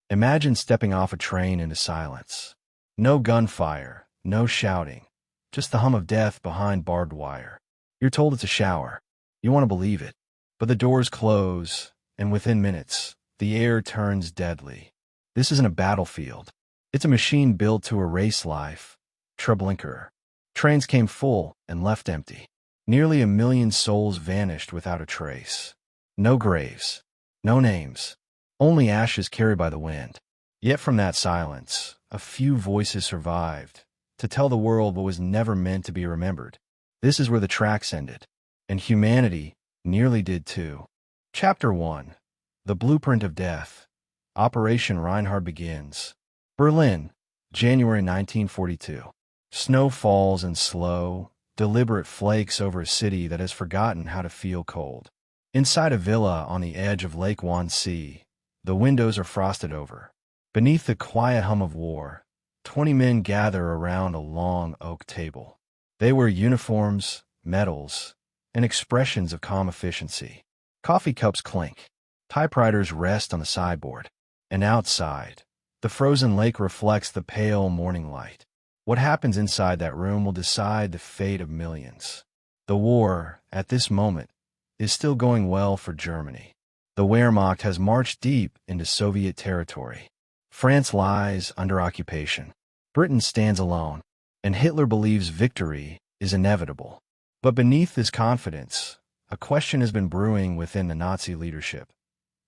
Imagine stepping off a train into silence. No gunfire, no shouting, just the hum of death behind barbed wire. You're told it's a shower. You want to believe it. But the doors close, and within minutes, the air turns deadly. This isn't a battlefield. It's a machine built to erase life. Treblinka. Trains came full and left empty. Nearly 1 million souls vanished without a trace. No graves. No names. Only ashes carried by the wind. Yet from that silence, a few voices survived, to tell the world what was never meant to be remembered. This is where the tracks ended. And humanity nearly did too. Chapter 1. The Blueprint of Death. Operation Reinhard begins. Berlin, January 1942. Snow falls in slow, deliberate flakes over a city that has forgotten how to feel cold. Inside a villa on the edge of Lake Wannsee, the windows are frosted over. Beneath the quiet hum of war, 20 men gather around a long oak table. They wear uniforms, medals, and expressions of calm efficiency. Coffee cups clink. Typewriters rest on the sideboard. And outside, the frozen lake reflects the pale morning light. What happens inside that room will decide the fate of millions. The war, at this moment, is still going well for Germany. The Wehrmacht has marched deep into Soviet territory. France lies under occupation. Britain stands alone, and Hitler believes victory is inevitable. But beneath this confidence, a question has been brewing within the Nazi leadership.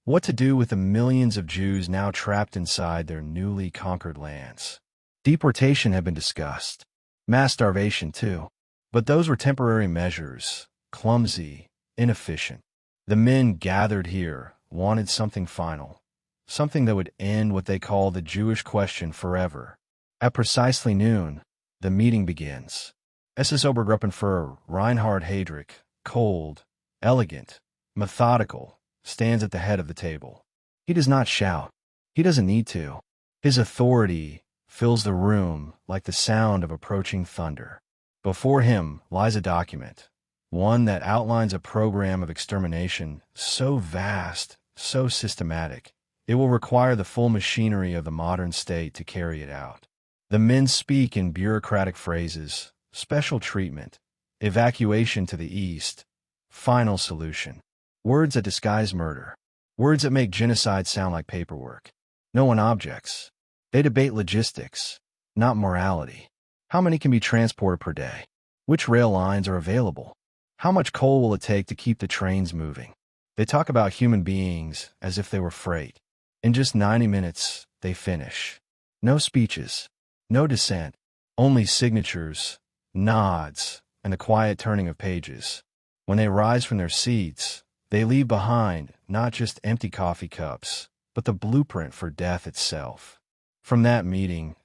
What to do with the millions of Jews now trapped inside their newly conquered lands? Deportation had been discussed. Mass starvation, too. But those were temporary measures, clumsy, inefficient. The men gathered here wanted something final, something that would end what they call the Jewish question forever. At precisely noon, the meeting begins. SS Obergruppenführer Reinhard Heydrich, cold, elegant, methodical, stands at the head of the table. He does not shout. He doesn't need to. His authority fills the room like the sound of approaching thunder. Before him lies a document, one that outlines a program of extermination so vast, so systematic, it will require the full machinery of the modern state to carry it out. The men speak in bureaucratic phrases: special treatment, evacuation to the east, final solution. Words that disguise murder. Words that make genocide sound like paperwork. No one objects. They debate logistics, not morality. How many can be transported per day? Which rail lines are available? How much coal will it take to keep the trains moving? They talk about human beings as if they were freight. In just 90 minutes, they finish. No speeches, no dissent, only signatures, nods, and the quiet turning of pages. When they rise from their seats, they leave behind not just empty coffee cups, but the blueprint for death itself. From that meeting,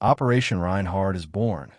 Operation Reinhard is born,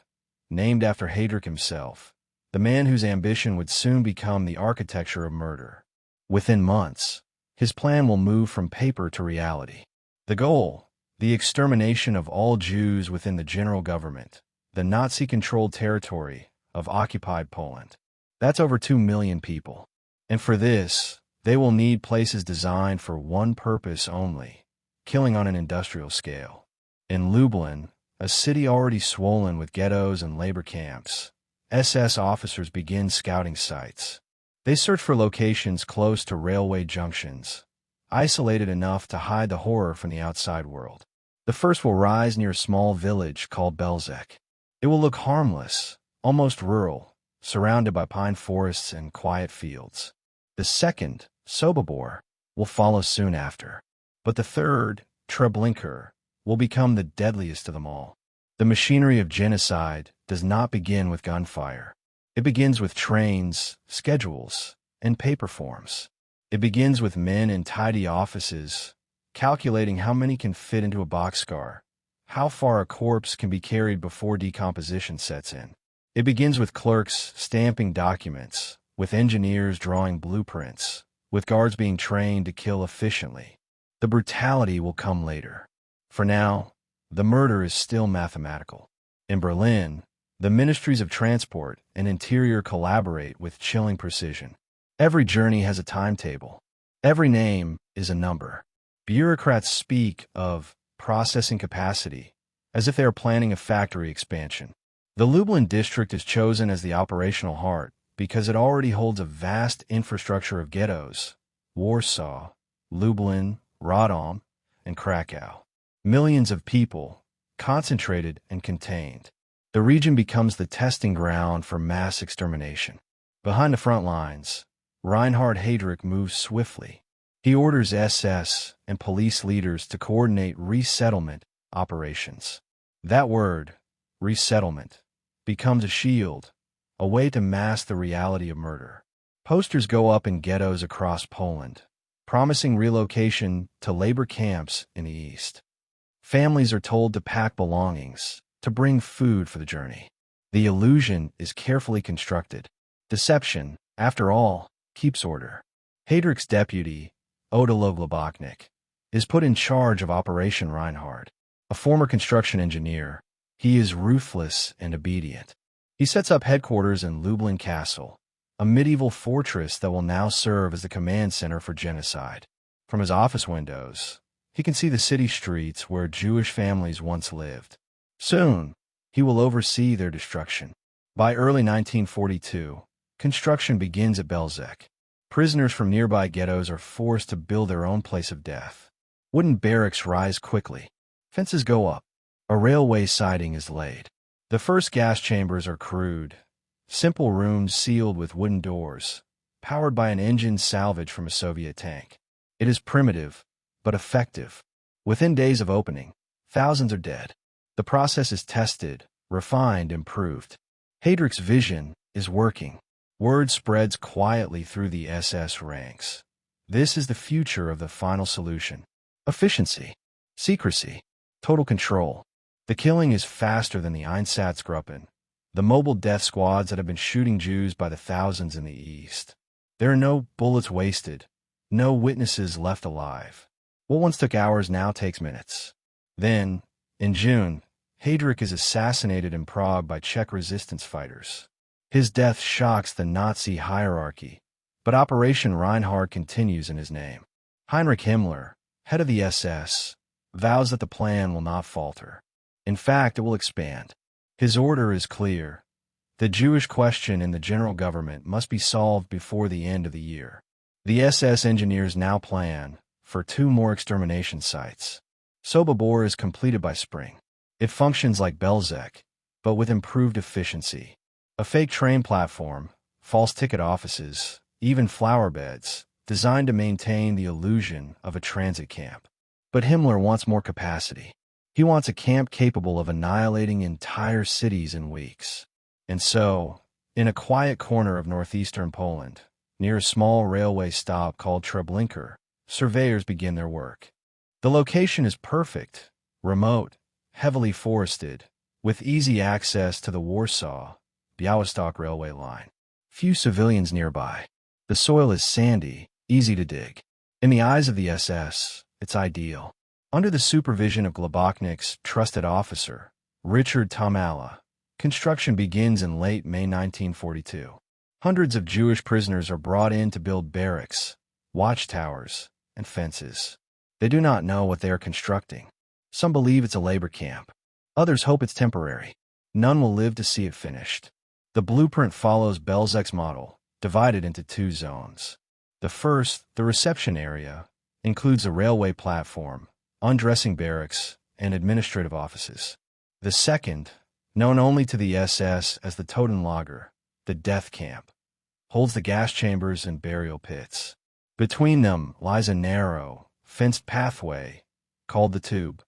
named after Heydrich himself, the man whose ambition would soon become the architecture of murder. Within months, his plan will move from paper to reality. The goal: the extermination of all Jews within the general government, the Nazi-controlled territory of occupied Poland. That's over 2 million people. And for this, they will need places designed for one purpose only: killing on an industrial scale. In Lublin, a city already swollen with ghettos and labor camps, SS officers begin scouting sites. They search for locations close to railway junctions, isolated enough to hide the horror from the outside world. The first will rise near a small village called Belzec. It will look harmless, almost rural, surrounded by pine forests and quiet fields. The second, Sobibor, will follow soon after. But the third, Treblinka, will become the deadliest of them all. The machinery of genocide does not begin with gunfire. It begins with trains, schedules, and paper forms. It begins with men in tidy offices, calculating how many can fit into a boxcar, how far a corpse can be carried before decomposition sets in. It begins with clerks stamping documents, with engineers drawing blueprints, with guards being trained to kill efficiently. The brutality will come later. For now, the murder is still mathematical. In Berlin, the ministries of transport and interior collaborate with chilling precision. Every journey has a timetable. Every name is a number. Bureaucrats speak of processing capacity as if they are planning a factory expansion. The Lublin district is chosen as the operational heart because it already holds a vast infrastructure of ghettos: Warsaw, Lublin, Radom, and Krakow. Millions of people, concentrated and contained. The region becomes the testing ground for mass extermination. Behind the front lines, Reinhard Heydrich moves swiftly. He orders SS and police leaders to coordinate resettlement operations. That word, resettlement, becomes a shield, a way to mask the reality of murder. Posters go up in ghettos across Poland, promising relocation to labor camps in the east. Families are told to pack belongings, to bring food for the journey. The illusion is carefully constructed. Deception, after all, keeps order. Heydrich's deputy, Odilo Globoknik, is put in charge of Operation Reinhard. A former construction engineer, he is ruthless and obedient. He sets up headquarters in Lublin Castle, a medieval fortress that will now serve as the command center for genocide. From his office windows, he can see the city streets where Jewish families once lived. Soon, he will oversee their destruction. By early 1942, construction begins at Belzec. Prisoners from nearby ghettos are forced to build their own place of death. Wooden barracks rise quickly. Fences go up. A railway siding is laid. The first gas chambers are crude, simple rooms sealed with wooden doors, powered by an engine salvaged from a Soviet tank. It is primitive, but effective. Within days of opening, thousands are dead. The process is tested, refined, improved. Heydrich's vision is working. Word spreads quietly through the SS ranks. This is the future of the final solution. Efficiency, secrecy, total control. The killing is faster than the Einsatzgruppen, the mobile death squads that have been shooting Jews by the thousands in the East. There are no bullets wasted, no witnesses left alive. What once took hours now takes minutes. Then, in June, Heydrich is assassinated in Prague by Czech resistance fighters. His death shocks the Nazi hierarchy, but Operation Reinhard continues in his name. Heinrich Himmler, head of the SS, vows that the plan will not falter. In fact, it will expand. His order is clear. The Jewish question in the general government must be solved before the end of the year. The SS engineers now plan for 2 more extermination sites. Sobibor is completed by spring. It functions like Belzec, but with improved efficiency. A fake train platform, false ticket offices, even flower beds, designed to maintain the illusion of a transit camp. But Himmler wants more capacity. He wants a camp capable of annihilating entire cities in weeks. And so, in a quiet corner of northeastern Poland, near a small railway stop called Treblinka, surveyors begin their work. The location is perfect, remote, heavily forested, with easy access to the Warsaw-Białystok railway line. Few civilians nearby. The soil is sandy, easy to dig. In the eyes of the SS, it's ideal. Under the supervision of Globoknik's trusted officer, Richard Tomala, construction begins in late May 1942. Hundreds of Jewish prisoners are brought in to build barracks, watchtowers, and fences. They do not know what they are constructing. Some believe it's a labor camp. Others hope it's temporary. None will live to see it finished. The blueprint follows Belzec's model, divided into 2 zones. The first, the reception area, includes a railway platform, undressing barracks, and administrative offices. The second, known only to the SS as the Totenlager, the death camp, holds the gas chambers and burial pits. Between them lies a narrow, fenced pathway called the tube.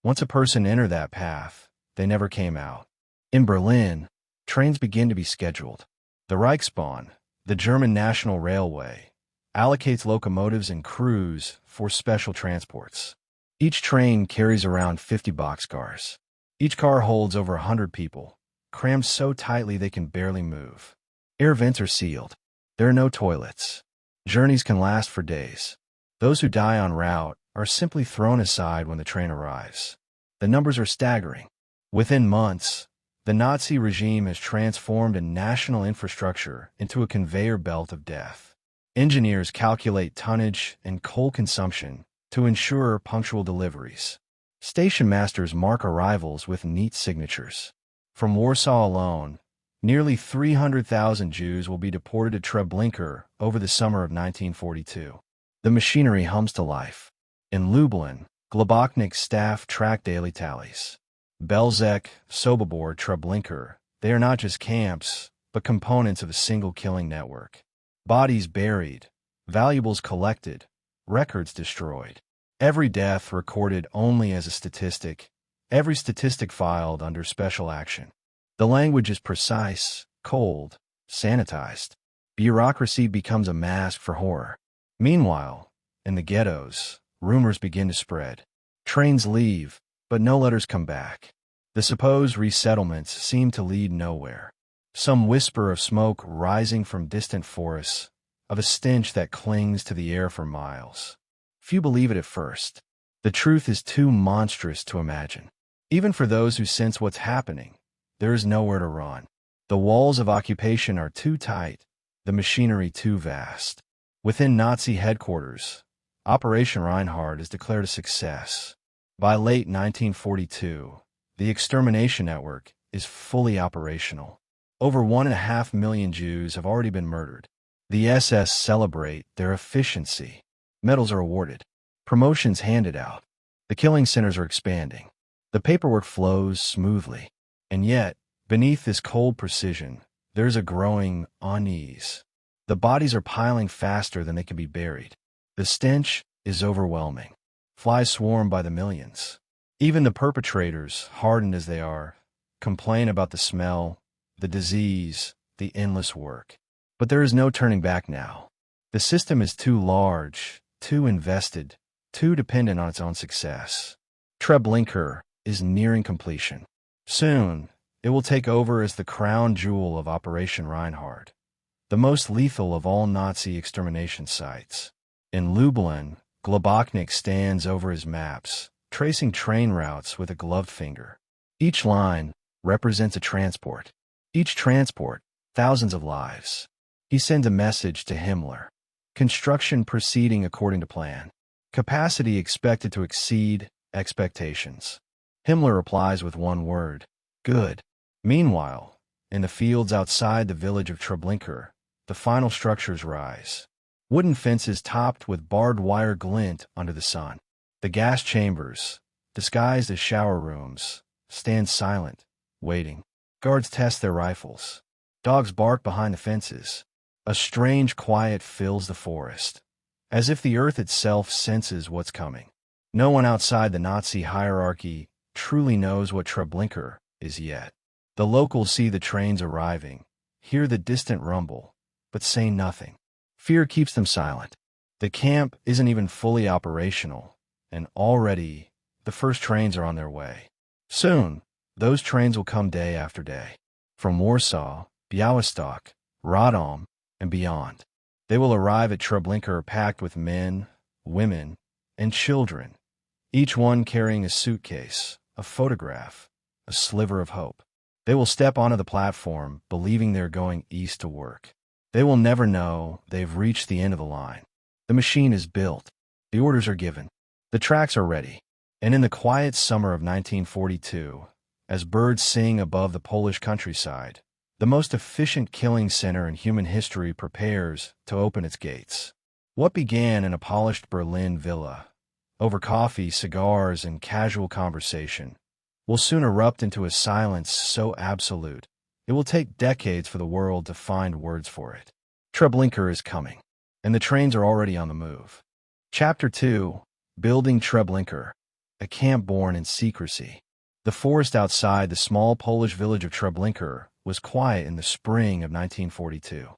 Once a person entered that path, they never came out. In Berlin, trains begin to be scheduled. The Reichsbahn, the German National Railway, allocates locomotives and crews for special transports. Each train carries around 50 boxcars. Each car holds over 100 people, crammed so tightly they can barely move. Air vents are sealed. There are no toilets. Journeys can last for days. Those who die en route are simply thrown aside when the train arrives. The numbers are staggering. Within months, the Nazi regime has transformed a national infrastructure into a conveyor belt of death. Engineers calculate tonnage and coal consumption to ensure punctual deliveries. Station masters mark arrivals with neat signatures. From Warsaw alone, nearly 300,000 Jews will be deported to Treblinka over the summer of 1942. The machinery hums to life. In Lublin, Globoknik staff track daily tallies. Belzec, Sobibor, Treblinka, they are not just camps, but components of a single killing network. Bodies buried, valuables collected, records destroyed. Every death recorded only as a statistic, every statistic filed under special action. The language is precise, cold, sanitized. Bureaucracy becomes a mask for horror. Meanwhile, in the ghettos, rumors begin to spread. Trains leave, but no letters come back. The supposed resettlements seem to lead nowhere. Some whisper of smoke rising from distant forests, of a stench that clings to the air for miles. Few believe it at first. The truth is too monstrous to imagine. Even for those who sense what's happening, there is nowhere to run. The walls of occupation are too tight, the machinery too vast. Within Nazi headquarters, Operation Reinhard is declared a success. By late 1942, the extermination network is fully operational. Over 1.5 million Jews have already been murdered. The SS celebrate their efficiency. Medals are awarded. Promotions handed out. The killing centers are expanding. The paperwork flows smoothly. And yet, beneath this cold precision, there's a growing unease. The bodies are piling faster than they can be buried. The stench is overwhelming. Flies swarm by the millions. Even the perpetrators, hardened as they are, complain about the smell, the disease, the endless work. But there is no turning back now. The system is too large, too invested, too dependent on its own success. Treblinka is nearing completion. Soon, it will take over as the crown jewel of Operation Reinhard, the most lethal of all Nazi extermination sites. In Lublin, Globoknik stands over his maps, tracing train routes with a gloved finger. Each line represents a transport. Each transport, thousands of lives. He sends a message to Himmler. Construction proceeding according to plan. Capacity expected to exceed expectations. Himmler replies with one word: good. Meanwhile, in the fields outside the village of Treblinka, the final structures rise. Wooden fences topped with barbed wire glint under the sun. The gas chambers, disguised as shower rooms, stand silent, waiting. Guards test their rifles. Dogs bark behind the fences. A strange quiet fills the forest, as if the earth itself senses what's coming. No one outside the Nazi hierarchy truly knows what Treblinka is yet. The locals see the trains arriving, hear the distant rumble, but say nothing. Fear keeps them silent. The camp isn't even fully operational, and already the first trains are on their way. Soon, those trains will come day after day. From Warsaw, Białystok, Radom, and beyond. They will arrive at Treblinka packed with men, women, and children, each one carrying a suitcase, a photograph, a sliver of hope. They will step onto the platform, believing they're going east to work. They will never know they've reached the end of the line. The machine is built. The orders are given. The tracks are ready. And in the quiet summer of 1942, as birds sing above the Polish countryside, the most efficient killing center in human history prepares to open its gates. What began in a polished Berlin villa, over coffee, cigars, and casual conversation, will soon erupt into a silence so absolute, it will take decades for the world to find words for it. Treblinka is coming, and the trains are already on the move. Chapter 2, Building Treblinka, a camp born in secrecy. The forest outside the small Polish village of Treblinka was quiet in the spring of 1942.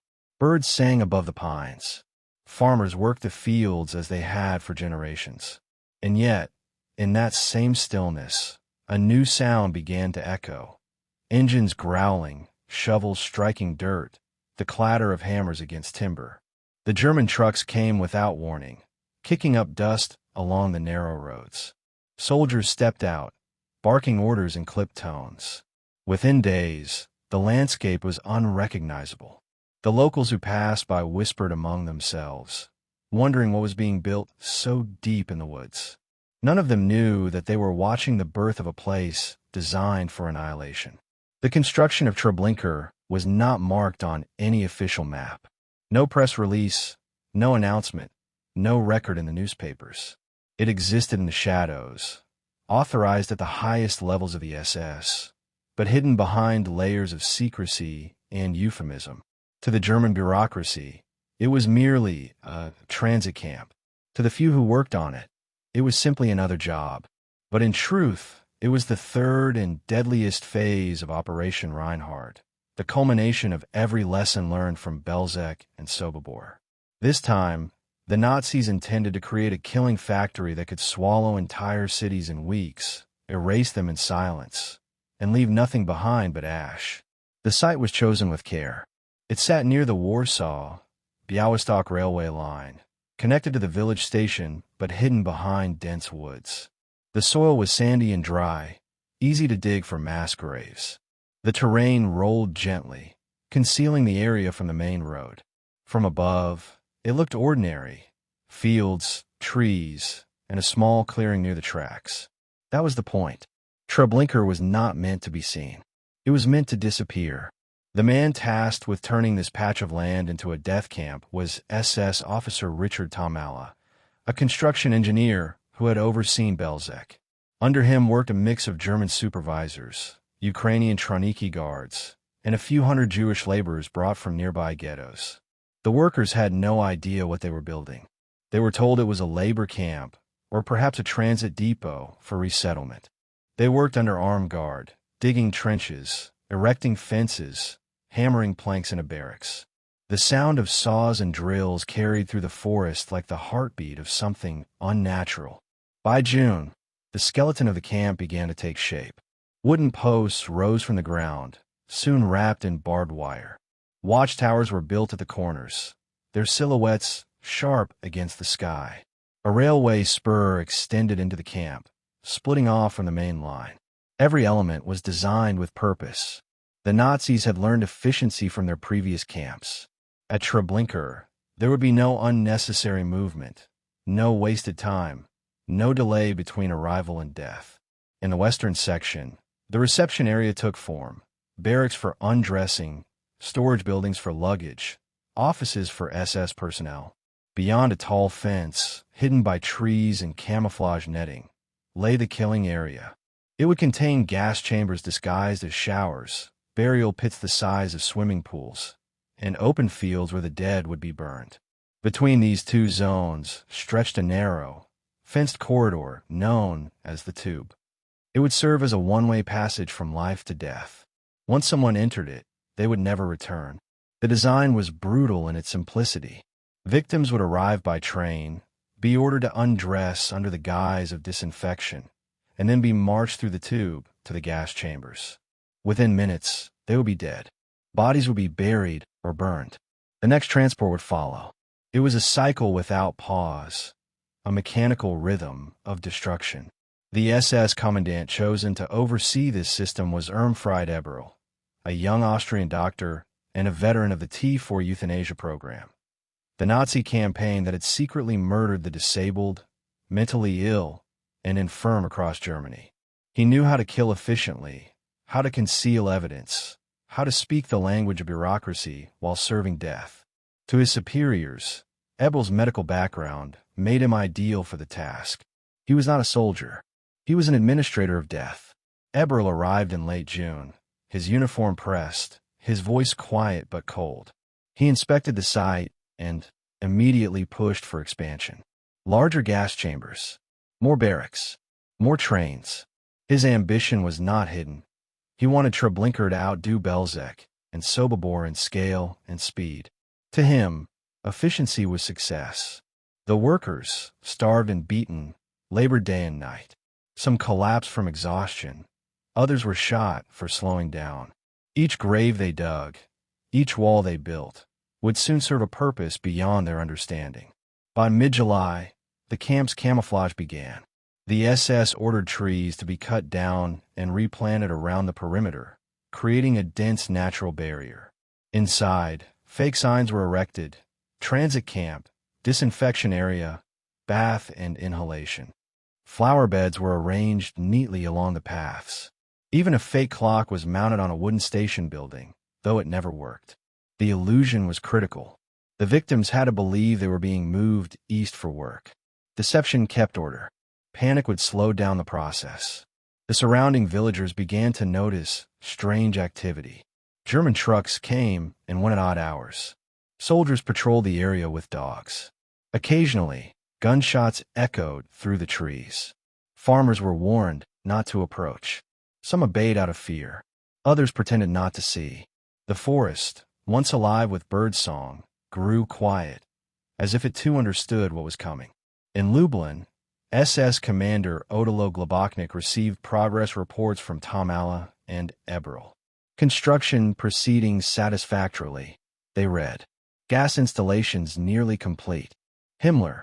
Birds sang above the pines. Farmers worked the fields as they had for generations. And yet, in that same stillness, a new sound began to echo. Engines growling, shovels striking dirt, the clatter of hammers against timber. The German trucks came without warning, kicking up dust along the narrow roads. Soldiers stepped out, barking orders in clipped tones. Within days, the landscape was unrecognizable. The locals who passed by whispered among themselves, wondering what was being built so deep in the woods. None of them knew that they were watching the birth of a place designed for annihilation. The construction of Treblinka was not marked on any official map. No press release, no announcement, no record in the newspapers. It existed in the shadows, authorized at the highest levels of the SS, but hidden behind layers of secrecy and euphemism. To the German bureaucracy, it was merely a transit camp. To the few who worked on it, it was simply another job. But in truth, it was the third and deadliest phase of Operation Reinhard, the culmination of every lesson learned from Belzec and Sobibor. This time, the Nazis intended to create a killing factory that could swallow entire cities in weeks, erase them in silence, and leave nothing behind but ash. The site was chosen with care. It sat near the Warsaw-Białystok railway line, connected to the village station but hidden behind dense woods. The soil was sandy and dry, easy to dig for mass graves. The terrain rolled gently, concealing the area from the main road. From above, it looked ordinary: fields, trees, and a small clearing near the tracks. That was the point. Treblinka was not meant to be seen. It was meant to disappear. The man tasked with turning this patch of land into a death camp was SS officer Richard Tamala, a construction engineer who had overseen Belzec. Under him worked a mix of German supervisors, Ukrainian Traniki guards, and a few hundred Jewish laborers brought from nearby ghettos. The workers had no idea what they were building. They were told it was a labor camp, or perhaps a transit depot for resettlement. They worked under armed guard, digging trenches, erecting fences, hammering planks in a barracks. The sound of saws and drills carried through the forest like the heartbeat of something unnatural. By June, the skeleton of the camp began to take shape. Wooden posts rose from the ground, soon wrapped in barbed wire. Watchtowers were built at the corners, their silhouettes sharp against the sky. A railway spur extended into the camp, splitting off from the main line. Every element was designed with purpose. The Nazis had learned efficiency from their previous camps. At Treblinka, there would be no unnecessary movement, no wasted time, no delay between arrival and death. In the western section, the reception area took form: barracks for undressing, storage buildings for luggage, offices for SS personnel. Beyond a tall fence, hidden by trees and camouflage netting, lay the killing area. It would contain gas chambers disguised as showers, burial pits the size of swimming pools, and open fields where the dead would be burned. Between these two zones stretched a narrow, fenced corridor known as the tube. It would serve as a one-way passage from life to death. Once someone entered it, they would never return. The design was brutal in its simplicity. Victims would arrive by train, be ordered to undress under the guise of disinfection, and then be marched through the tube to the gas chambers. Within minutes, they would be dead. Bodies would be buried or burned. The next transport would follow. It was a cycle without pause, a mechanical rhythm of destruction. The SS commandant chosen to oversee this system was Irmfried Eberl, a young Austrian doctor and a veteran of the T4 euthanasia program, the Nazi campaign that had secretly murdered the disabled, mentally ill, and infirm across Germany. He knew how to kill efficiently, how to conceal evidence, how to speak the language of bureaucracy while serving death. To his superiors, Eberl's medical background made him ideal for the task. He was not a soldier. He was an administrator of death. Eberl arrived in late June, his uniform pressed, his voice quiet but cold. He inspected the site and immediately pushed for expansion. Larger gas chambers, more barracks, more trains. His ambition was not hidden. He wanted Treblinka to outdo Belzec and Sobibor in scale and speed. To him, efficiency was success. The workers, starved and beaten, labored day and night. Some collapsed from exhaustion. Others were shot for slowing down. Each grave they dug, each wall they built, would soon serve a purpose beyond their understanding. By mid-July, the camp's camouflage began. The SS ordered trees to be cut down and replanted around the perimeter, creating a dense natural barrier. Inside, fake signs were erected: transit camp, disinfection area, bath, and inhalation. Flower beds were arranged neatly along the paths. Even a fake clock was mounted on a wooden station building, though it never worked. The illusion was critical. The victims had to believe they were being moved east for work. Deception kept order. Panic would slow down the process. The surrounding villagers began to notice strange activity. German trucks came and went at odd hours. Soldiers patrolled the area with dogs. Occasionally, gunshots echoed through the trees. Farmers were warned not to approach. Some obeyed out of fear. Others pretended not to see. The forest, once alive with birdsong, grew quiet, as if it too understood what was coming. In Lublin, SS Commander Odilo Globoknik received progress reports from Tomala and Eberl. Construction proceeding satisfactorily, they read. Gas installations nearly complete. Himmler,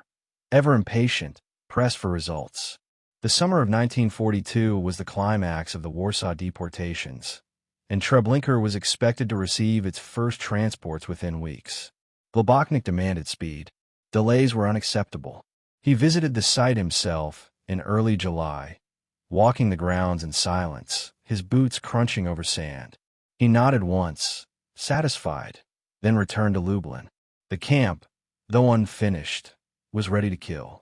ever impatient, pressed for results. The summer of 1942 was the climax of the Warsaw deportations, and Treblinka was expected to receive its first transports within weeks. Globoknik demanded speed. Delays were unacceptable. He visited the site himself in early July, walking the grounds in silence, his boots crunching over sand. He nodded once, satisfied, then returned to Lublin. The camp, though unfinished, was ready to kill.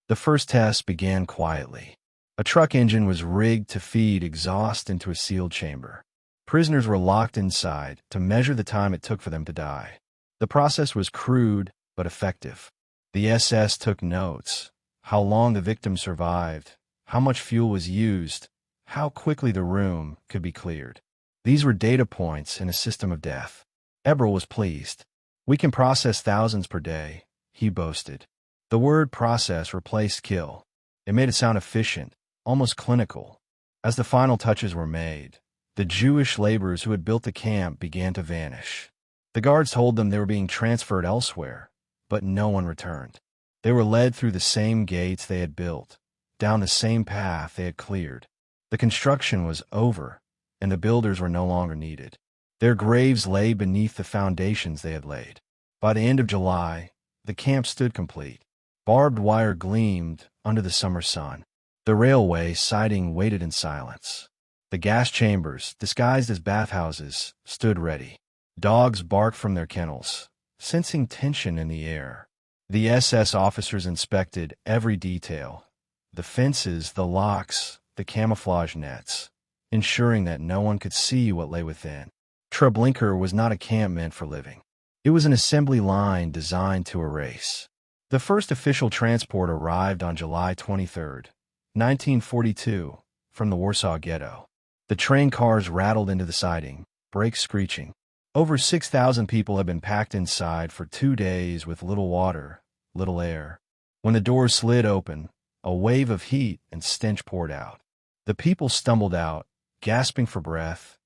The first test began quietly. A truck engine was rigged to feed exhaust into a sealed chamber. Prisoners were locked inside to measure the time it took for them to die. The process was crude but effective. The SS took notes: how long the victim survived, how much fuel was used, how quickly the room could be cleared. These were data points in a system of death. Eberl was pleased. "We can process thousands per day," he boasted. The word process replaced kill. It made it sound efficient, almost clinical. As the final touches were made, the Jewish laborers who had built the camp began to vanish. The guards told them they were being transferred elsewhere, but no one returned. They were led through the same gates they had built, down the same path they had cleared. The construction was over, and the builders were no longer needed. Their graves lay beneath the foundations they had laid. By the end of July, the camp stood complete. Barbed wire gleamed under the summer sun. The railway siding waited in silence. The gas chambers, disguised as bathhouses, stood ready. Dogs barked from their kennels, sensing tension in the air. The SS officers inspected every detail: the fences, the locks, the camouflage nets, ensuring that no one could see what lay within. Treblinka was not a camp meant for living. It was an assembly line designed to erase. The first official transport arrived on July 23, 1942, from the Warsaw Ghetto. The train cars rattled into the siding, brakes screeching. Over 6,000 people had been packed inside for 2 days with little water, little air. When the doors slid open, a wave of heat and stench poured out. The people stumbled out, gasping for breath,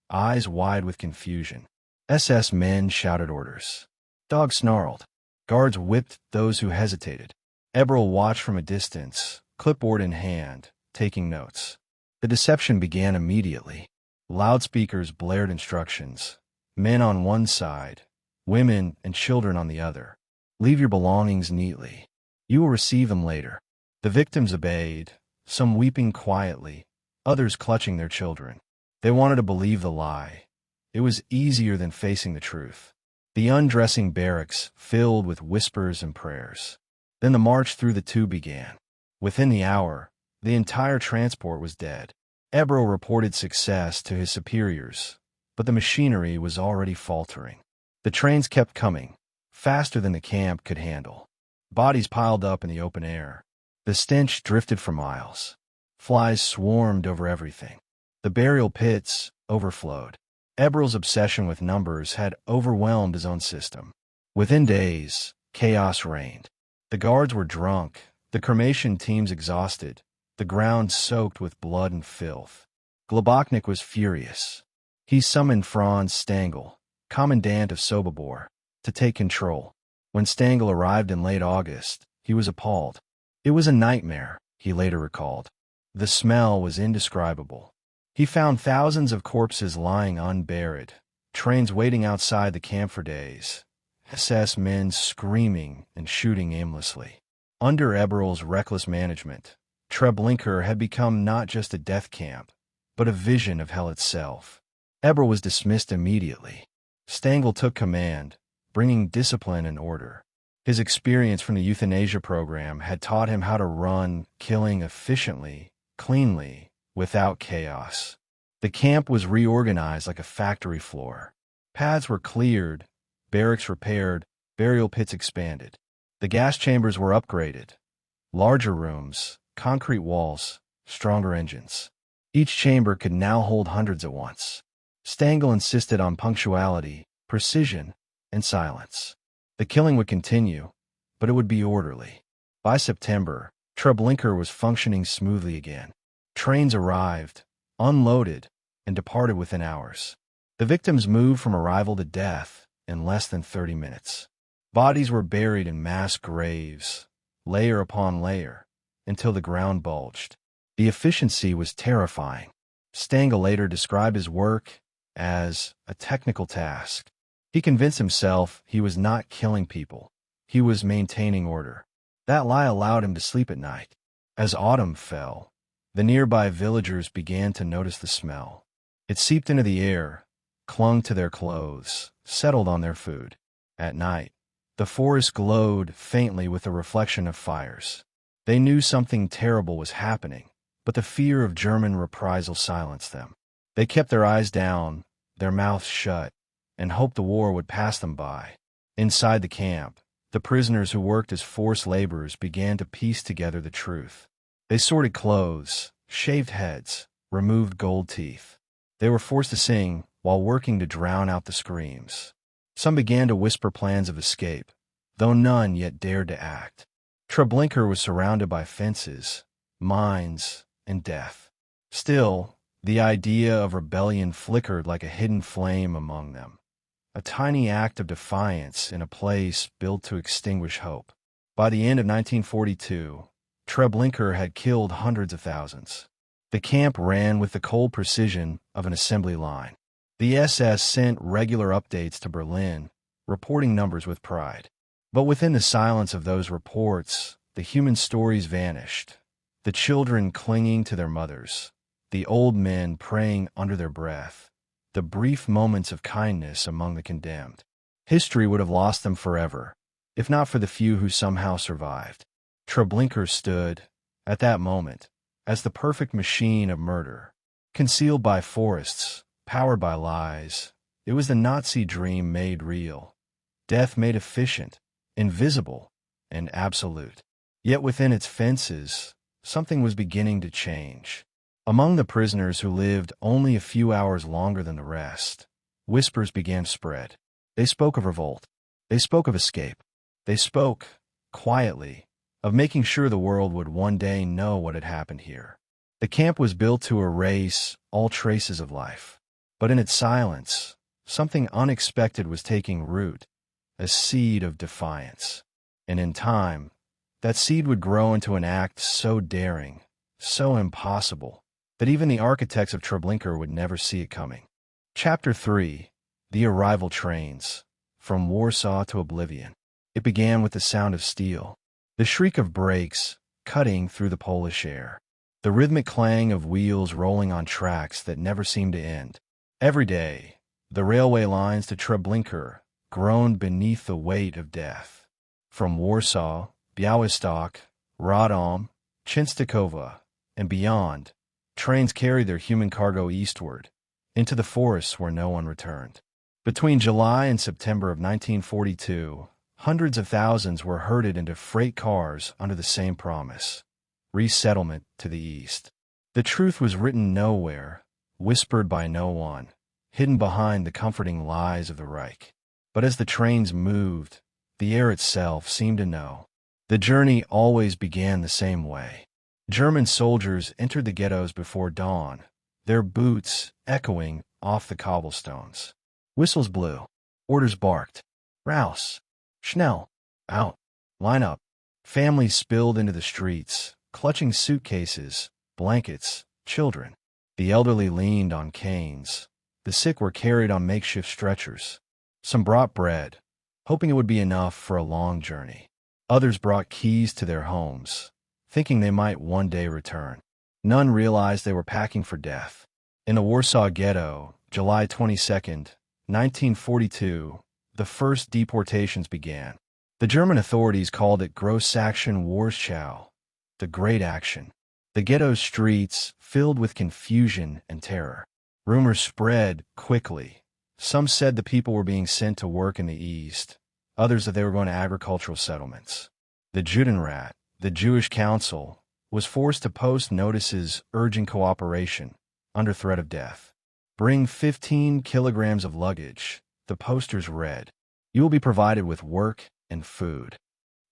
eyes wide with confusion. SS men shouted orders. Dogs snarled. Guards whipped those who hesitated. Eberl watched from a distance, clipboard in hand, taking notes. The deception began immediately. Loudspeakers blared instructions. Men on one side, women and children on the other. Leave your belongings neatly. You will receive them later. The victims obeyed, some weeping quietly, others clutching their children. They wanted to believe the lie. It was easier than facing the truth. The undressing barracks filled with whispers and prayers. Then the march through the tube began. Within the hour, the entire transport was dead. Eberl reported success to his superiors, but the machinery was already faltering. The trains kept coming, faster than the camp could handle. Bodies piled up in the open air. The stench drifted for miles. Flies swarmed over everything. The burial pits overflowed. Eberl's obsession with numbers had overwhelmed his own system. Within days, chaos reigned. The guards were drunk, the cremation teams exhausted, the ground soaked with blood and filth. Globoknik was furious. He summoned Franz Stangl, commandant of Sobibor, to take control. When Stangl arrived in late August, he was appalled. It was a nightmare, he later recalled. The smell was indescribable. He found thousands of corpses lying unburied, trains waiting outside the camp for days, SS men screaming and shooting aimlessly. Under Eberl's reckless management, Treblinka had become not just a death camp, but a vision of hell itself. Eberl was dismissed immediately. Stengel took command, bringing discipline and order. His experience from the euthanasia program had taught him how to run killing efficiently, cleanly, without chaos. The camp was reorganized like a factory floor. Paths were cleared, barracks repaired, burial pits expanded. The gas chambers were upgraded. Larger rooms, concrete walls, stronger engines. Each chamber could now hold hundreds at once. Stengel insisted on punctuality, precision, and silence. The killing would continue, but it would be orderly. By September, Treblinka was functioning smoothly again. Trains arrived, unloaded, and departed within hours. The victims moved from arrival to death in less than 30 minutes. Bodies were buried in mass graves, layer upon layer, until the ground bulged. The efficiency was terrifying. Stengel later described his work as a technical task. He convinced himself he was not killing people. He was maintaining order. That lie allowed him to sleep at night. As autumn fell, the nearby villagers began to notice the smell. It seeped into the air, clung to their clothes, settled on their food. At night, the forest glowed faintly with the reflection of fires. They knew something terrible was happening, but the fear of German reprisal silenced them. They kept their eyes down, their mouths shut, and hoped the war would pass them by. Inside the camp, the prisoners who worked as forced laborers began to piece together the truth. They sorted clothes, shaved heads, removed gold teeth. They were forced to sing while working to drown out the screams. Some began to whisper plans of escape, though none yet dared to act. Treblinka was surrounded by fences, mines, and death. Still, the idea of rebellion flickered like a hidden flame among them. A tiny act of defiance in a place built to extinguish hope. By the end of 1942, Treblinka had killed hundreds of thousands. The camp ran with the cold precision of an assembly line. The SS sent regular updates to Berlin, reporting numbers with pride. But within the silence of those reports, the human stories vanished. The children clinging to their mothers, the old men praying under their breath, the brief moments of kindness among the condemned. History would have lost them forever, if not for the few who somehow survived. Treblinka stood, at that moment, as the perfect machine of murder. Concealed by forests, powered by lies, it was the Nazi dream made real. Death made efficient, invisible, and absolute. Yet within its fences, something was beginning to change. Among the prisoners who lived only a few hours longer than the rest, whispers began to spread. They spoke of revolt. They spoke of escape. They spoke, quietly, of making sure the world would one day know what had happened here. The camp was built to erase all traces of life. But in its silence, something unexpected was taking root, a seed of defiance. And in time, that seed would grow into an act so daring, so impossible, that even the architects of Treblinka would never see it coming. Chapter 3. The Arrival Trains. From Warsaw to Oblivion. It began with the sound of steel, the shriek of brakes cutting through the Polish air, the rhythmic clang of wheels rolling on tracks that never seemed to end. Every day, the railway lines to Treblinka groaned beneath the weight of death. From Warsaw, Białystok, Radom, Częstochowa, and beyond, trains carried their human cargo eastward, into the forests where no one returned. Between July and September of 1942, hundreds of thousands were herded into freight cars under the same promise: resettlement to the east. The truth was written nowhere, whispered by no one, hidden behind the comforting lies of the Reich. But as the trains moved, the air itself seemed to know. The journey always began the same way. German soldiers entered the ghettos before dawn, their boots echoing off the cobblestones. Whistles blew. Orders barked. Raus. Schnell. Out. Line up. Families spilled into the streets, clutching suitcases, blankets, children. The elderly leaned on canes. The sick were carried on makeshift stretchers. Some brought bread, hoping it would be enough for a long journey. Others brought keys to their homes, thinking they might one day return. None realized they were packing for death. In the Warsaw Ghetto, July 22, 1942, the first deportations began. The German authorities called it Großaction Warschau, the Great Action. The ghetto's streets filled with confusion and terror. Rumors spread quickly. Some said the people were being sent to work in the east, others that they were going to agricultural settlements. The Judenrat, the Jewish council, was forced to post notices urging cooperation under threat of death. Bring 15 kilograms of luggage, the posters read. You will be provided with work and food.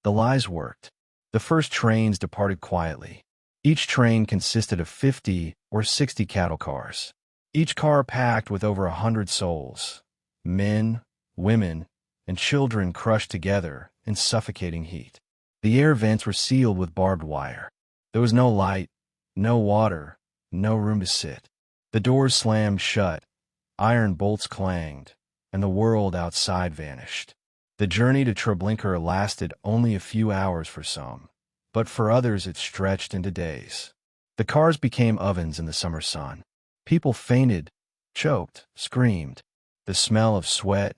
The lies worked. The first trains departed quietly. Each train consisted of 50 or 60 cattle cars. Each car packed with over 100 souls, men, women, and children crushed together in suffocating heat. The air vents were sealed with barbed wire. There was no light, no water, no room to sit. The doors slammed shut, iron bolts clanged, and the world outside vanished. The journey to Treblinka lasted only a few hours for some, but for others it stretched into days. The cars became ovens in the summer sun. People fainted, choked, screamed. The smell of sweat,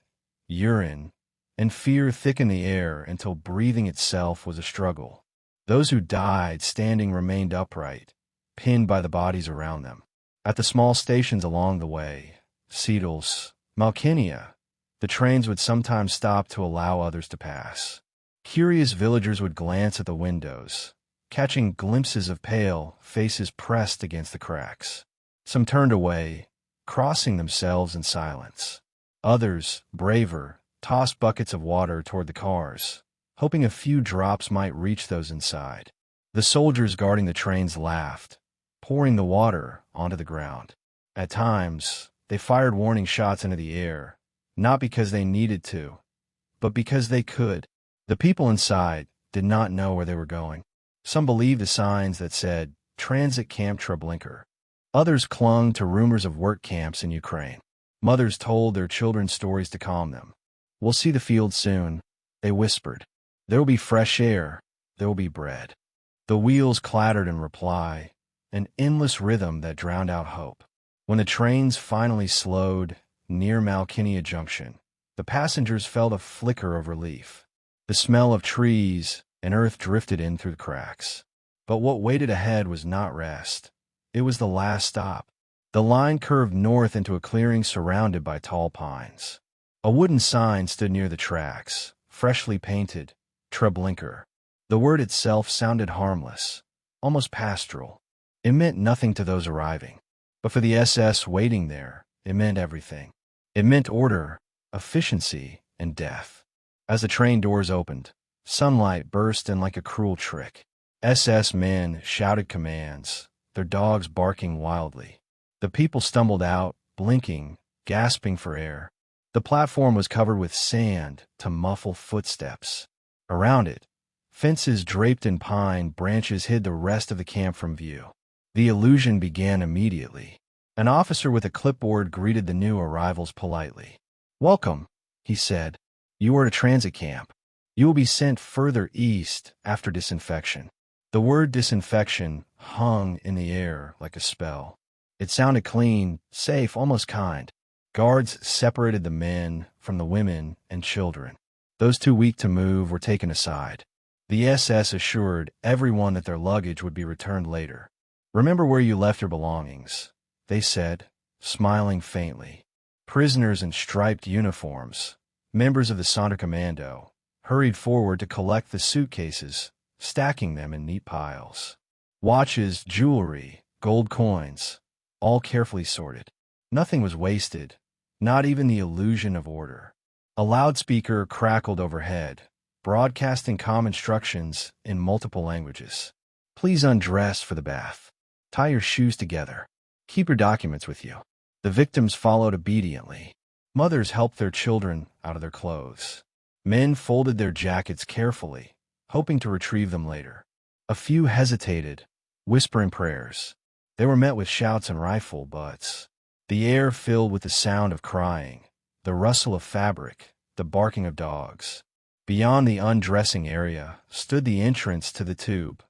urine, and fear thickened the air until breathing itself was a struggle. Those who died standing remained upright, pinned by the bodies around them. At the small stations along the way, Seedles, Malkinia, the trains would sometimes stop to allow others to pass. Curious villagers would glance at the windows, catching glimpses of pale faces pressed against the cracks. Some turned away, crossing themselves in silence. Others, braver, tossed buckets of water toward the cars, hoping a few drops might reach those inside. The soldiers guarding the trains laughed, pouring the water onto the ground. At times, they fired warning shots into the air, not because they needed to, but because they could. The people inside did not know where they were going. Some believed the signs that said, Transit Camp Treblinka. Others clung to rumors of work camps in Ukraine. Mothers told their children stories to calm them. We'll see the field soon, they whispered. There will be fresh air, there will be bread. The wheels clattered in reply, an endless rhythm that drowned out hope. When the trains finally slowed near Malkinia Junction, the passengers felt a flicker of relief. The smell of trees and earth drifted in through the cracks. But what waited ahead was not rest. It was the last stop. The line curved north into a clearing surrounded by tall pines. A wooden sign stood near the tracks, freshly painted, Treblinka. The word itself sounded harmless, almost pastoral. It meant nothing to those arriving. But for the SS waiting there, it meant everything. It meant order, efficiency, and death. As the train doors opened, sunlight burst in like a cruel trick. SS men shouted commands, their dogs barking wildly. The people stumbled out, blinking, gasping for air. The platform was covered with sand to muffle footsteps. Around it, fences draped in pine branches hid the rest of the camp from view. The illusion began immediately. An officer with a clipboard greeted the new arrivals politely. "Welcome," he said. "You are at a transit camp. You will be sent further east after disinfection." The word disinfection hung in the air like a spell. It sounded clean, safe, almost kind. Guards separated the men from the women and children. Those too weak to move were taken aside. The SS assured everyone that their luggage would be returned later. "Remember where you left your belongings," they said, smiling faintly. Prisoners in striped uniforms, members of the Sonderkommando, hurried forward to collect the suitcases, stacking them in neat piles. Watches, jewelry, gold coins, all carefully sorted. Nothing was wasted, not even the illusion of order. A loudspeaker crackled overhead, broadcasting calm instructions in multiple languages. "Please undress for the bath. Tie your shoes together. Keep your documents with you." The victims followed obediently. Mothers helped their children out of their clothes. Men folded their jackets carefully, hoping to retrieve them later. A few hesitated, whispering prayers. They were met with shouts and rifle butts. The air filled with the sound of crying, the rustle of fabric, the barking of dogs. Beyond the undressing area stood the entrance to the tube,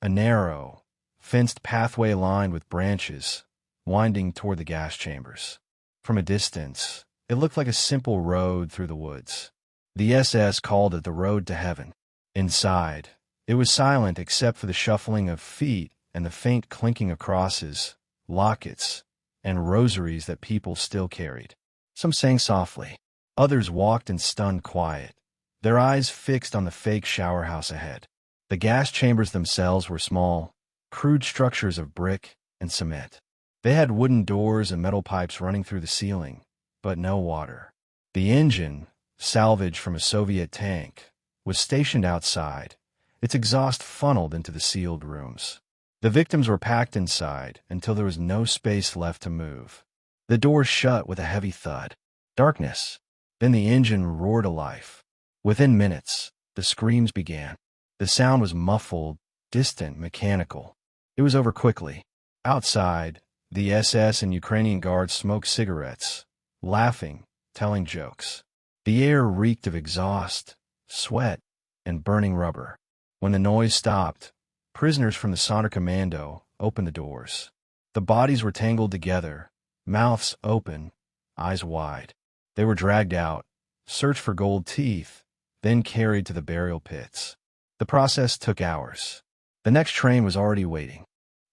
a narrow, fenced pathway lined with branches, winding toward the gas chambers. From a distance, it looked like a simple road through the woods. The SS called it the road to heaven. Inside, it was silent except for the shuffling of feet and the faint clinking of crosses, lockets, and rosaries that people still carried. Some sang softly. Others walked in stunned quiet, their eyes fixed on the fake shower house ahead. The gas chambers themselves were small, crude structures of brick and cement. They had wooden doors and metal pipes running through the ceiling, but no water. The engine, salvaged from a Soviet tank, was stationed outside, its exhaust funneled into the sealed rooms. The victims were packed inside until there was no space left to move. The doors shut with a heavy thud. Darkness. Then the engine roared to life. Within minutes, the screams began. The sound was muffled, distant, mechanical. It was over quickly. Outside, the SS and Ukrainian guards smoked cigarettes, laughing, telling jokes. The air reeked of exhaust, sweat, and burning rubber. When the noise stopped, prisoners from the Sonderkommando opened the doors. The bodies were tangled together, mouths open, eyes wide. They were dragged out, searched for gold teeth, then carried to the burial pits. The process took hours. The next train was already waiting.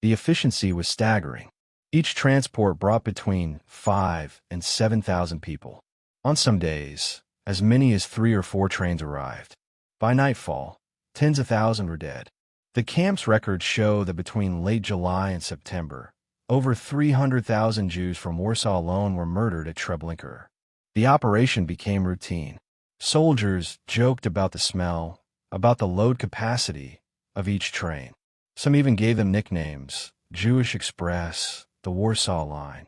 The efficiency was staggering. Each transport brought between 5,000 and 7,000 people. On some days, as many as 3 or 4 trains arrived. By nightfall, tens of thousands were dead. The camp's records show that between late July and September, over 300,000 Jews from Warsaw alone were murdered at Treblinka. The operation became routine. Soldiers joked about the smell, about the load capacity of each train. Some even gave them nicknames: Jewish Express, the Warsaw Line.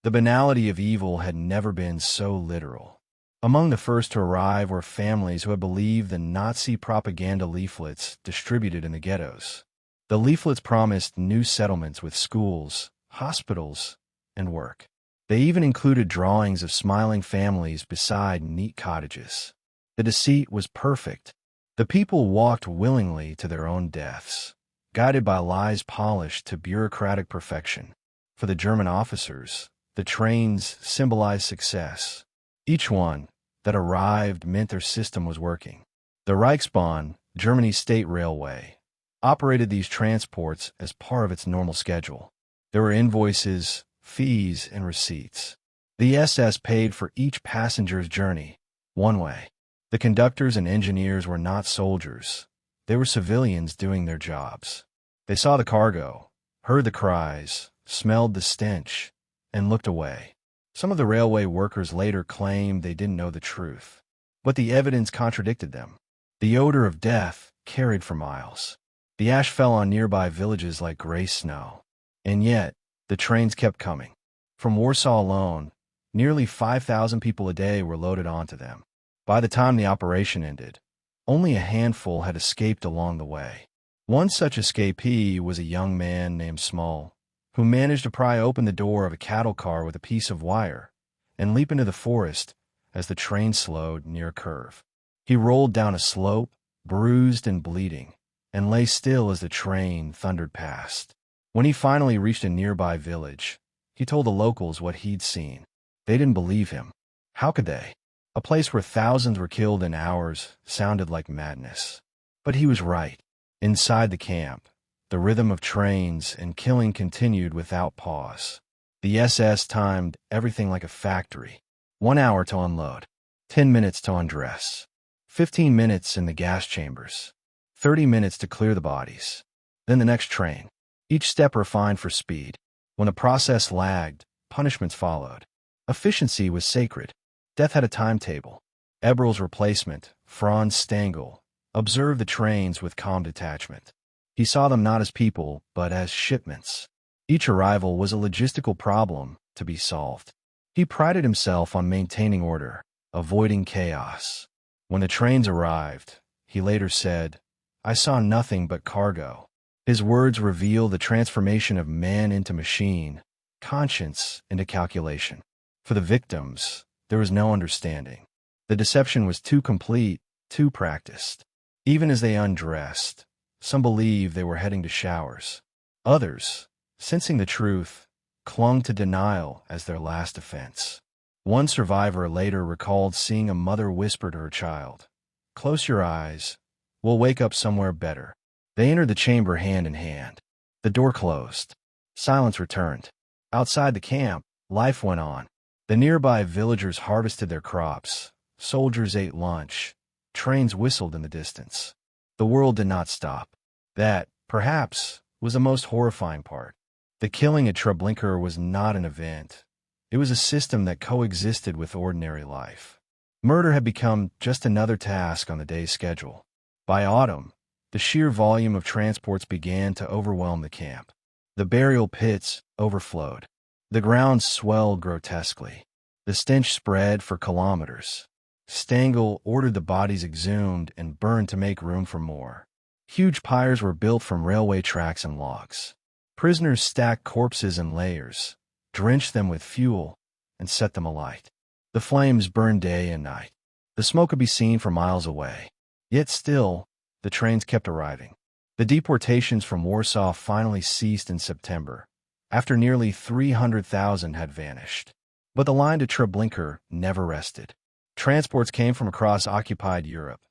The banality of evil had never been so literal. Among the first to arrive were families who had believed the Nazi propaganda leaflets distributed in the ghettos. The leaflets promised new settlements with schools, hospitals, and work. They even included drawings of smiling families beside neat cottages. The deceit was perfect. The people walked willingly to their own deaths, guided by lies polished to bureaucratic perfection. For the German officers, the trains symbolized success. Each one that arrived meant their system was working. The Reichsbahn, Germany's state railway, operated these transports as part of its normal schedule. There were invoices, fees, and receipts. The SS paid for each passenger's journey, one way. The conductors and engineers were not soldiers. They were civilians doing their jobs. They saw the cargo, heard the cries, smelled the stench, and looked away. Some of the railway workers later claimed they didn't know the truth, but the evidence contradicted them. The odor of death carried for miles. The ash fell on nearby villages like gray snow. And yet, the trains kept coming. From Warsaw alone, nearly 5,000 people a day were loaded onto them. By the time the operation ended, only a handful had escaped along the way. One such escapee was a young man named Small, who managed to pry open the door of a cattle car with a piece of wire and leap into the forest as the train slowed near a curve. He rolled down a slope, bruised and bleeding, and lay still as the train thundered past. When he finally reached a nearby village, he told the locals what he'd seen. They didn't believe him. How could they? A place where thousands were killed in hours sounded like madness. But he was right. Inside the camp, the rhythm of trains and killing continued without pause. The SS timed everything like a factory. 1 hour to unload, 10 minutes to undress, 15 minutes in the gas chambers, 30 minutes to clear the bodies. Then the next train. Each step refined for speed. When the process lagged, punishments followed. Efficiency was sacred. Death had a timetable. Eberl's replacement, Franz Stengel, observed the trains with calm detachment. He saw them not as people, but as shipments. Each arrival was a logistical problem to be solved. He prided himself on maintaining order, avoiding chaos. When the trains arrived, he later said, "I saw nothing but cargo." His words reveal the transformation of man into machine, conscience into calculation. For the victims, there was no understanding. The deception was too complete, too practiced. Even as they undressed, some believed they were heading to showers. Others, sensing the truth, clung to denial as their last defense. One survivor later recalled seeing a mother whisper to her child, "Close your eyes. We'll wake up somewhere better." They entered the chamber hand in hand. The door closed. Silence returned. Outside the camp, life went on. The nearby villagers harvested their crops. Soldiers ate lunch. Trains whistled in the distance. The world did not stop. That, perhaps, was the most horrifying part. The killing at Treblinka was not an event. It was a system that coexisted with ordinary life. Murder had become just another task on the day's schedule. By autumn, the sheer volume of transports began to overwhelm the camp. The burial pits overflowed. The ground swelled grotesquely. The stench spread for kilometers. Stengel ordered the bodies exhumed and burned to make room for more. Huge pyres were built from railway tracks and logs. Prisoners stacked corpses in layers, drenched them with fuel, and set them alight. The flames burned day and night. The smoke could be seen for miles away. Yet still, the trains kept arriving. The deportations from Warsaw finally ceased in September, after nearly 300,000 had vanished. But the line to Treblinka never rested. Transports came from across occupied Europe: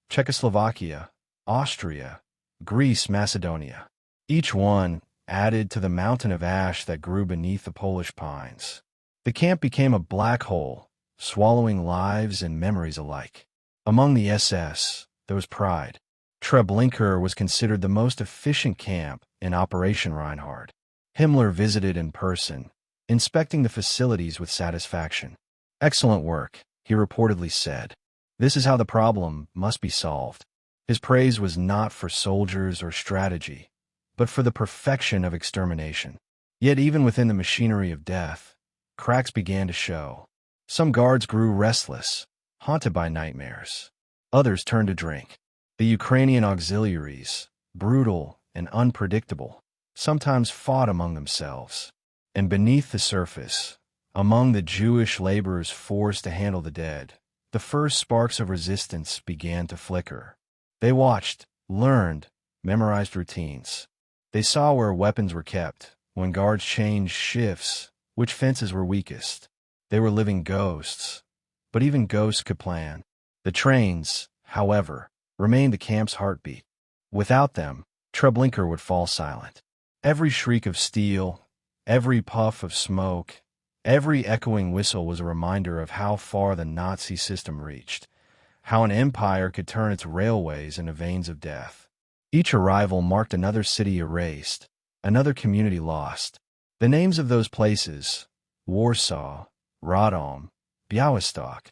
Czechoslovakia, Austria, Greece, Macedonia. Each one added to the mountain of ash that grew beneath the Polish pines. The camp became a black hole, swallowing lives and memories alike. Among the SS, there was pride. Treblinka was considered the most efficient camp in Operation Reinhard. Himmler visited in person, inspecting the facilities with satisfaction. "Excellent work," he reportedly said. "This is how the problem must be solved." His praise was not for soldiers or strategy, but for the perfection of extermination. Yet even within the machinery of death, cracks began to show. Some guards grew restless, haunted by nightmares. Others turned to drink. The Ukrainian auxiliaries, brutal and unpredictable, sometimes fought among themselves. And beneath the surface, among the Jewish laborers forced to handle the dead, the first sparks of resistance began to flicker. They watched, learned, memorized routines. They saw where weapons were kept, when guards changed shifts, which fences were weakest. They were living ghosts, but even ghosts could plan. The trains, however, remained the camp's heartbeat. Without them, Treblinka would fall silent. Every shriek of steel, every puff of smoke, every echoing whistle was a reminder of how far the Nazi system reached, how an empire could turn its railways into veins of death. Each arrival marked another city erased, another community lost. The names of those places, Warsaw, Radom, Białystok,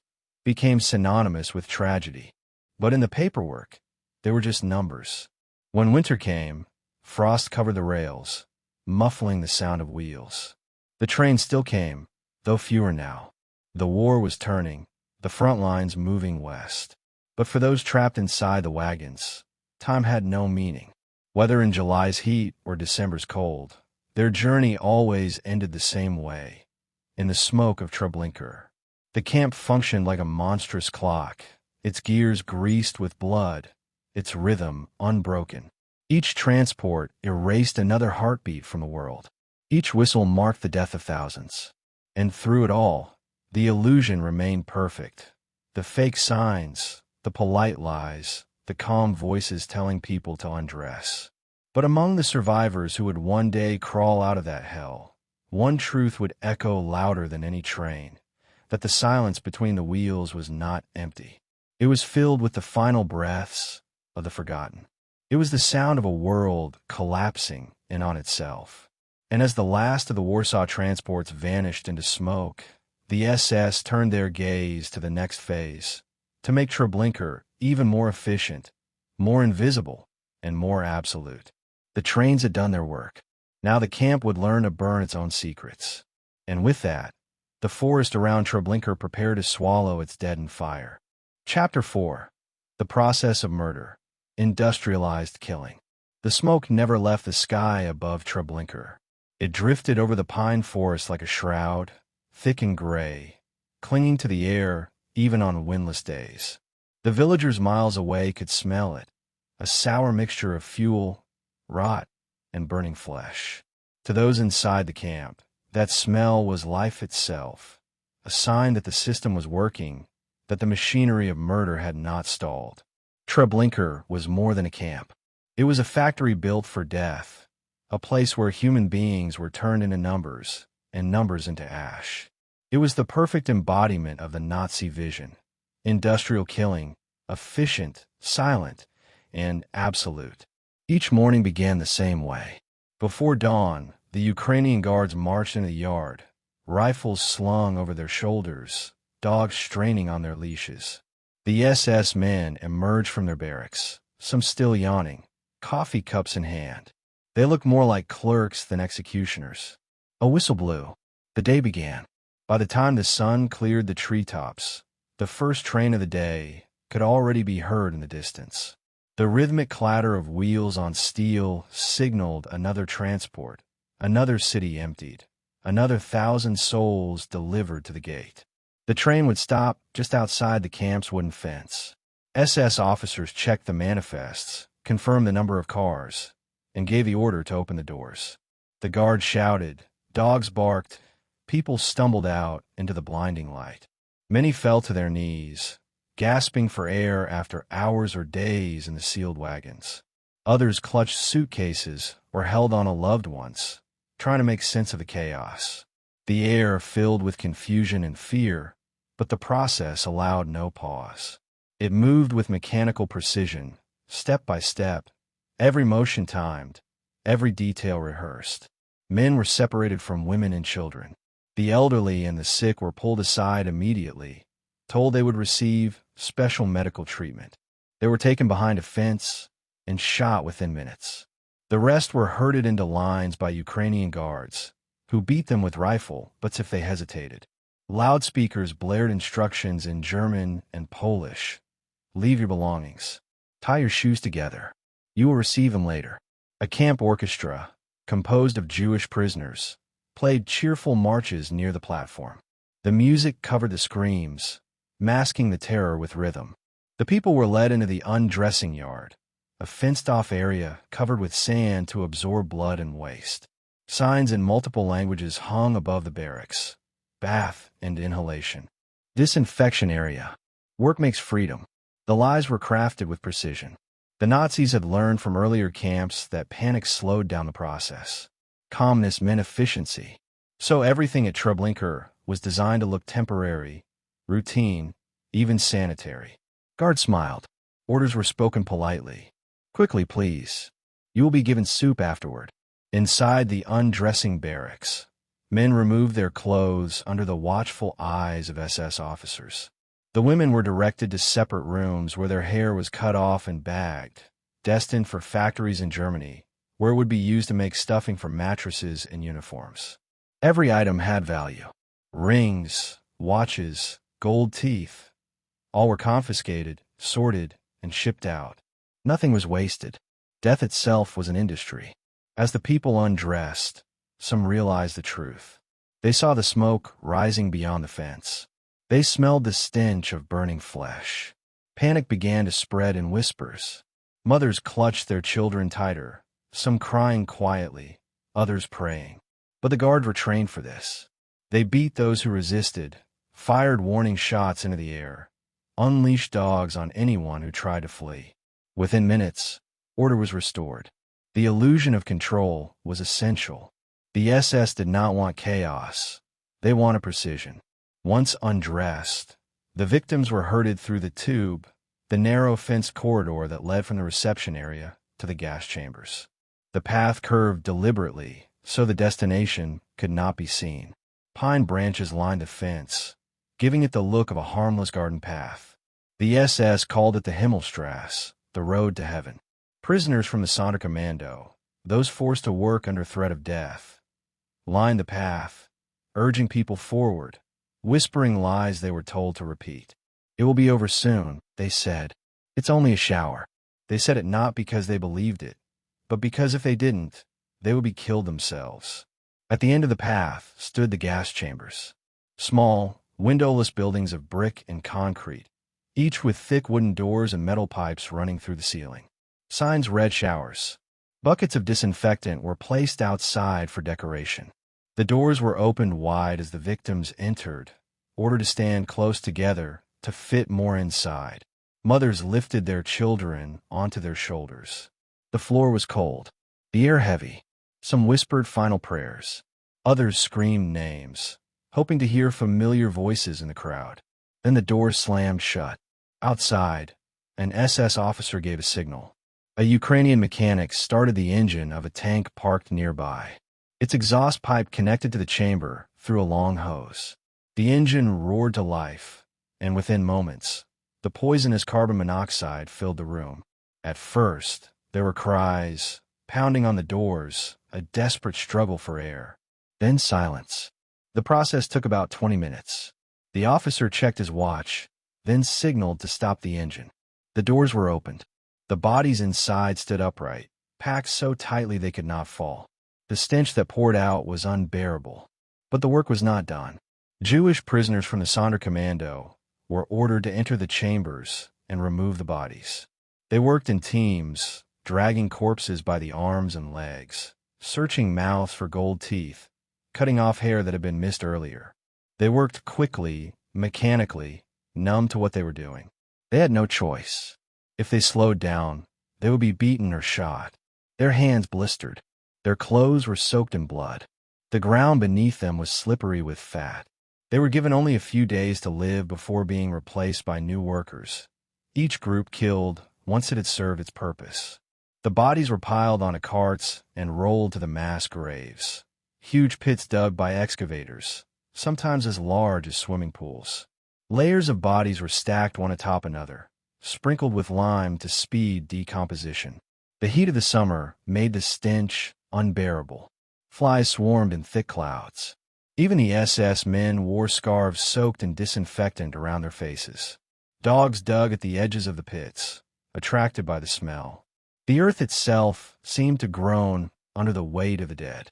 became synonymous with tragedy. But in the paperwork, they were just numbers. When winter came, frost covered the rails, muffling the sound of wheels. The trains still came, though fewer now. The war was turning, the front lines moving west. But for those trapped inside the wagons, time had no meaning. Whether in July's heat or December's cold, their journey always ended the same way, in the smoke of Treblinka. The camp functioned like a monstrous clock, its gears greased with blood, its rhythm unbroken. Each transport erased another heartbeat from the world. Each whistle marked the death of thousands. And through it all, the illusion remained perfect. The fake signs, the polite lies, the calm voices telling people to undress. But among the survivors who would one day crawl out of that hell, one truth would echo louder than any train: that the silence between the wheels was not empty. It was filled with the final breaths of the forgotten. It was the sound of a world collapsing in on itself. And as the last of the Warsaw transports vanished into smoke, the SS turned their gaze to the next phase, to make Treblinka even more efficient, more invisible, and more absolute. The trains had done their work. Now the camp would learn to burn its own secrets. And with that, the forest around Treblinka prepared to swallow its dead in fire. Chapter 4. The Process of Murder. Industrialized Killing. The smoke never left the sky above Treblinka. It drifted over the pine forest like a shroud, thick and gray, clinging to the air even on windless days. The villagers miles away could smell it, a sour mixture of fuel, rot, and burning flesh. To those inside the camp, that smell was life itself, a sign that the system was working, that the machinery of murder had not stalled. Treblinka was more than a camp. It was a factory built for death, a place where human beings were turned into numbers, and numbers into ash. It was the perfect embodiment of the Nazi vision. Industrial killing, efficient, silent, and absolute. Each morning began the same way. Before dawn, the Ukrainian guards marched into the yard, rifles slung over their shoulders, dogs straining on their leashes. The SS men emerged from their barracks, some still yawning, coffee cups in hand. They looked more like clerks than executioners. A whistle blew. The day began. By the time the sun cleared the treetops, the first train of the day could already be heard in the distance. The rhythmic clatter of wheels on steel signaled another transport, another city emptied, another 1,000 souls delivered to the gate. The train would stop just outside the camp's wooden fence. SS officers checked the manifests, confirmed the number of cars, and gave the order to open the doors. The guards shouted, dogs barked, people stumbled out into the blinding light. Many fell to their knees, gasping for air after hours or days in the sealed wagons. Others clutched suitcases or held on to loved ones, trying to make sense of the chaos. The air filled with confusion and fear, but the process allowed no pause. It moved with mechanical precision, step by step, every motion timed, every detail rehearsed. Men were separated from women and children. The elderly and the sick were pulled aside immediately, told they would receive special medical treatment. They were taken behind a fence and shot within minutes. The rest were herded into lines by Ukrainian guards, who beat them with rifle butts if they hesitated. Loudspeakers blared instructions in German and Polish. Leave your belongings. Tie your shoes together. You will receive them later. A camp orchestra, composed of Jewish prisoners, played cheerful marches near the platform. The music covered the screams, masking the terror with rhythm. The people were led into the undressing yard, a fenced-off area covered with sand to absorb blood and waste. Signs in multiple languages hung above the barracks. Bath and inhalation. Disinfection area. Work makes freedom. The lies were crafted with precision. The Nazis had learned from earlier camps that panic slowed down the process. Calmness meant efficiency. So everything at Treblinka was designed to look temporary, routine, even sanitary. Guards smiled. Orders were spoken politely. Quickly, please. You will be given soup afterward. Inside the undressing barracks, men removed their clothes under the watchful eyes of SS officers. The women were directed to separate rooms where their hair was cut off and bagged, destined for factories in Germany, where it would be used to make stuffing for mattresses and uniforms. Every item had value. Rings, watches, gold teeth. All were confiscated, sorted, and shipped out. Nothing was wasted. Death itself was an industry. As the people undressed, some realized the truth. They saw the smoke rising beyond the fence. They smelled the stench of burning flesh. Panic began to spread in whispers. Mothers clutched their children tighter, some crying quietly, others praying. But the guards were trained for this. They beat those who resisted, fired warning shots into the air, unleashed dogs on anyone who tried to flee. Within minutes, order was restored. The illusion of control was essential. The SS did not want chaos. They wanted precision. Once undressed, the victims were herded through the tube, the narrow fenced corridor that led from the reception area to the gas chambers. The path curved deliberately, so the destination could not be seen. Pine branches lined the fence, giving it the look of a harmless garden path. The SS called it the Himmelstrasse, the road to heaven. Prisoners from the Sonderkommando, those forced to work under threat of death, lined the path, urging people forward, whispering lies they were told to repeat. It will be over soon, they said. It's only a shower. They said it not because they believed it, but because if they didn't, they would be killed themselves. At the end of the path stood the gas chambers. Small, windowless buildings of brick and concrete, each with thick wooden doors and metal pipes running through the ceiling. Signs read showers. Buckets of disinfectant were placed outside for decoration. The doors were opened wide as the victims entered, ordered to stand close together to fit more inside. Mothers lifted their children onto their shoulders. The floor was cold, the air heavy. Some whispered final prayers. Others screamed names, hoping to hear familiar voices in the crowd. Then the doors slammed shut. Outside, an SS officer gave a signal. A Ukrainian mechanic started the engine of a tank parked nearby. Its exhaust pipe connected to the chamber through a long hose. The engine roared to life, and within moments, the poisonous carbon monoxide filled the room. At first, there were cries, pounding on the doors, a desperate struggle for air. Then silence. The process took about 20 minutes. The officer checked his watch, then signaled to stop the engine. The doors were opened. The bodies inside stood upright, packed so tightly they could not fall. The stench that poured out was unbearable. But the work was not done. Jewish prisoners from the Sonderkommando were ordered to enter the chambers and remove the bodies. They worked in teams, dragging corpses by the arms and legs, searching mouths for gold teeth, cutting off hair that had been missed earlier. They worked quickly, mechanically, numb to what they were doing. They had no choice. If they slowed down, they would be beaten or shot. Their hands blistered. Their clothes were soaked in blood. The ground beneath them was slippery with fat. They were given only a few days to live before being replaced by new workers. Each group killed once it had served its purpose. The bodies were piled onto carts and rolled to the mass graves. Huge pits dug by excavators, sometimes as large as swimming pools. Layers of bodies were stacked one atop another, sprinkled with lime to speed decomposition. The heat of the summer made the stench unbearable. Flies swarmed in thick clouds. Even the SS men wore scarves soaked in disinfectant around their faces. Dogs dug at the edges of the pits, attracted by the smell. The earth itself seemed to groan under the weight of the dead.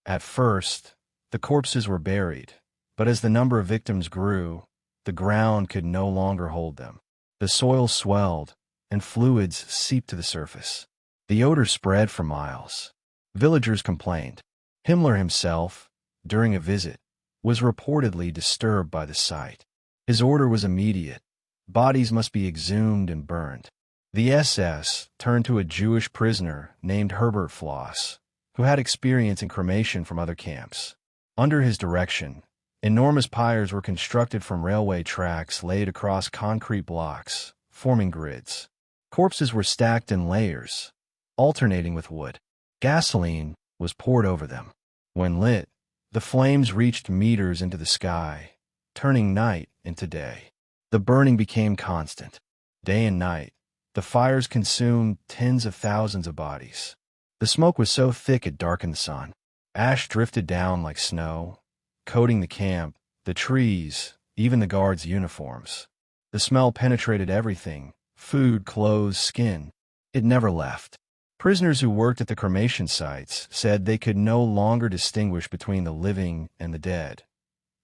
At first, the corpses were buried, but as the number of victims grew, the ground could no longer hold them. The soil swelled, and fluids seeped to the surface. The odor spread for miles. Villagers complained. Himmler himself, during a visit, was reportedly disturbed by the sight. His order was immediate. Bodies must be exhumed and burned. The SS turned to a Jewish prisoner named Herbert Floss, who had experience in cremation from other camps. Under his direction, enormous pyres were constructed from railway tracks laid across concrete blocks, forming grids. Corpses were stacked in layers, alternating with wood. Gasoline was poured over them. When lit, the flames reached meters into the sky, turning night into day. The burning became constant. Day and night, the fires consumed tens of thousands of bodies. The smoke was so thick it darkened the sun. Ash drifted down like snow, coating the camp, the trees, even the guards' uniforms. The smell penetrated everything: food, clothes, skin. It never left. Prisoners who worked at the cremation sites said they could no longer distinguish between the living and the dead.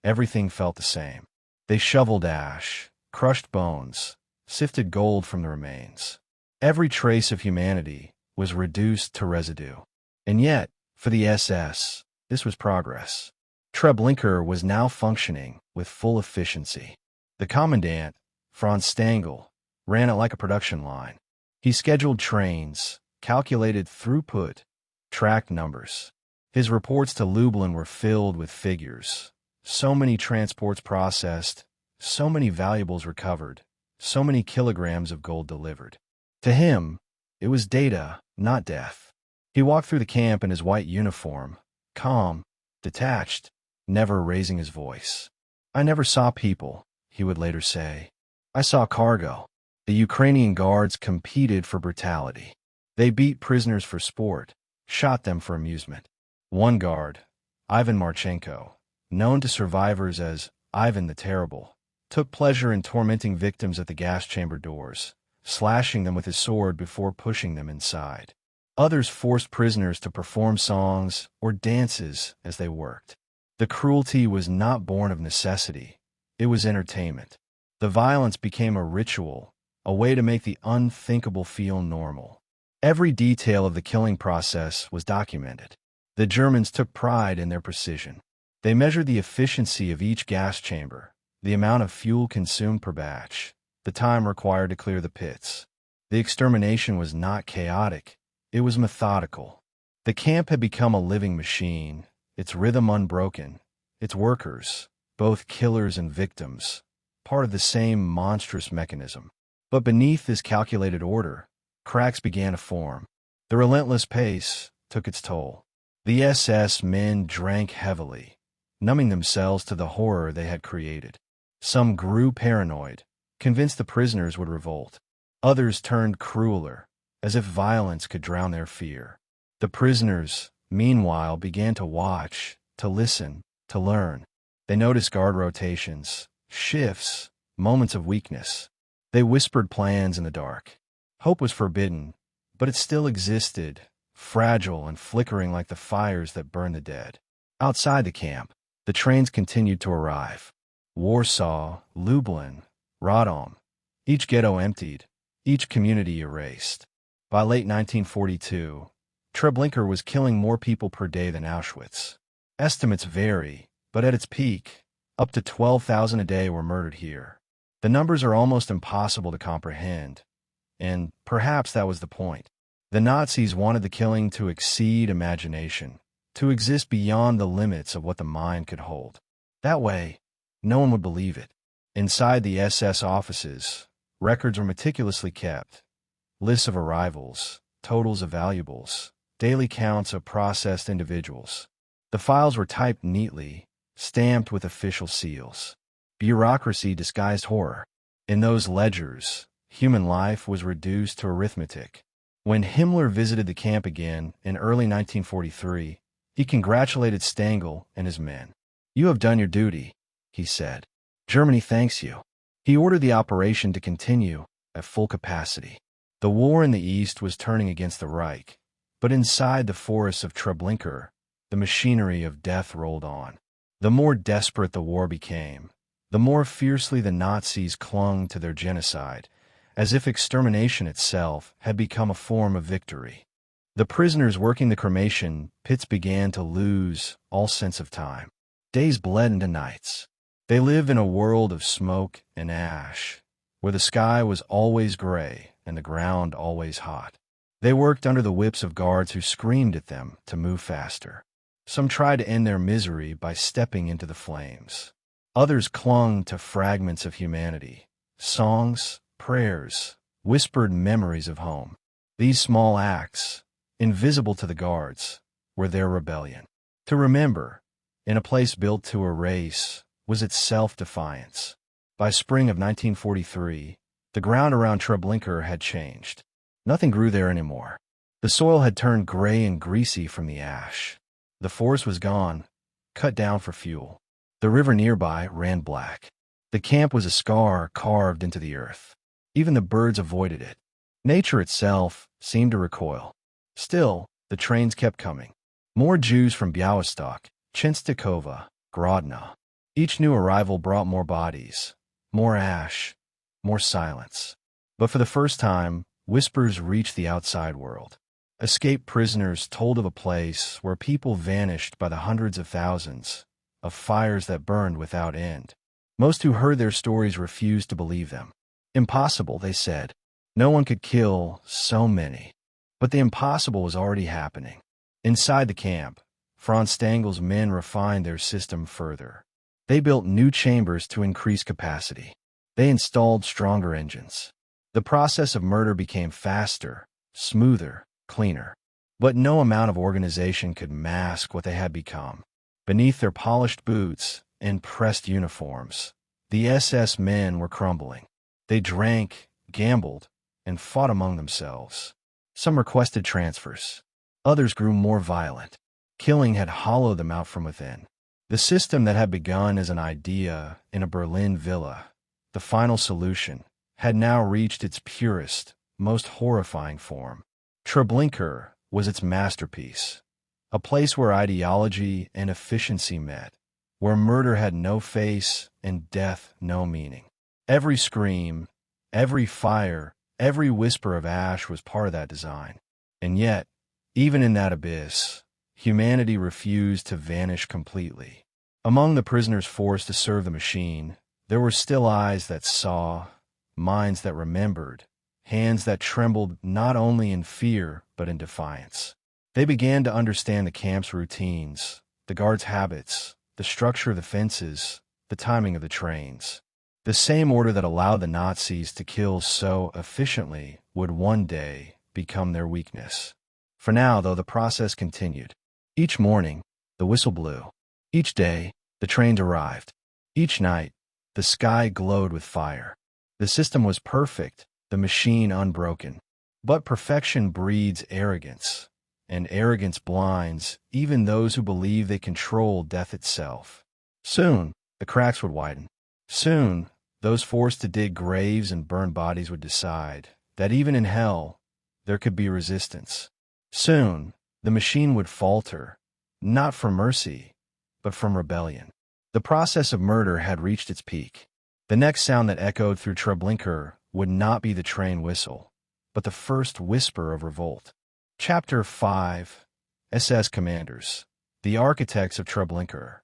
Everything felt the same. They shoveled ash, crushed bones, sifted gold from the remains. Every trace of humanity was reduced to residue. And yet, for the SS, this was progress. Treblinka was now functioning with full efficiency. The commandant, Franz Stangl, ran it like a production line. He scheduled trains, calculated throughput, tracked numbers. His reports to Lublin were filled with figures. So many transports processed, so many valuables recovered, so many kilograms of gold delivered. To him, it was data, not death. He walked through the camp in his white uniform, calm, detached, never raising his voice. "I never saw people," he would later say. "I saw cargo." The Ukrainian guards competed for brutality. They beat prisoners for sport, shot them for amusement. One guard, Ivan Marchenko, known to survivors as Ivan the Terrible, took pleasure in tormenting victims at the gas chamber doors, slashing them with his sword before pushing them inside. Others forced prisoners to perform songs or dances as they worked. The cruelty was not born of necessity. It was entertainment. The violence became a ritual, a way to make the unthinkable feel normal. Every detail of the killing process was documented. The Germans took pride in their precision. They measured the efficiency of each gas chamber, the amount of fuel consumed per batch, the time required to clear the pits. The extermination was not chaotic. It was methodical. The camp had become a living machine, its rhythm unbroken, its workers, both killers and victims, part of the same monstrous mechanism. But beneath this calculated order, cracks began to form. The relentless pace took its toll. The SS men drank heavily, numbing themselves to the horror they had created. Some grew paranoid, convinced the prisoners would revolt. Others turned crueler, as if violence could drown their fear. The prisoners, meanwhile, began to watch, to listen, to learn. They noticed guard rotations, shifts, moments of weakness. They whispered plans in the dark. Hope was forbidden, but it still existed, fragile and flickering like the fires that burn the dead. Outside the camp, the trains continued to arrive. Warsaw, Lublin, Radom, each ghetto emptied, each community erased. By late 1942, Treblinka was killing more people per day than Auschwitz. Estimates vary, but at its peak, up to 12,000 a day were murdered here. The numbers are almost impossible to comprehend, and perhaps that was the point. The Nazis wanted the killing to exceed imagination, to exist beyond the limits of what the mind could hold. That way, no one would believe it. Inside the SS offices, records were meticulously kept. Lists of arrivals, totals of valuables, daily counts of processed individuals. The files were typed neatly, stamped with official seals. Bureaucracy disguised horror. In those ledgers, human life was reduced to arithmetic. When Himmler visited the camp again in early 1943, he congratulated Stengel and his men. "You have done your duty," he said. "Germany thanks you." He ordered the operation to continue at full capacity. The war in the East was turning against the Reich, but inside the forests of Treblinka, the machinery of death rolled on. The more desperate the war became, the more fiercely the Nazis clung to their genocide, as if extermination itself had become a form of victory. The prisoners working the cremation pits began to lose all sense of time. Days bled into nights. They lived in a world of smoke and ash, where the sky was always gray and the ground always hot. They worked under the whips of guards who screamed at them to move faster. Some tried to end their misery by stepping into the flames. Others clung to fragments of humanity, songs, prayers, whispered memories of home. These small acts, invisible to the guards, were their rebellion. To remember, in a place built to erase, was itself defiance. By spring of 1943, the ground around Treblinka had changed. Nothing grew there anymore. The soil had turned gray and greasy from the ash. The forest was gone, cut down for fuel. The river nearby ran black. The camp was a scar carved into the earth. Even the birds avoided it. Nature itself seemed to recoil. Still, the trains kept coming. More Jews from Białystok, Częstochowa, Grodno. Each new arrival brought more bodies, more ash, more silence. But for the first time, whispers reached the outside world. Escaped prisoners told of a place where people vanished by the hundreds of thousands, of fires that burned without end. Most who heard their stories refused to believe them. Impossible, they said. No one could kill so many. But the impossible was already happening. Inside the camp, Franz Stengel's men refined their system further. They built new chambers to increase capacity. They installed stronger engines. The process of murder became faster, smoother, cleaner. But no amount of organization could mask what they had become. Beneath their polished boots and pressed uniforms, the SS men were crumbling. They drank, gambled, and fought among themselves. Some requested transfers. Others grew more violent. Killing had hollowed them out from within. The system that had begun as an idea in a Berlin villa, the final solution, had now reached its purest, most horrifying form. Treblinka was its masterpiece, a place where ideology and efficiency met, where murder had no face and death no meaning. Every scream, every fire, every whisper of ash was part of that design. And yet, even in that abyss, humanity refused to vanish completely. Among the prisoners forced to serve the machine, there were still eyes that saw, minds that remembered, hands that trembled not only in fear but in defiance. They began to understand the camp's routines, the guards' habits, the structure of the fences, the timing of the trains. The same order that allowed the Nazis to kill so efficiently would one day become their weakness. For now, though, the process continued. Each morning, the whistle blew. Each day, the trains arrived. Each night, the sky glowed with fire. The system was perfect, the machine unbroken. But perfection breeds arrogance, and arrogance blinds even those who believe they control death itself. Soon, the cracks would widen. Soon, those forced to dig graves and burn bodies would decide that even in hell, there could be resistance. Soon, the machine would falter, not from mercy, but from rebellion. The process of murder had reached its peak. The next sound that echoed through Treblinka would not be the train whistle, but the first whisper of revolt. Chapter 5. SS Commanders, the architects of Treblinka.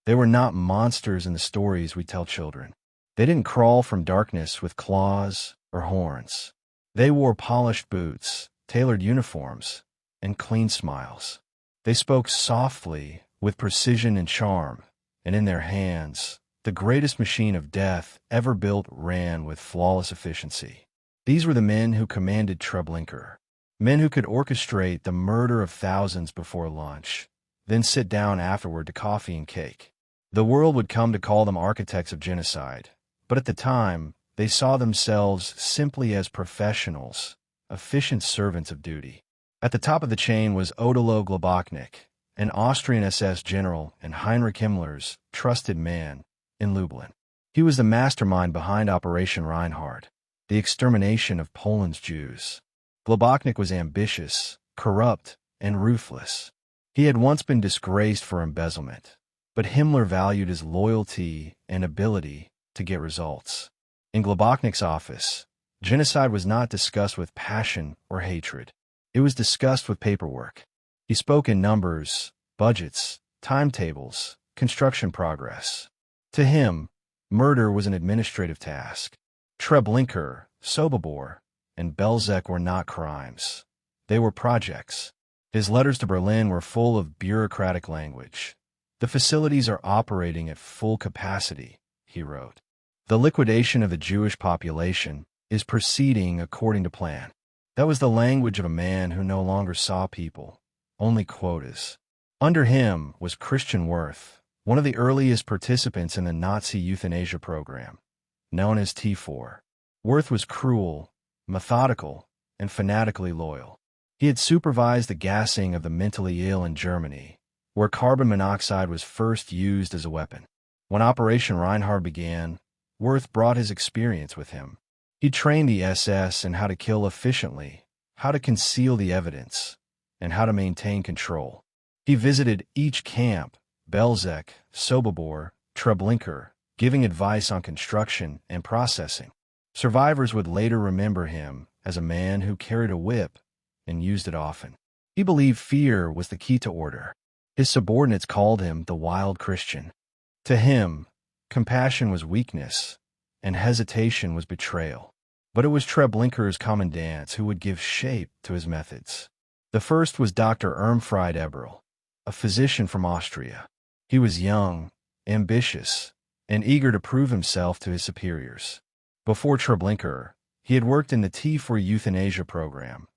They were not monsters in the stories we tell children. They didn't crawl from darkness with claws or horns. They wore polished boots, tailored uniforms, and clean smiles. They spoke softly, with precision and charm, and in their hands, the greatest machine of death ever built ran with flawless efficiency. These were the men who commanded Treblinka, men who could orchestrate the murder of thousands before lunch, then sit down afterward to coffee and cake. The world would come to call them architects of genocide, but at the time, they saw themselves simply as professionals, efficient servants of duty. At the top of the chain was Odilo Globoknik, an Austrian SS general and Heinrich Himmler's trusted man in Lublin. He was the mastermind behind Operation Reinhard, the extermination of Poland's Jews. Globoknik was ambitious, corrupt, and ruthless. He had once been disgraced for embezzlement, but Himmler valued his loyalty and ability to get results. In Globoknik's office, genocide was not discussed with passion or hatred. It was discussed with paperwork. He spoke in numbers, budgets, timetables, construction progress. To him, murder was an administrative task. Treblinka, Sobibor, and Belzec were not crimes. They were projects. His letters to Berlin were full of bureaucratic language. The facilities are operating at full capacity, he wrote. The liquidation of the Jewish population is proceeding according to plan. That was the language of a man who no longer saw people, only quotas. Under him was Christian Worth, one of the earliest participants in the Nazi euthanasia program, known as T4. Worth was cruel, methodical, and fanatically loyal. He had supervised the gassing of the mentally ill in Germany, where carbon monoxide was first used as a weapon. When Operation Reinhard began, Worth brought his experience with him. He trained the SS in how to kill efficiently, how to conceal the evidence, and how to maintain control. He visited each camp, Belzec, Sobibor, Treblinka, giving advice on construction and processing. Survivors would later remember him as a man who carried a whip and used it often. He believed fear was the key to order. His subordinates called him the wild Christian. To him, compassion was weakness, and hesitation was betrayal. But it was Treblinka's commandants who would give shape to his methods. The first was Dr. Irmfried Eberl, a physician from Austria. He was young, ambitious, and eager to prove himself to his superiors. Before Treblinka, he had worked in the T4 euthanasia program,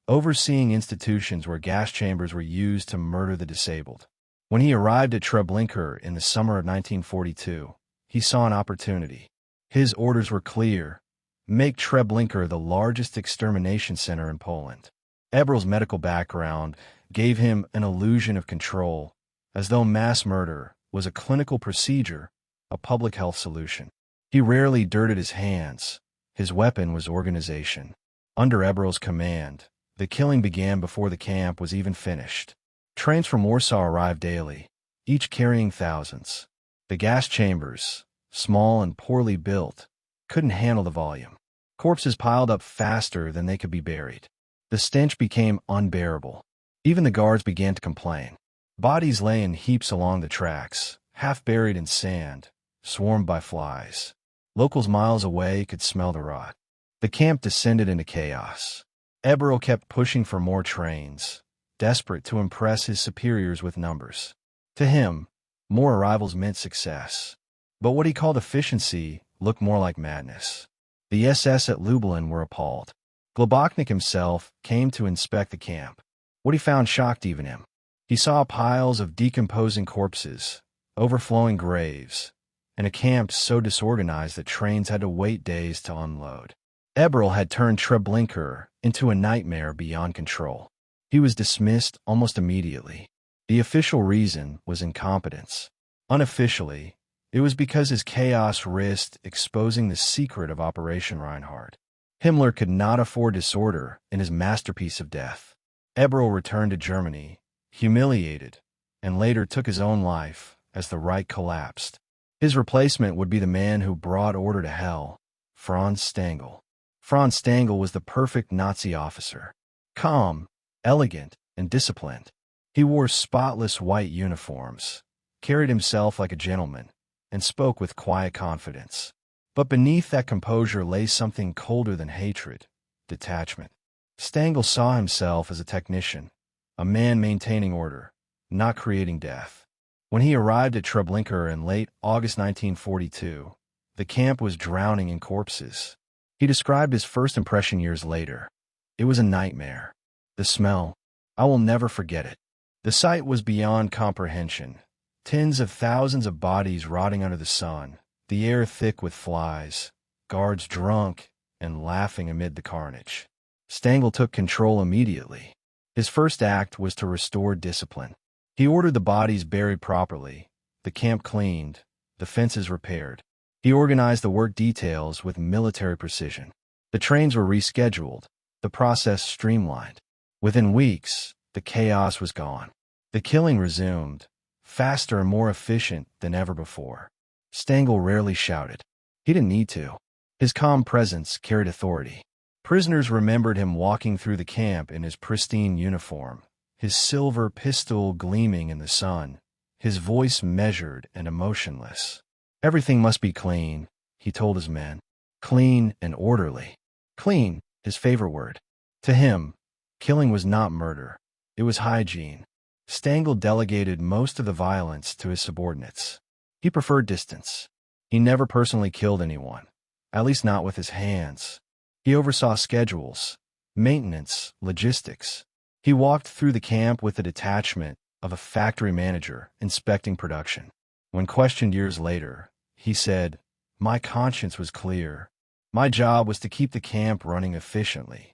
overseeing institutions where gas chambers were used to murder the disabled. When he arrived at Treblinka in the summer of 1942, he saw an opportunity. His orders were clear: make Treblinka the largest extermination center in Poland. Eberl's medical background gave him an illusion of control, as though mass murder was a clinical procedure, a public health solution. He rarely dirted his hands. His weapon was organization. Under Eberl's command, the killing began before the camp was even finished. Trains from Warsaw arrived daily, each carrying thousands. The gas chambers, small and poorly built, couldn't handle the volume. Corpses piled up faster than they could be buried. The stench became unbearable. Even the guards began to complain. Bodies lay in heaps along the tracks, half buried in sand, swarmed by flies. Locals miles away could smell the rot. The camp descended into chaos. Eberl kept pushing for more trains, desperate to impress his superiors with numbers. To him, more arrivals meant success. But what he called efficiency looked more like madness. The SS at Lublin were appalled. Globoknik himself came to inspect the camp. What he found shocked even him. He saw piles of decomposing corpses, overflowing graves, and a camp so disorganized that trains had to wait days to unload. Eberl had turned Treblinka into a nightmare beyond control. He was dismissed almost immediately. The official reason was incompetence. Unofficially, it was because his chaos risked exposing the secret of Operation Reinhard. Himmler could not afford disorder in his masterpiece of death. Eberl returned to Germany, humiliated, and later took his own life as the Reich collapsed. His replacement would be the man who brought order to hell, Franz Stangl. Franz Stangl was the perfect Nazi officer. Calm, elegant, and disciplined. He wore spotless white uniforms, carried himself like a gentleman, and spoke with quiet confidence. But beneath that composure lay something colder than hatred, detachment. Stangl saw himself as a technician, a man maintaining order, not creating death. When he arrived at Treblinka in late August 1942, the camp was drowning in corpses. He described his first impression years later. It was a nightmare. The smell, I will never forget it. The sight was beyond comprehension. Tens of thousands of bodies rotting under the sun, the air thick with flies, guards drunk and laughing amid the carnage. Stangl took control immediately. His first act was to restore discipline. He ordered the bodies buried properly, the camp cleaned, the fences repaired. He organized the work details with military precision. The trains were rescheduled, the process streamlined. Within weeks, the chaos was gone. The killing resumed, faster and more efficient than ever before. Stangl rarely shouted. He didn't need to. His calm presence carried authority. Prisoners remembered him walking through the camp in his pristine uniform, his silver pistol gleaming in the sun, his voice measured and emotionless. Everything must be clean, he told his men. Clean and orderly. Clean, his favorite word. To him, killing was not murder. It was hygiene. Stangl delegated most of the violence to his subordinates. He preferred distance. He never personally killed anyone, at least not with his hands. He oversaw schedules, maintenance, logistics. He walked through the camp with the detachment of a factory manager inspecting production. When questioned years later, he said, "My conscience was clear. My job was to keep the camp running efficiently."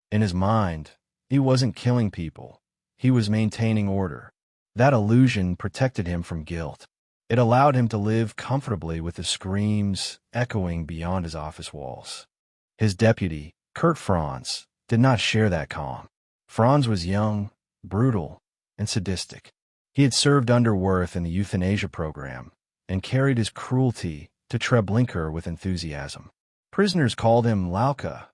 In his mind, he wasn't killing people. He was maintaining order. That illusion protected him from guilt. It allowed him to live comfortably with the screams echoing beyond his office walls. His deputy, Kurt Franz, did not share that calm. Franz was young, brutal, and sadistic. He had served under Wirth in the euthanasia program and carried his cruelty to Treblinka with enthusiasm. Prisoners called him Lauka,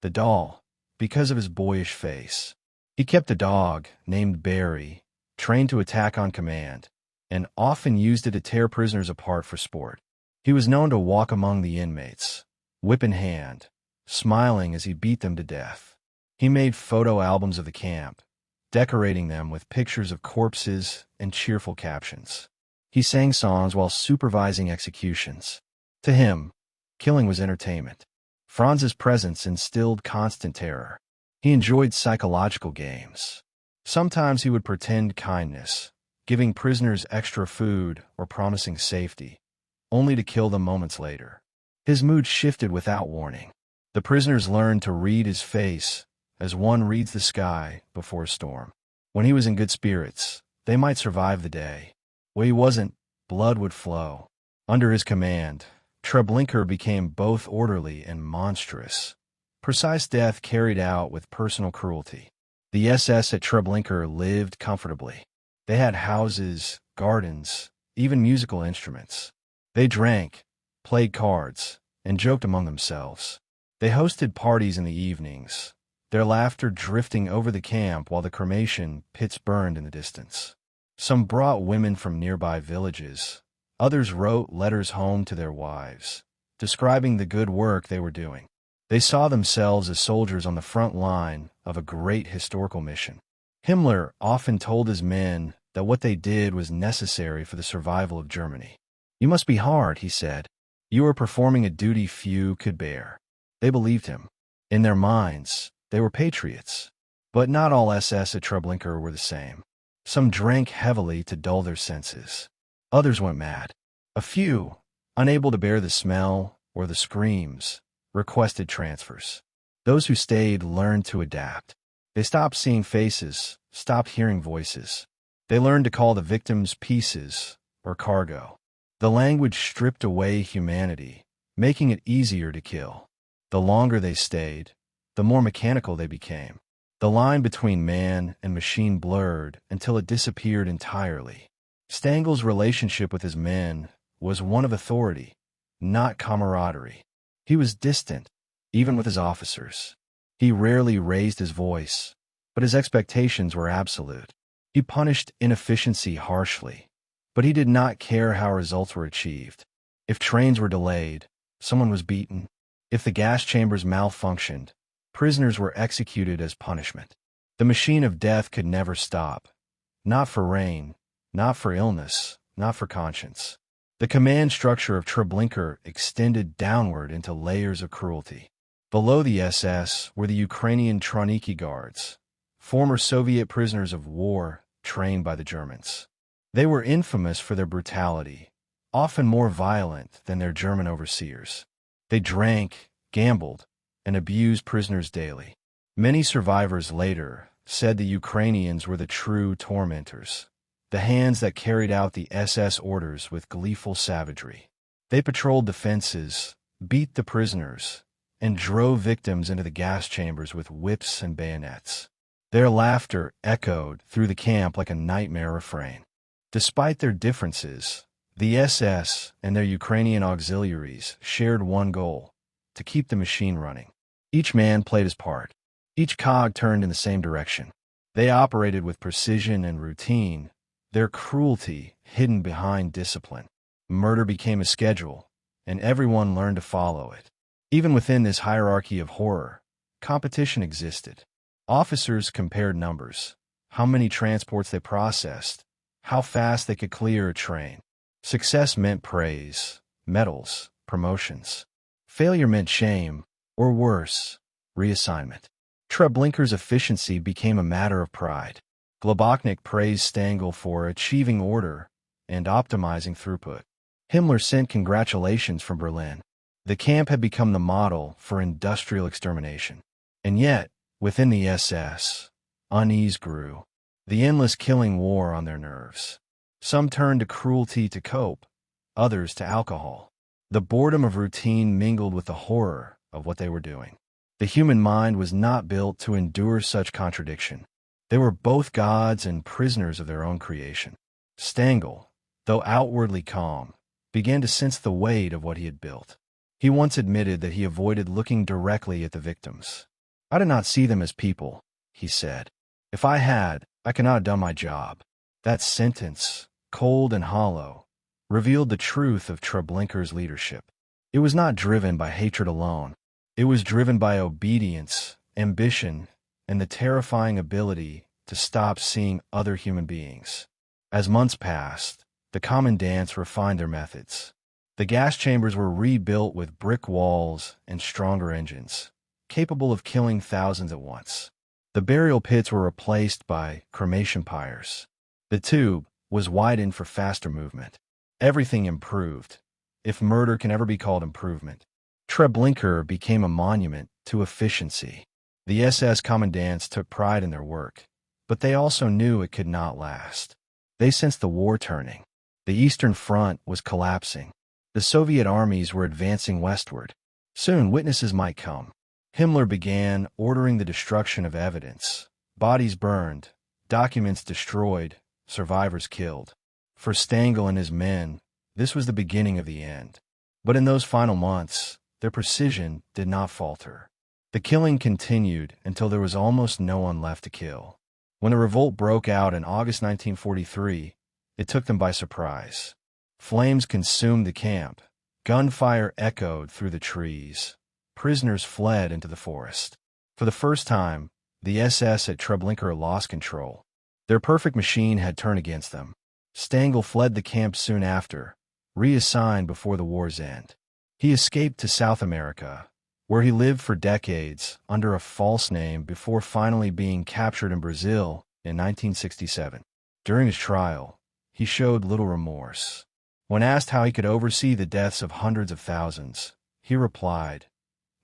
the doll, because of his boyish face. He kept a dog named Barry, trained to attack on command, and often used it to tear prisoners apart for sport. He was known to walk among the inmates, whip in hand, smiling as he beat them to death. He made photo albums of the camp, decorating them with pictures of corpses and cheerful captions. He sang songs while supervising executions. To him, killing was entertainment. Franz's presence instilled constant terror. He enjoyed psychological games. Sometimes he would pretend kindness, giving prisoners extra food or promising safety, only to kill them moments later. His mood shifted without warning. The prisoners learned to read his face as one reads the sky before a storm. When he was in good spirits, they might survive the day. When he wasn't, blood would flow. Under his command, Treblinka became both orderly and monstrous. Precise death carried out with personal cruelty. The SS at Treblinka lived comfortably. They had houses, gardens, even musical instruments. They drank, played cards, and joked among themselves. They hosted parties in the evenings, their laughter drifting over the camp while the cremation pits burned in the distance. Some brought women from nearby villages. Others wrote letters home to their wives, describing the good work they were doing. They saw themselves as soldiers on the front line of a great historical mission. Himmler often told his men that what they did was necessary for the survival of Germany. "You must be hard," he said. "You are performing a duty few could bear." They believed him. In their minds, they were patriots. But not all SS at Treblinka were the same. Some drank heavily to dull their senses. Others went mad. A few, unable to bear the smell or the screams, requested transfers. Those who stayed learned to adapt. They stopped seeing faces, stopped hearing voices. They learned to call the victims pieces or cargo. The language stripped away humanity, making it easier to kill. The longer they stayed, the more mechanical they became. The line between man and machine blurred until it disappeared entirely. Stengel's relationship with his men was one of authority, not camaraderie. He was distant, even with his officers. He rarely raised his voice, but his expectations were absolute. He punished inefficiency harshly, but he did not care how results were achieved. If trains were delayed, someone was beaten. If the gas chambers malfunctioned, prisoners were executed as punishment. The machine of death could never stop. Not for rain, not for illness, not for conscience. The command structure of Treblinka extended downward into layers of cruelty. Below the SS were the Ukrainian Troniki Guards, former Soviet prisoners of war trained by the Germans. They were infamous for their brutality, often more violent than their German overseers. They drank, gambled, and abused prisoners daily. Many survivors later said the Ukrainians were the true tormentors, the hands that carried out the SS orders with gleeful savagery. They patrolled the fences, beat the prisoners, and drove victims into the gas chambers with whips and bayonets. Their laughter echoed through the camp like a nightmare refrain. Despite their differences, the SS and their Ukrainian auxiliaries shared one goal: to keep the machine running. Each man played his part. Each cog turned in the same direction. They operated with precision and routine, their cruelty hidden behind discipline. Murder became a schedule, and everyone learned to follow it. Even within this hierarchy of horror, competition existed. Officers compared numbers, how many transports they processed, how fast they could clear a train. Success meant praise, medals, promotions. Failure meant shame, or worse, reassignment. Treblinka's efficiency became a matter of pride. Globoknik praised Stengel for achieving order and optimizing throughput. Himmler sent congratulations from Berlin. The camp had become the model for industrial extermination. And yet, within the SS, unease grew. The endless killing wore on their nerves. Some turned to cruelty to cope, others to alcohol. The boredom of routine mingled with the horror of what they were doing. The human mind was not built to endure such contradiction. They were both gods and prisoners of their own creation. Stengel, though outwardly calm, began to sense the weight of what he had built. He once admitted that he avoided looking directly at the victims. "I did not see them as people," he said. "If I had, I could not have done my job." That sentence, cold and hollow, revealed the truth of Treblinka's leadership. It was not driven by hatred alone. It was driven by obedience, ambition, and the terrifying ability to stop seeing other human beings. As months passed, the commandants refined their methods. The gas chambers were rebuilt with brick walls and stronger engines, capable of killing thousands at once. The burial pits were replaced by cremation pyres. The tube was widened for faster movement. Everything improved, if murder can ever be called improvement. Treblinka became a monument to efficiency. The SS commandants took pride in their work, but they also knew it could not last. They sensed the war turning. The Eastern Front was collapsing. The Soviet armies were advancing westward. Soon witnesses might come. Himmler began ordering the destruction of evidence. Bodies burned, documents destroyed, survivors killed. For Stengel and his men, this was the beginning of the end. But in those final months, their precision did not falter. The killing continued until there was almost no one left to kill. When the revolt broke out in August 1943, it took them by surprise. Flames consumed the camp. Gunfire echoed through the trees. Prisoners fled into the forest. For the first time, the SS at Treblinka lost control. Their perfect machine had turned against them. Stengel fled the camp soon after, reassigned before the war's end. He escaped to South America, where he lived for decades under a false name before finally being captured in Brazil in 1967. During his trial, he showed little remorse. When asked how he could oversee the deaths of hundreds of thousands, he replied,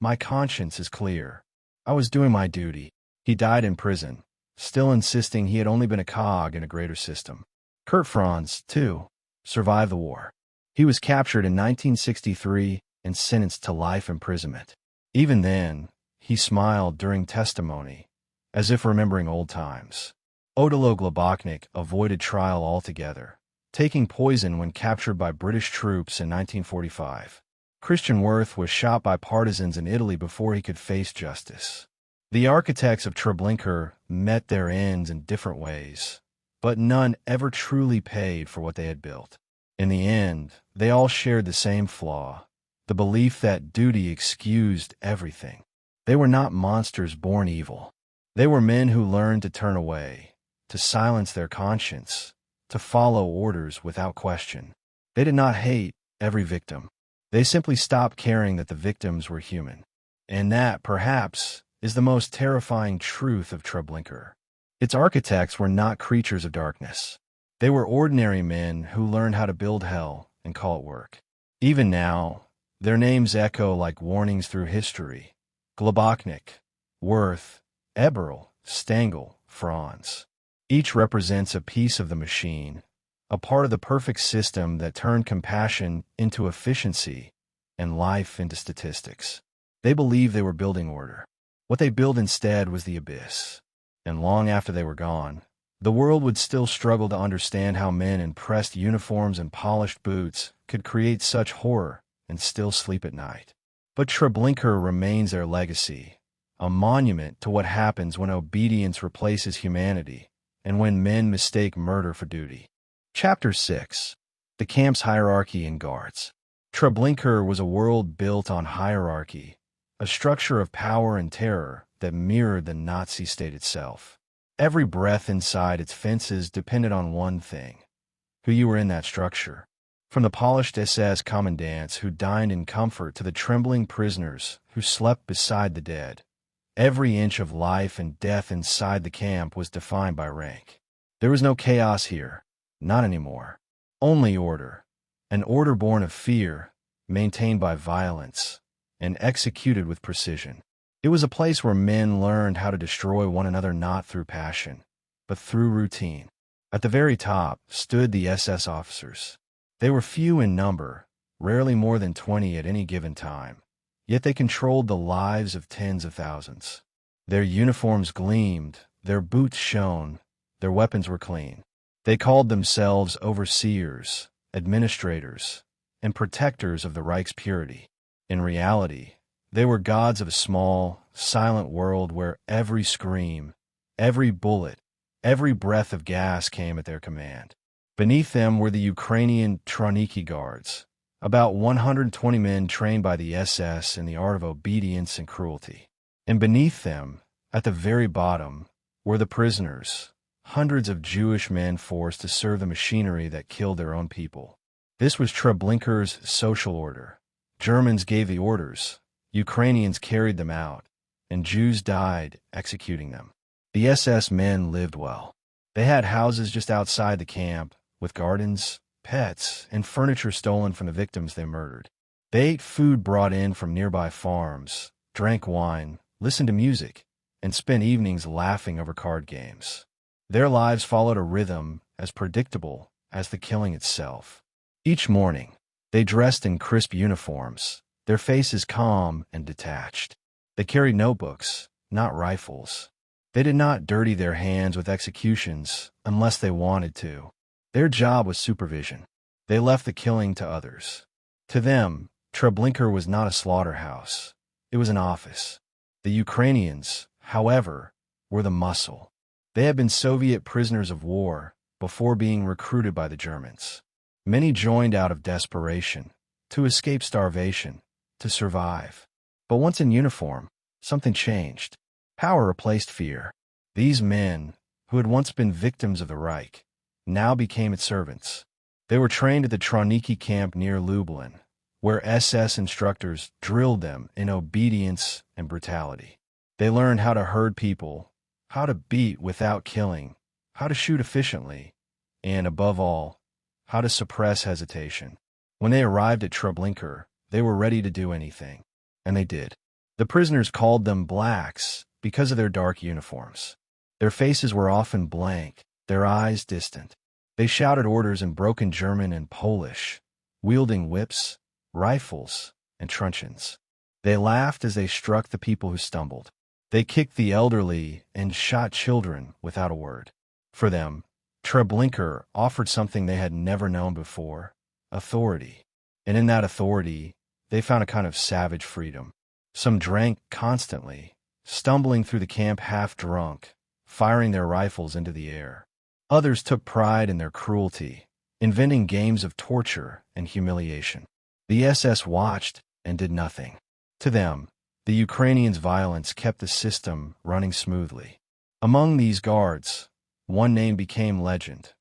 "My conscience is clear. I was doing my duty." He died in prison, still insisting he had only been a cog in a greater system. Kurt Franz, too, survived the war. He was captured in 1963 and sentenced to life imprisonment. Even then, he smiled during testimony, as if remembering old times. Odilo Globoknik avoided trial altogether, taking poison when captured by British troops in 1945. Christian Wirth was shot by partisans in Italy before he could face justice. The architects of Treblinka met their ends in different ways, but none ever truly paid for what they had built. In the end, they all shared the same flaw, the belief that duty excused everything. They were not monsters born evil. They were men who learned to turn away, to silence their conscience, to follow orders without question. They did not hate every victim. They simply stopped caring that the victims were human. And that, perhaps, is the most terrifying truth of Treblinka. Its architects were not creatures of darkness. They were ordinary men who learned how to build hell and call it work. Even now, their names echo like warnings through history. Globoknik, Wirth, Eberl, Stengel, Franz. Each represents a piece of the machine, a part of the perfect system that turned compassion into efficiency and life into statistics. They believed they were building order. What they built instead was the abyss. And long after they were gone, the world would still struggle to understand how men in pressed uniforms and polished boots could create such horror and still sleep at night. But Treblinka remains their legacy, a monument to what happens when obedience replaces humanity and when men mistake murder for duty. Chapter 6. The Camp's Hierarchy and Guards. Treblinka was a world built on hierarchy, a structure of power and terror that mirrored the Nazi state itself. Every breath inside its fences depended on one thing: who you were in that structure. From the polished SS commandants who dined in comfort to the trembling prisoners who slept beside the dead, every inch of life and death inside the camp was defined by rank. There was no chaos here, not anymore. Only order, an order born of fear, maintained by violence, and executed with precision. It was a place where men learned how to destroy one another not through passion, but through routine. At the very top stood the SS officers. They were few in number, rarely more than 20 at any given time, yet they controlled the lives of tens of thousands. Their uniforms gleamed, their boots shone, their weapons were clean. They called themselves overseers, administrators, and protectors of the Reich's purity. In reality, they were gods of a small, silent world where every scream, every bullet, every breath of gas came at their command. Beneath them were the Ukrainian Troniki Guards, about 120 men trained by the SS in the art of obedience and cruelty. And beneath them, at the very bottom, were the prisoners, hundreds of Jewish men forced to serve the machinery that killed their own people. This was Treblinka's social order. Germans gave the orders, Ukrainians carried them out, and Jews died executing them. The SS men lived well. They had houses just outside the camp, with gardens, pets, and furniture stolen from the victims they murdered. They ate food brought in from nearby farms, drank wine, listened to music, and spent evenings laughing over card games. Their lives followed a rhythm as predictable as the killing itself. Each morning, they dressed in crisp uniforms, their faces calm and detached. They carried notebooks, not rifles. They did not dirty their hands with executions unless they wanted to. Their job was supervision. They left the killing to others. To them, Treblinka was not a slaughterhouse. It was an office. The Ukrainians, however, were the muscle. They had been Soviet prisoners of war before being recruited by the Germans. Many joined out of desperation, to escape starvation, to survive. But once in uniform, something changed. Power replaced fear. These men, who had once been victims of the Reich, now became its servants. They were trained at the Treblinka camp near Lublin, where SS instructors drilled them in obedience and brutality. They learned how to herd people, how to beat without killing, how to shoot efficiently, and, above all, how to suppress hesitation. When they arrived at Treblinka, they were ready to do anything. And they did. The prisoners called them blacks because of their dark uniforms. Their faces were often blank, their eyes distant. They shouted orders in broken German and Polish, wielding whips, rifles, and truncheons. They laughed as they struck the people who stumbled. They kicked the elderly and shot children without a word. For them, Treblinka offered something they had never known before: authority. And in that authority, they found a kind of savage freedom. Some drank constantly, stumbling through the camp half drunk, firing their rifles into the air. Others took pride in their cruelty, inventing games of torture and humiliation. The SS watched and did nothing. To them, the Ukrainians' violence kept the system running smoothly. Among these guards, one name became legend: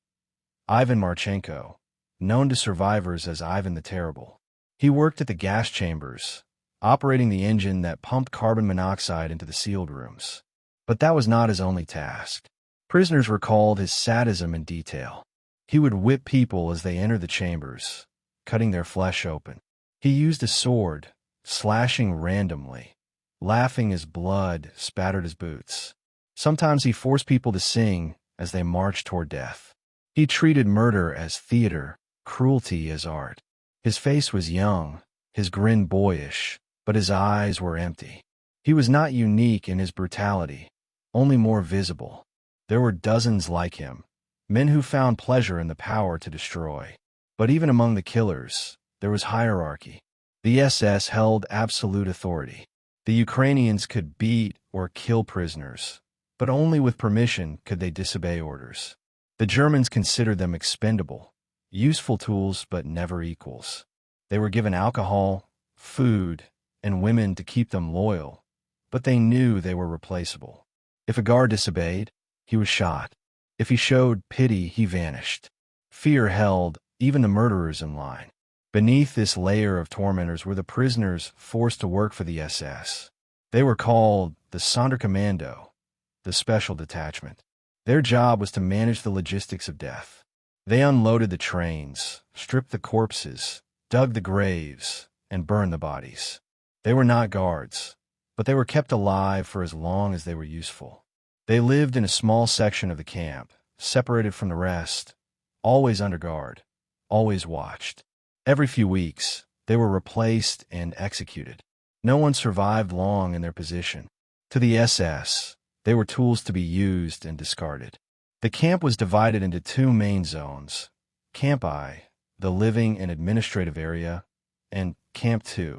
Ivan Marchenko, known to survivors as Ivan the Terrible. He worked at the gas chambers, operating the engine that pumped carbon monoxide into the sealed rooms. But that was not his only task. Prisoners recalled his sadism in detail. He would whip people as they entered the chambers, cutting their flesh open. He used a sword, slashing randomly, laughing as blood spattered his boots. Sometimes he forced people to sing as they marched toward death. He treated murder as theater, cruelty as art. His face was young, his grin boyish, but his eyes were empty. He was not unique in his brutality, only more visible. There were dozens like him, men who found pleasure in the power to destroy. But even among the killers, there was hierarchy. The SS held absolute authority. The Ukrainians could beat or kill prisoners, but only with permission could they disobey orders. The Germans considered them expendable, useful tools but never equals. They were given alcohol, food, and women to keep them loyal, but they knew they were replaceable. If a guard disobeyed, he was shot. If he showed pity, he vanished. Fear held even the murderers in line. Beneath this layer of tormentors were the prisoners forced to work for the SS. They were called the Sonderkommando, the Special Detachment. Their job was to manage the logistics of death. They unloaded the trains, stripped the corpses, dug the graves, and burned the bodies. They were not guards, but they were kept alive for as long as they were useful. They lived in a small section of the camp, separated from the rest, always under guard, always watched. Every few weeks, they were replaced and executed. No one survived long in their position. To the SS, they were tools to be used and discarded. The camp was divided into two main zones: Camp I, the living and administrative area, and Camp II,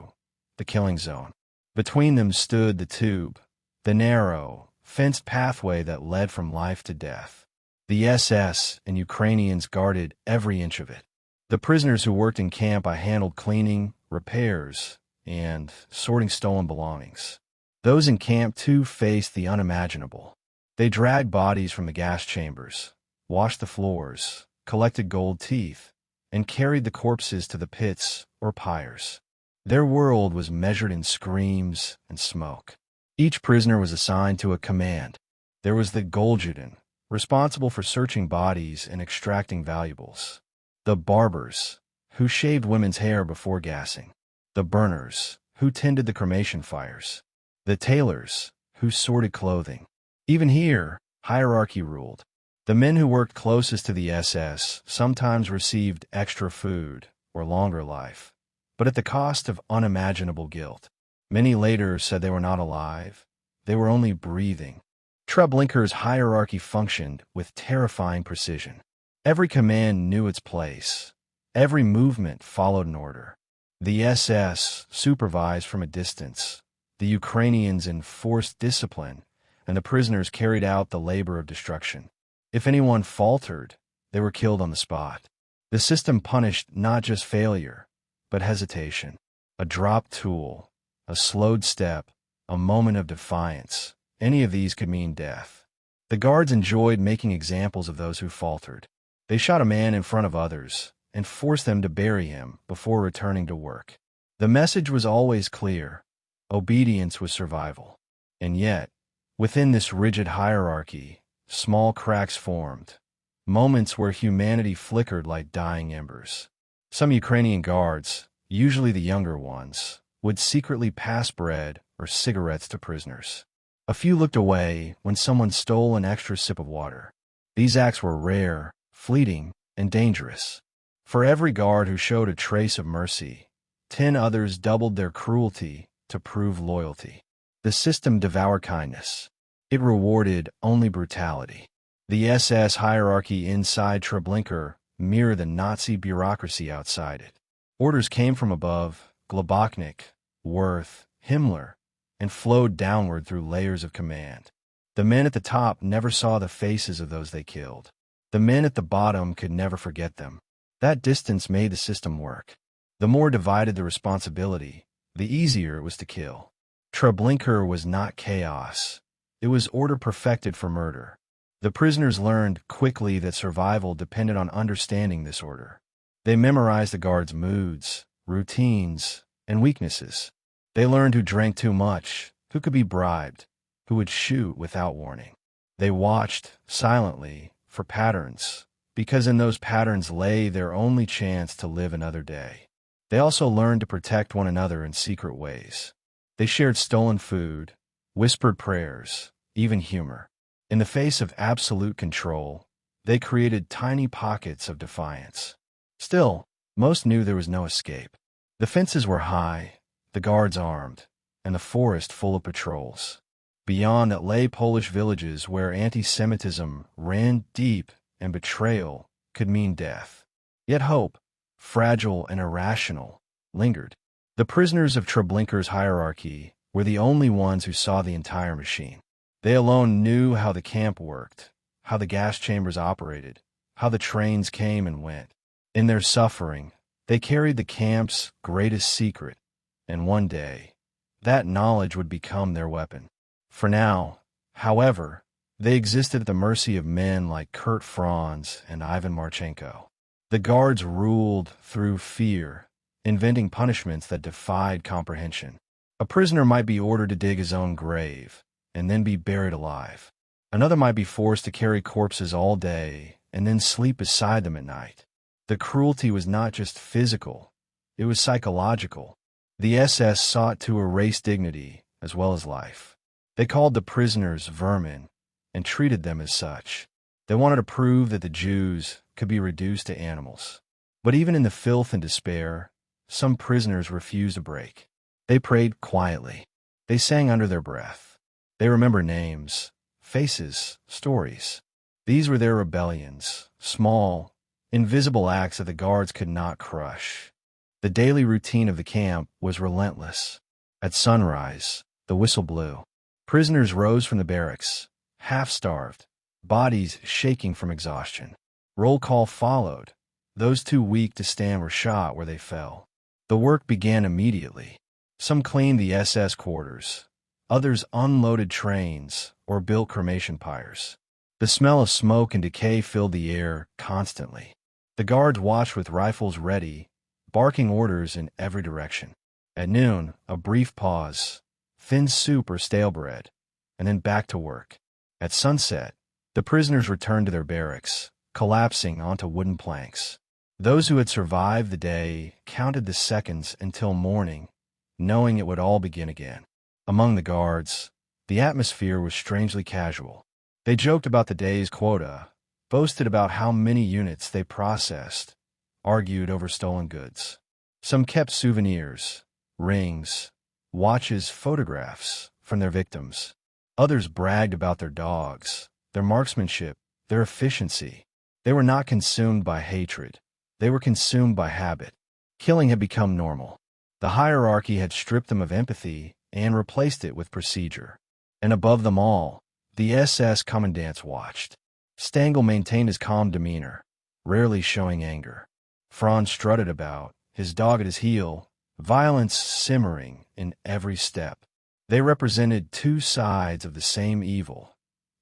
the killing zone. Between them stood the tube, the narrow, fenced pathway that led from life to death. The SS and Ukrainians guarded every inch of it. The prisoners who worked in Camp I handled cleaning, repairs, and sorting stolen belongings. Those in Camp II faced the unimaginable. They dragged bodies from the gas chambers, washed the floors, collected gold teeth, and carried the corpses to the pits or pyres. Their world was measured in screams and smoke. Each prisoner was assigned to a command. There was the Goljutin, responsible for searching bodies and extracting valuables; the barbers, who shaved women's hair before gassing; the burners, who tended the cremation fires; the tailors, who sorted clothing. Even here, hierarchy ruled. The men who worked closest to the SS sometimes received extra food or longer life, but at the cost of unimaginable guilt. Many later said they were not alive, they were only breathing. Treblinka's hierarchy functioned with terrifying precision. Every command knew its place. Every movement followed an order. The SS supervised from a distance. The Ukrainians enforced discipline, and the prisoners carried out the labor of destruction. If anyone faltered, they were killed on the spot. The system punished not just failure, but hesitation. A dropped tool, a slowed step, a moment of defiance. Any of these could mean death. The guards enjoyed making examples of those who faltered. They shot a man in front of others and forced them to bury him before returning to work. The message was always clear. Obedience was survival. And yet, within this rigid hierarchy, small cracks formed, moments where humanity flickered like dying embers. Some Ukrainian guards, usually the younger ones, would secretly pass bread or cigarettes to prisoners. A few looked away when someone stole an extra sip of water. These acts were rare, fleeting, and dangerous. For every guard who showed a trace of mercy, 10 others doubled their cruelty to prove loyalty. The system devoured kindness. It rewarded only brutality. The SS hierarchy inside Treblinka mirrored the Nazi bureaucracy outside it. Orders came from above, Globoknik, Wirth, Himmler, and flowed downward through layers of command. The men at the top never saw the faces of those they killed. The men at the bottom could never forget them. That distance made the system work. The more divided the responsibility, the easier it was to kill. Treblinka was not chaos. It was order perfected for murder. The prisoners learned quickly that survival depended on understanding this order. They memorized the guards' moods, routines, and weaknesses. They learned who drank too much, who could be bribed, who would shoot without warning. They watched, silently, for patterns, because in those patterns lay their only chance to live another day. They also learned to protect one another in secret ways. They shared stolen food, whispered prayers, even humor. In the face of absolute control, they created tiny pockets of defiance. Still, most knew there was no escape. The fences were high, the guards armed, and the forest full of patrols. Beyond it lay Polish villages where anti-Semitism ran deep and betrayal could mean death. Yet hope, fragile and irrational, lingered. The prisoners of Treblinka's hierarchy were the only ones who saw the entire machine. They alone knew how the camp worked, how the gas chambers operated, how the trains came and went. In their suffering, they carried the camp's greatest secret, and one day, that knowledge would become their weapon. For now, however, they existed at the mercy of men like Kurt Franz and Ivan Marchenko. The guards ruled through fear, inventing punishments that defied comprehension. A prisoner might be ordered to dig his own grave, and then be buried alive. Another might be forced to carry corpses all day, and then sleep beside them at night. The cruelty was not just physical, it was psychological. The SS sought to erase dignity as well as life. They called the prisoners vermin and treated them as such. They wanted to prove that the Jews could be reduced to animals. But even in the filth and despair, some prisoners refused to break. They prayed quietly. They sang under their breath. They remember names, faces, stories. These were their rebellions, small, invisible acts that the guards could not crush. The daily routine of the camp was relentless. At sunrise, the whistle blew. Prisoners rose from the barracks, half-starved, bodies shaking from exhaustion. Roll call followed. Those too weak to stand were shot where they fell. The work began immediately. Some cleaned the SS quarters. Others unloaded trains or built cremation pyres. The smell of smoke and decay filled the air constantly. The guards watched with rifles ready, barking orders in every direction. At noon, a brief pause, thin soup or stale bread, and then back to work. At sunset, the prisoners returned to their barracks, collapsing onto wooden planks. Those who had survived the day counted the seconds until morning, knowing it would all begin again. Among the guards, the atmosphere was strangely casual. They joked about the day's quota, boasted about how many units they processed, argued over stolen goods. Some kept souvenirs, rings, watches, photographs from their victims. Others bragged about their dogs, their marksmanship, their efficiency. They were not consumed by hatred. They were consumed by habit. Killing had become normal. The hierarchy had stripped them of empathy and replaced it with procedure. And above them all, the SS commandants watched. Stengel maintained his calm demeanor, rarely showing anger. Franz strutted about, his dog at his heel, violence simmering in every step. They represented two sides of the same evil,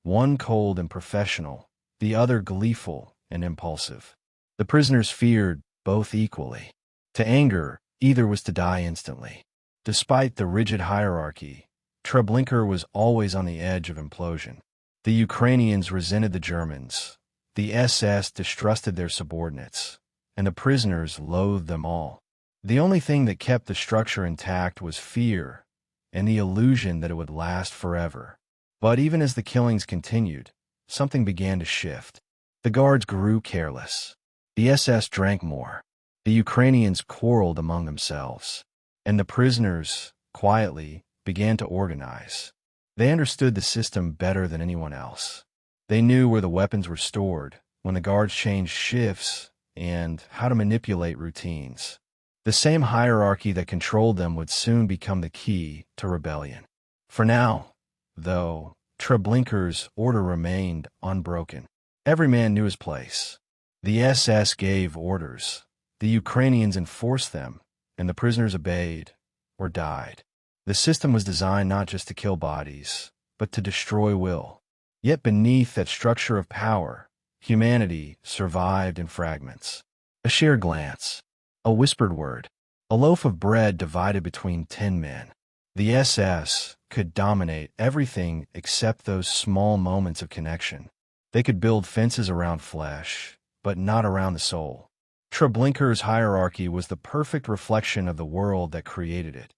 one cold and professional, the other gleeful and impulsive. The prisoners feared both equally. To anger, either was to die instantly. Despite the rigid hierarchy, Treblinka was always on the edge of implosion. The Ukrainians resented the Germans, the SS distrusted their subordinates, and the prisoners loathed them all. The only thing that kept the structure intact was fear and the illusion that it would last forever. But even as the killings continued, something began to shift. The guards grew careless. The SS drank more. The Ukrainians quarreled among themselves. And the prisoners, quietly, began to organize. They understood the system better than anyone else. They knew where the weapons were stored, when the guards changed shifts, and how to manipulate routines. The same hierarchy that controlled them would soon become the key to rebellion. For now, though, Treblinka's order remained unbroken. Every man knew his place. The SS gave orders. The Ukrainians enforced them, and the prisoners obeyed or died. The system was designed not just to kill bodies, but to destroy will. Yet beneath that structure of power, humanity survived in fragments. A shared glance, a whispered word, a loaf of bread divided between 10 men. The SS could dominate everything except those small moments of connection. They could build fences around flesh, but not around the soul. Treblinka's hierarchy was the perfect reflection of the world that created it.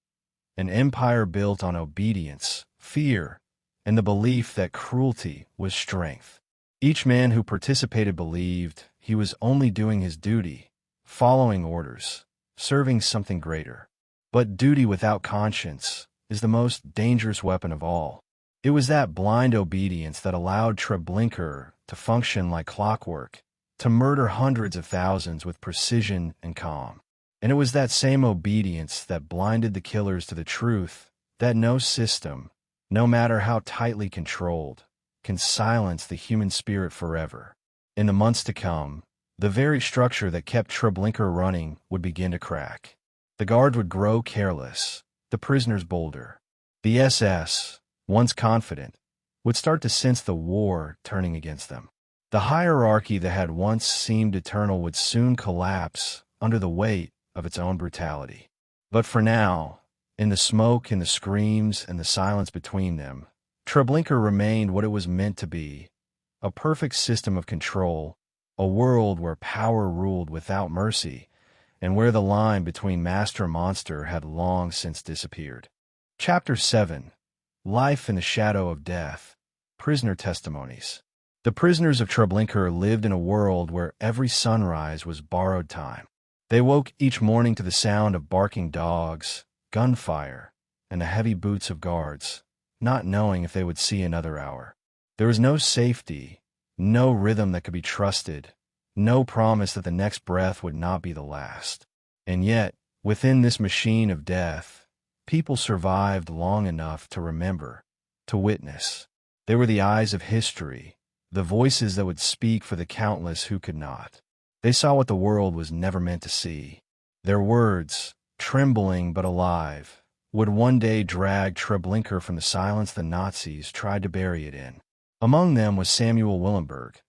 An empire built on obedience, fear, and the belief that cruelty was strength. Each man who participated believed he was only doing his duty, following orders, serving something greater. But duty without conscience is the most dangerous weapon of all. It was that blind obedience that allowed Treblinka to function like clockwork, to murder hundreds of thousands with precision and calm. And it was that same obedience that blinded the killers to the truth that no system, no matter how tightly controlled, can silence the human spirit forever. In the months to come, the very structure that kept Treblinka running would begin to crack. The guards would grow careless, the prisoners bolder. The SS, once confident, would start to sense the war turning against them. The hierarchy that had once seemed eternal would soon collapse under the weight of its own brutality. But for now, in the smoke and the screams and the silence between them, Treblinka remained what it was meant to be, a perfect system of control, a world where power ruled without mercy, and where the line between master and monster had long since disappeared. Chapter 7. Life in the Shadow of Death. Prisoner Testimonies. The prisoners of Treblinka lived in a world where every sunrise was borrowed time. They woke each morning to the sound of barking dogs, gunfire, and the heavy boots of guards, not knowing if they would see another hour. There was no safety, no rhythm that could be trusted, no promise that the next breath would not be the last. And yet, within this machine of death, people survived long enough to remember, to witness. They were the eyes of history, the voices that would speak for the countless who could not. They saw what the world was never meant to see. Their words, trembling but alive, would one day drag Treblinka from the silence the Nazis tried to bury it in. Among them was Samuel Willenberg,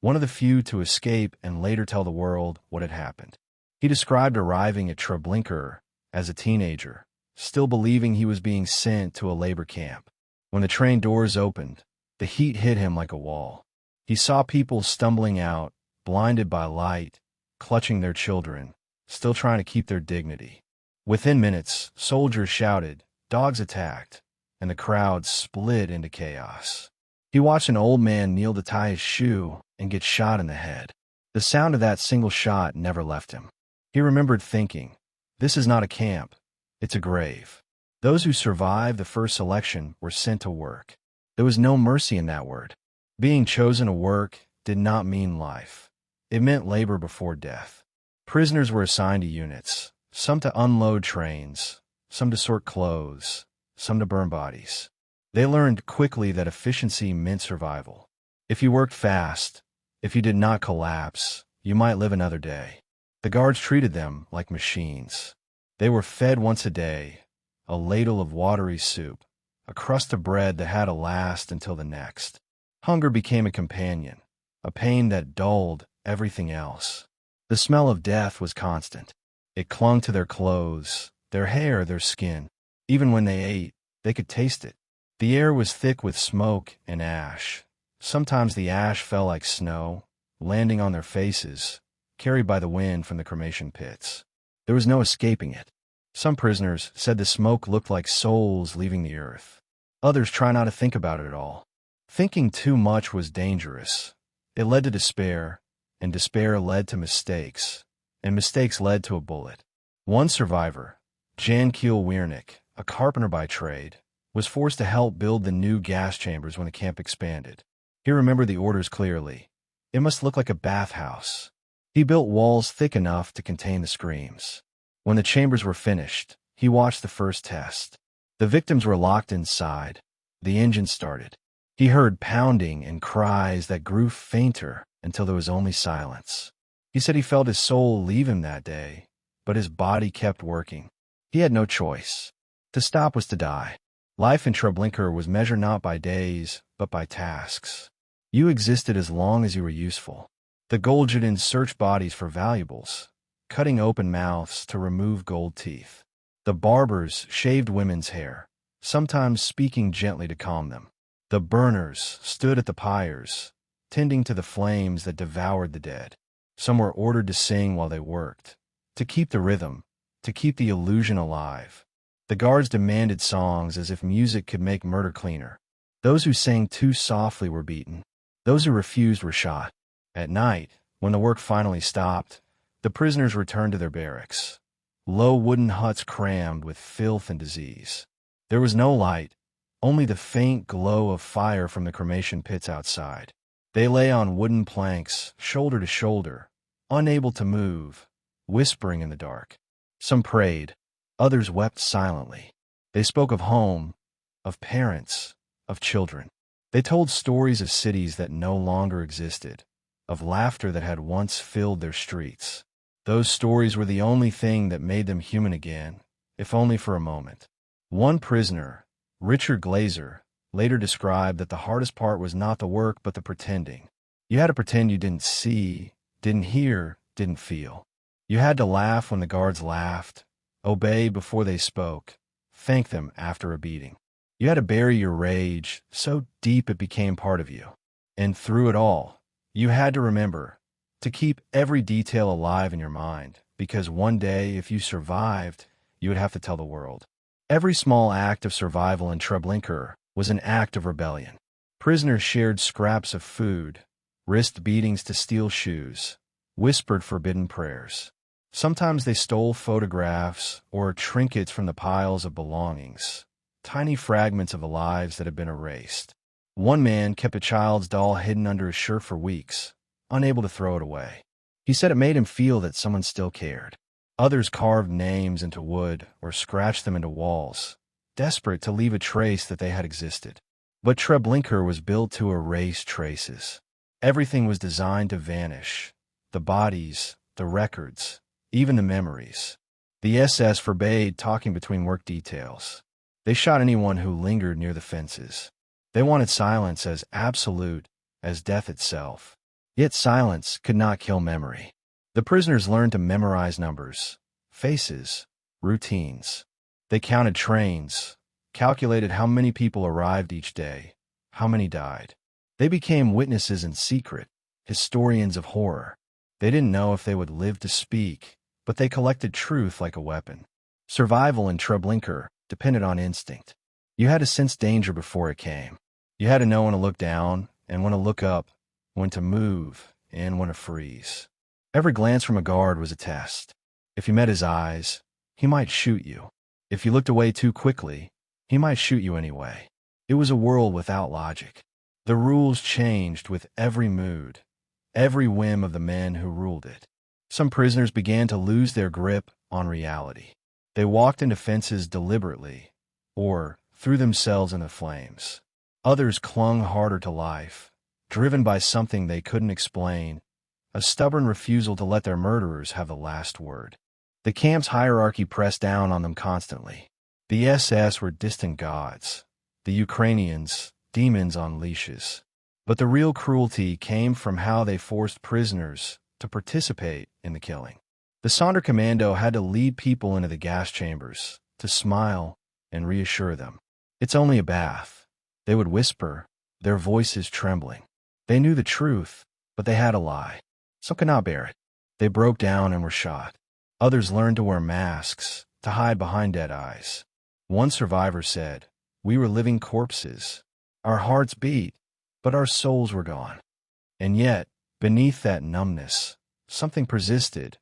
one of the few to escape and later tell the world what had happened. He described arriving at Treblinka as a teenager, still believing he was being sent to a labor camp. When the train doors opened, the heat hit him like a wall. He saw people stumbling out, blinded by light, clutching their children, still trying to keep their dignity. Within minutes, soldiers shouted, dogs attacked, and the crowd split into chaos. He watched an old man kneel to tie his shoe and get shot in the head. The sound of that single shot never left him. He remembered thinking, this is not a camp, it's a grave. Those who survived the first selection were sent to work. There was no mercy in that word. Being chosen to work did not mean life. It meant labor before death. Prisoners were assigned to units, some to unload trains, some to sort clothes, some to burn bodies. They learned quickly that efficiency meant survival. If you worked fast, if you did not collapse, you might live another day. The guards treated them like machines. They were fed once a day, a ladle of watery soup, a crust of bread that had to last until the next. Hunger became a companion, a pain that dulled everything else. The smell of death was constant. It clung to their clothes, their hair, their skin. Even when they ate, they could taste it. The air was thick with smoke and ash. Sometimes the ash fell like snow, landing on their faces, carried by the wind from the cremation pits. There was no escaping it. Some prisoners said the smoke looked like souls leaving the earth. Others tried not to think about it at all. Thinking too much was dangerous. It led to despair, and despair led to mistakes, and mistakes led to a bullet. One survivor, Jan Kiel Wiernik, a carpenter by trade, was forced to help build the new gas chambers when the camp expanded. He remembered the orders clearly. It must look like a bathhouse. He built walls thick enough to contain the screams. When the chambers were finished, he watched the first test. The victims were locked inside. The engine started. He heard pounding and cries that grew fainter until there was only silence. He said he felt his soul leave him that day, but his body kept working. He had no choice. To stop was to die. Life in Treblinka was measured not by days, but by tasks. You existed as long as you were useful. The Goldjudins searched bodies for valuables, cutting open mouths to remove gold teeth. The barbers shaved women's hair, sometimes speaking gently to calm them. The burners stood at the pyres, tending to the flames that devoured the dead. Some were ordered to sing while they worked, to keep the rhythm, to keep the illusion alive. The guards demanded songs as if music could make murder cleaner. Those who sang too softly were beaten. Those who refused were shot. At night, when the work finally stopped, the prisoners returned to their barracks. Low wooden huts crammed with filth and disease. There was no light, only the faint glow of fire from the cremation pits outside. They lay on wooden planks, shoulder to shoulder, unable to move, whispering in the dark. Some prayed. Others wept silently. They spoke of home, of parents, of children. They told stories of cities that no longer existed, of laughter that had once filled their streets. Those stories were the only thing that made them human again, if only for a moment. One prisoner, Richard Glazer, later described that the hardest part was not the work but the pretending. You had to pretend you didn't see, didn't hear, didn't feel. You had to laugh when the guards laughed, obey before they spoke, thank them after a beating. You had to bury your rage so deep it became part of you. And through it all, you had to remember to keep every detail alive in your mind, because one day, if you survived, you would have to tell the world. Every small act of survival in Treblinka was an act of rebellion. Prisoners shared scraps of food, risked beatings to steal shoes, whispered forbidden prayers. Sometimes they stole photographs or trinkets from the piles of belongings, tiny fragments of the lives that had been erased. One man kept a child's doll hidden under his shirt for weeks, unable to throw it away. He said it made him feel that someone still cared. Others carved names into wood or scratched them into walls, desperate to leave a trace that they had existed. But Treblinka was built to erase traces. Everything was designed to vanish. The bodies, the records, even the memories. The SS forbade talking between work details. They shot anyone who lingered near the fences. They wanted silence as absolute as death itself. Yet silence could not kill memory. The prisoners learned to memorize numbers, faces, routines. They counted trains, calculated how many people arrived each day, how many died. They became witnesses in secret, historians of horror. They didn't know if they would live to speak, but they collected truth like a weapon. Survival in Treblinka depended on instinct. You had to sense danger before it came. You had to know when to look down and when to look up, when to move and when to freeze. Every glance from a guard was a test. If you met his eyes, he might shoot you. If you looked away too quickly, he might shoot you anyway. It was a world without logic. The rules changed with every mood, every whim of the men who ruled it. Some prisoners began to lose their grip on reality. They walked into fences deliberately, or threw themselves in the flames. Others clung harder to life, driven by something they couldn't explain, a stubborn refusal to let their murderers have the last word. The camp's hierarchy pressed down on them constantly. The SS were distant gods, the Ukrainians demons on leashes. But the real cruelty came from how they forced prisoners to participate in the killing. The Sonderkommando had to lead people into the gas chambers, to smile and reassure them. "It's only a bath," they would whisper, their voices trembling. They knew the truth, but they had to lie. Some could not bear it. They broke down and were shot. Others learned to wear masks, to hide behind dead eyes. One survivor said, "We were living corpses. Our hearts beat, but our souls were gone." And yet, beneath that numbness, something persisted,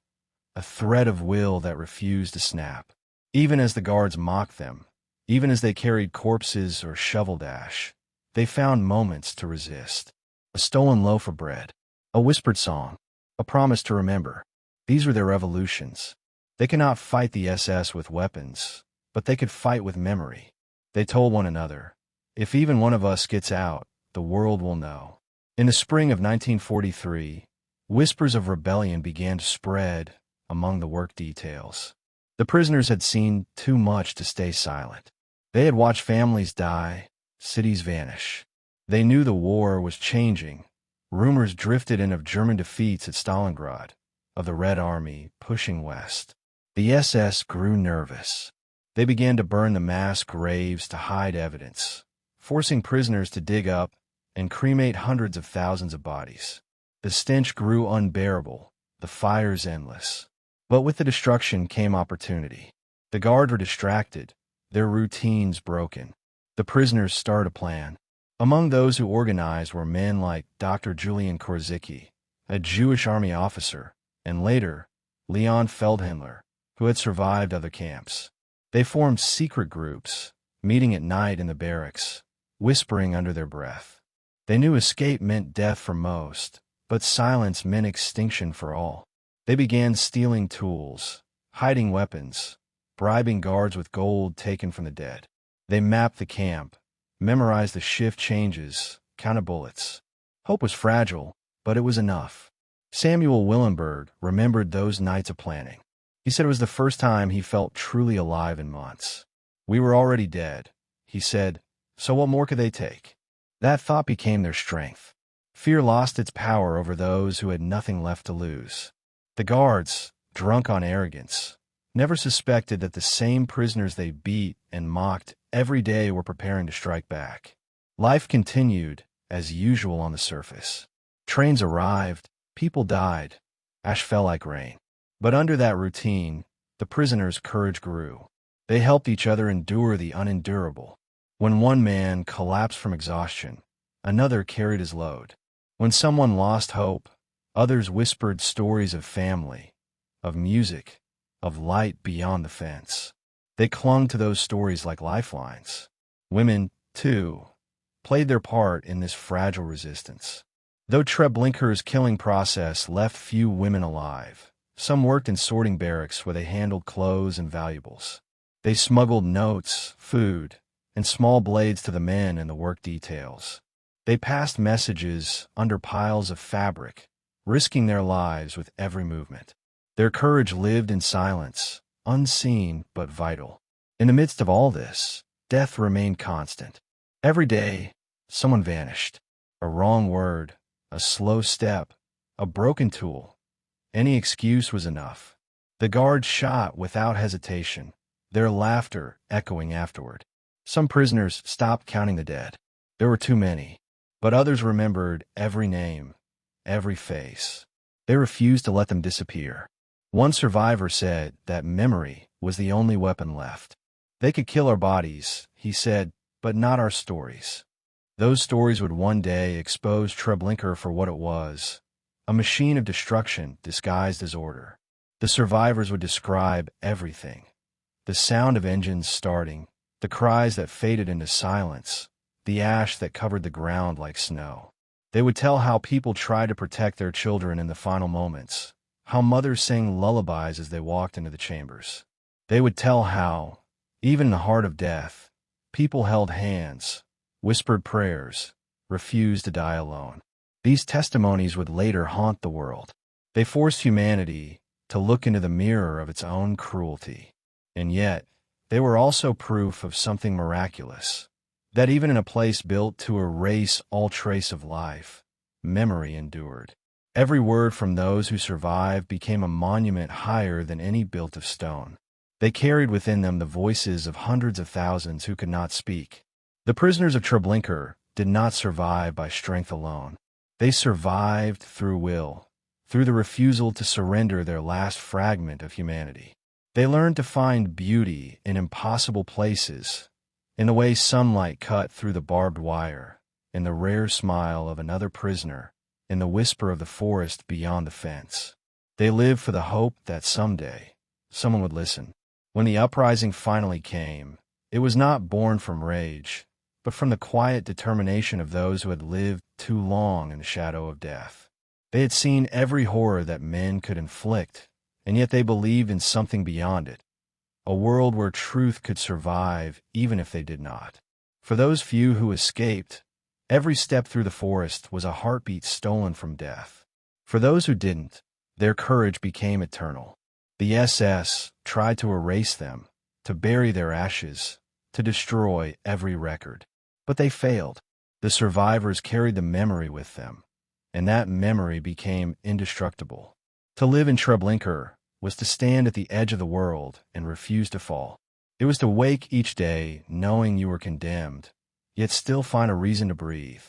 a thread of will that refused to snap. Even as the guards mocked them, even as they carried corpses or shoveled ash, they found moments to resist. A stolen loaf of bread, a whispered song, a promise to remember. These were their revolutions. They could not fight the SS with weapons, but they could fight with memory. They told one another, "If even one of us gets out, the world will know." In the spring of 1943, whispers of rebellion began to spread among the work details. The prisoners had seen too much to stay silent. They had watched families die, cities vanish. They knew the war was changing. Rumors drifted in of German defeats at Stalingrad, of the Red Army pushing west. The SS grew nervous. They began to burn the mass graves to hide evidence, forcing prisoners to dig up and cremate hundreds of thousands of bodies. The stench grew unbearable, the fires endless. But with the destruction came opportunity. The guard were distracted, their routines broken. The prisoners started a plan. Among those who organized were men like Dr. Julian Korzicki, a Jewish army officer, and later, Leon Feldhendler, who had survived other camps. They formed secret groups, meeting at night in the barracks, whispering under their breath. They knew escape meant death for most, but silence meant extinction for all. They began stealing tools, hiding weapons, bribing guards with gold taken from the dead. They mapped the camp, memorized the shift changes, counted bullets. Hope was fragile, but it was enough. Samuel Willenberg remembered those nights of planning. He said it was the first time he felt truly alive in months. "We were already dead," he said, "so what more could they take?" That thought became their strength. Fear lost its power over those who had nothing left to lose. The guards, drunk on arrogance, never suspected that the same prisoners they beat and mocked every day were preparing to strike back. Life continued, as usual on the surface. Trains arrived, people died, ash fell like rain. But under that routine, the prisoners' courage grew. They helped each other endure the unendurable. When one man collapsed from exhaustion, another carried his load. When someone lost hope, others whispered stories of family, of music, of light beyond the fence. They clung to those stories like lifelines. Women, too, played their part in this fragile resistance. Though Treblinka's killing process left few women alive, some worked in sorting barracks where they handled clothes and valuables. They smuggled notes, food, and small blades to the men in the work details. They passed messages under piles of fabric, risking their lives with every movement. Their courage lived in silence, unseen but vital. In the midst of all this, death remained constant. Every day, someone vanished. A wrong word, a slow step, a broken tool. Any excuse was enough. The guards shot without hesitation, their laughter echoing afterward. Some prisoners stopped counting the dead. There were too many. But others remembered every name, every face. They refused to let them disappear. One survivor said that memory was the only weapon left. "They could kill our bodies," he said, "but not our stories." Those stories would one day expose Treblinka for what it was, a machine of destruction disguised as order. The survivors would describe everything: the sound of engines starting, the cries that faded into silence, the ash that covered the ground like snow. They would tell how people tried to protect their children in the final moments, how mothers sang lullabies as they walked into the chambers. They would tell how, even in the heart of death, people held hands, whispered prayers, refused to die alone. These testimonies would later haunt the world. They forced humanity to look into the mirror of its own cruelty. And yet, they were also proof of something miraculous, that even in a place built to erase all trace of life, memory endured. Every word from those who survived became a monument higher than any built of stone. They carried within them the voices of hundreds of thousands who could not speak. The prisoners of Treblinka did not survive by strength alone. They survived through will, through the refusal to surrender their last fragment of humanity. They learned to find beauty in impossible places, in the way sunlight cut through the barbed wire, in the rare smile of another prisoner, in the whisper of the forest beyond the fence. They lived for the hope that someday someone would listen. When the uprising finally came, it was not born from rage, but from the quiet determination of those who had lived too long in the shadow of death. They had seen every horror that men could inflict, and yet they believed in something beyond it, a world where truth could survive even if they did not. For those few who escaped, every step through the forest was a heartbeat stolen from death. For those who didn't, their courage became eternal. The SS tried to erase them, to bury their ashes, to destroy every record. But they failed. The survivors carried the memory with them, and that memory became indestructible. To live in Treblinka was to stand at the edge of the world and refuse to fall. It was to wake each day knowing you were condemned, yet still find a reason to breathe.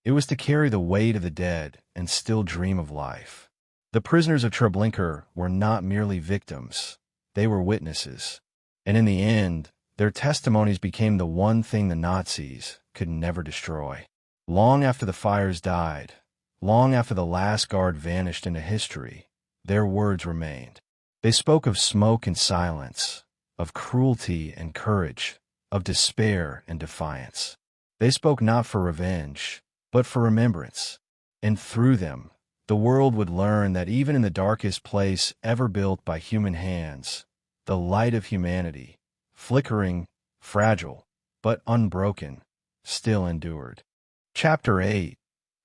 It was to carry the weight of the dead and still dream of life. The prisoners of Treblinka were not merely victims, they were witnesses. And in the end, their testimonies became the one thing the Nazis could never destroy. Long after the fires died, long after the last guard vanished into history, their words remained. They spoke of smoke and silence, of cruelty and courage, of despair and defiance. They spoke not for revenge, but for remembrance. And through them, the world would learn that even in the darkest place ever built by human hands, the light of humanity, flickering, fragile, but unbroken, still endured. Chapter 8.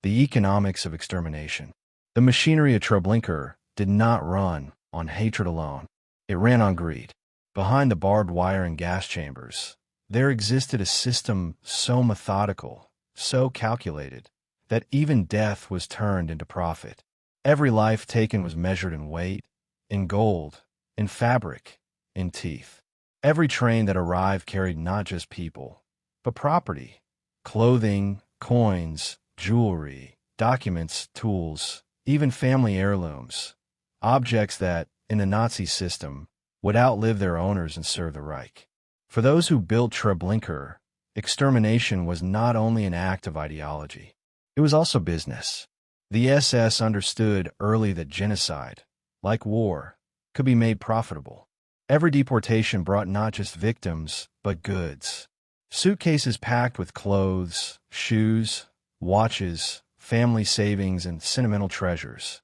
The Economics of Extermination. The machinery of Treblinka did not run on hatred alone. It ran on greed. Behind the barbed wire and gas chambers, there existed a system so methodical, so calculated, that even death was turned into profit. Every life taken was measured in weight, in gold, in fabric, in teeth. Every train that arrived carried not just people, but property, clothing, coins, jewelry, documents, tools, even family heirlooms, objects that, in the Nazi system, would outlive their owners and serve the Reich. For those who built Treblinka, extermination was not only an act of ideology, it was also business. The SS understood early that genocide, like war, could be made profitable. Every deportation brought not just victims, but goods. Suitcases packed with clothes, shoes, watches, family savings, and sentimental treasures.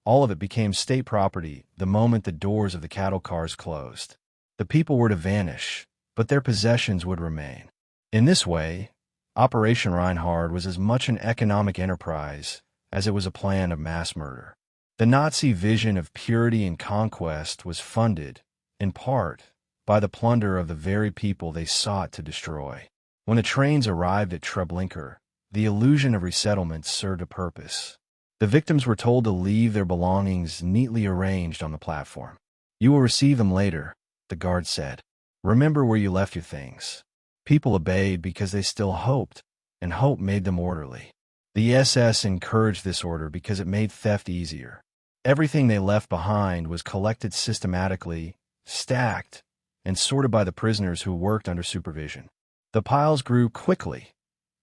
All of it became state property the moment the doors of the cattle cars closed. The people were to vanish, but their possessions would remain. In this way, Operation Reinhard was as much an economic enterprise as it was a plan of mass murder. The Nazi vision of purity and conquest was funded, in part, by the plunder of the very people they sought to destroy. When the trains arrived at Treblinka, the illusion of resettlement served a purpose. The victims were told to leave their belongings neatly arranged on the platform. "You will receive them later," the guard said. "Remember where you left your things." People obeyed because they still hoped, and hope made them orderly. The SS encouraged this order because it made theft easier. Everything they left behind was collected systematically, stacked, and sorted by the prisoners who worked under supervision. The piles grew quickly.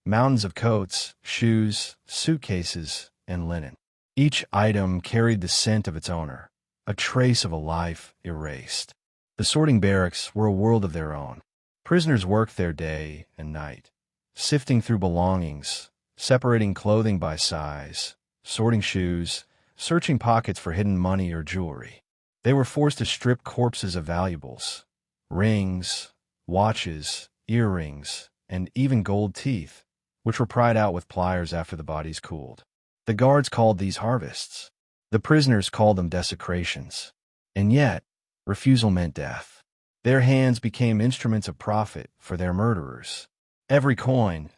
Mountains of coats, shoes, suitcases, and linen. Each item carried the scent of its owner, a trace of a life erased. The sorting barracks were a world of their own. Prisoners worked there day and night, sifting through belongings, separating clothing by size, sorting shoes, searching pockets for hidden money or jewelry. They were forced to strip corpses of valuables, rings, watches, earrings, and even gold teeth, which were pried out with pliers after the bodies cooled. The guards called these harvests. The prisoners called them desecrations. And yet, refusal meant death. Their hands became instruments of profit for their murderers. Every coin,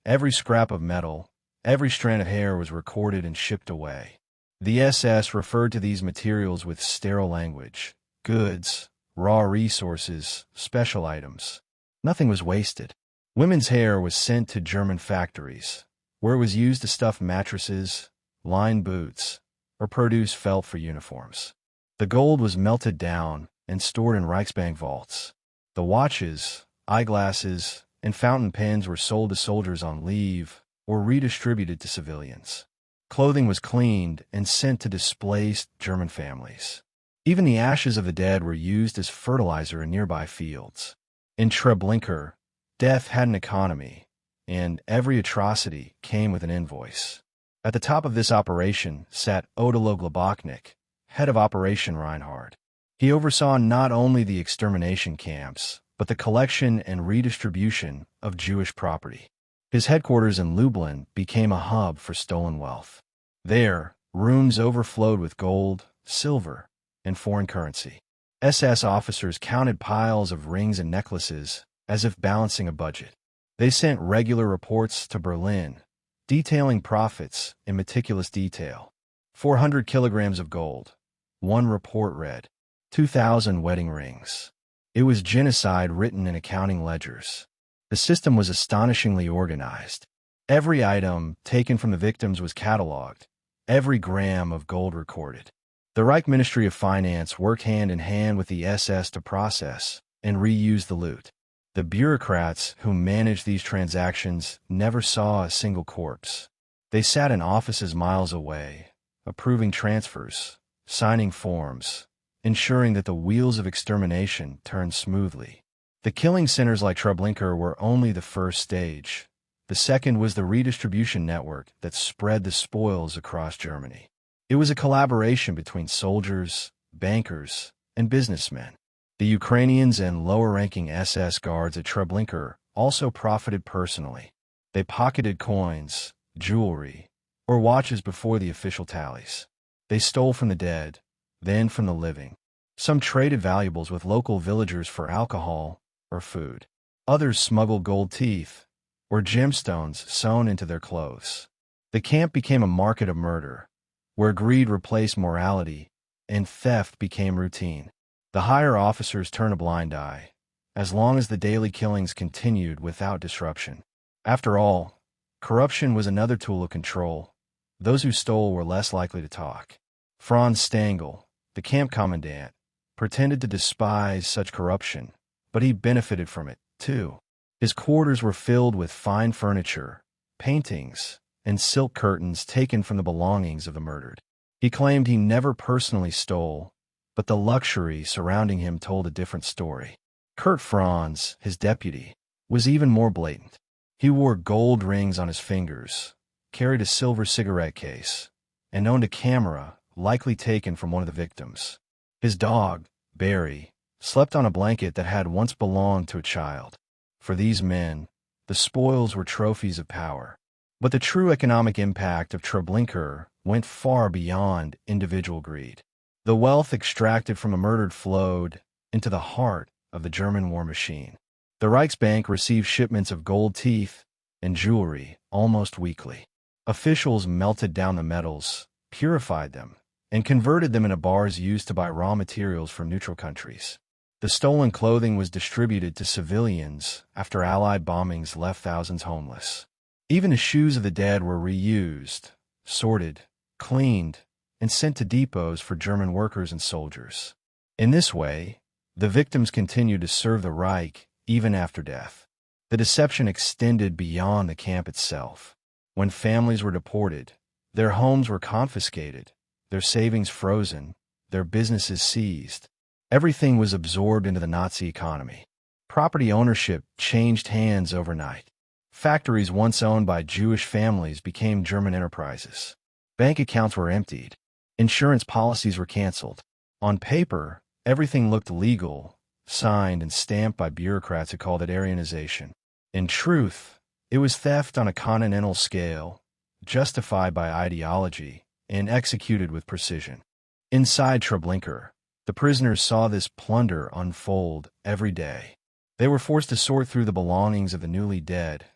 every scrap of metal, every strand of hair was recorded and shipped away. The SS referred to these materials with sterile language: goods, raw resources, special items. Nothing was wasted. Women's hair was sent to German factories, where it was used to stuff mattresses, line boots, or produce felt for uniforms. The gold was melted down and stored in Reichsbank vaults. The watches, eyeglasses, and fountain pens were sold to soldiers on leave or redistributed to civilians. Clothing was cleaned and sent to displaced German families. Even the ashes of the dead were used as fertilizer in nearby fields. In Treblinka, death had an economy, and every atrocity came with an invoice. At the top of this operation sat WW2, head of Operation Reinhard. He oversaw not only the extermination camps, but the collection and redistribution of Jewish property. His headquarters in Lublin became a hub for stolen wealth. There, rooms overflowed with gold, silver, and foreign currency. SS officers counted piles of rings and necklaces as if balancing a budget. They sent regular reports to Berlin, detailing profits in meticulous detail. 400 kilograms of gold. One report read, 2,000 wedding rings. It was genocide written in accounting ledgers. The system was astonishingly organized. Every item taken from the victims was cataloged, every gram of gold recorded. The Reich Ministry of Finance worked hand in hand with the SS to process and reuse the loot. The bureaucrats who managed these transactions never saw a single corpse. They sat in offices miles away, approving transfers, signing forms, ensuring that the wheels of extermination turned smoothly. The killing centers like Treblinka were only the first stage. The second was the redistribution network that spread the spoils across Germany. It was a collaboration between soldiers, bankers, and businessmen. The Ukrainians and lower-ranking SS guards at Treblinka also profited personally. They pocketed coins, jewelry, or watches before the official tallies. They stole from the dead, then from the living. Some traded valuables with local villagers for alcohol or food. Others smuggled gold teeth or gemstones sewn into their clothes. The camp became a market of murder, where greed replaced morality and theft became routine. The higher officers turned a blind eye, as long as the daily killings continued without disruption. After all, corruption was another tool of control. Those who stole were less likely to talk. Franz Stangl, the camp commandant, pretended to despise such corruption, but he benefited from it, too. His quarters were filled with fine furniture, paintings, and silk curtains taken from the belongings of the murdered. He claimed he never personally stole, but the luxury surrounding him told a different story. Kurt Franz, his deputy, was even more blatant. He wore gold rings on his fingers, carried a silver cigarette case, and owned a camera likely taken from one of the victims. His dog, Barry, slept on a blanket that had once belonged to a child. For these men, the spoils were trophies of power. But the true economic impact of Treblinka went far beyond individual greed. The wealth extracted from the murdered flowed into the heart of the German war machine. The Reichsbank received shipments of gold teeth and jewelry almost weekly. Officials melted down the metals, purified them, and converted them into bars used to buy raw materials from neutral countries. The stolen clothing was distributed to civilians after Allied bombings left thousands homeless. Even the shoes of the dead were reused, sorted, cleaned, and sent to depots for German workers and soldiers. In this way, the victims continued to serve the Reich even after death. The deception extended beyond the camp itself. When families were deported, their homes were confiscated, their savings frozen, their businesses seized. Everything was absorbed into the Nazi economy. Property ownership changed hands overnight. Factories once owned by Jewish families became German enterprises. Bank accounts were emptied. Insurance policies were canceled. On paper, everything looked legal, signed and stamped by bureaucrats who called it Aryanization. In truth, it was theft on a continental scale, justified by ideology, and executed with precision. Inside Treblinka, the prisoners saw this plunder unfold every day. They were forced to sort through the belongings of the newly dead,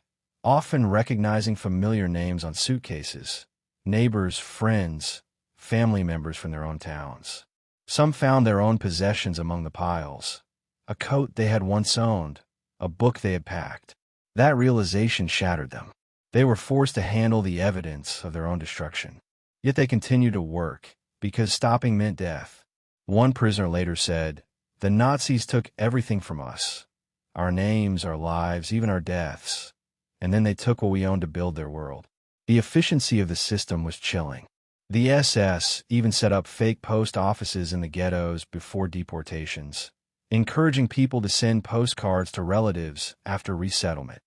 often recognizing familiar names on suitcases, neighbors, friends, family members from their own towns. Some found their own possessions among the piles, a coat they had once owned, a book they had packed. That realization shattered them. They were forced to handle the evidence of their own destruction. Yet they continued to work, because stopping meant death. One prisoner later said, "The Nazis took everything from us, our names, our lives, even our deaths, and then they took what we owned to build their world." The efficiency of the system was chilling. The SS even set up fake post offices in the ghettos before deportations, encouraging people to send postcards to relatives after resettlement.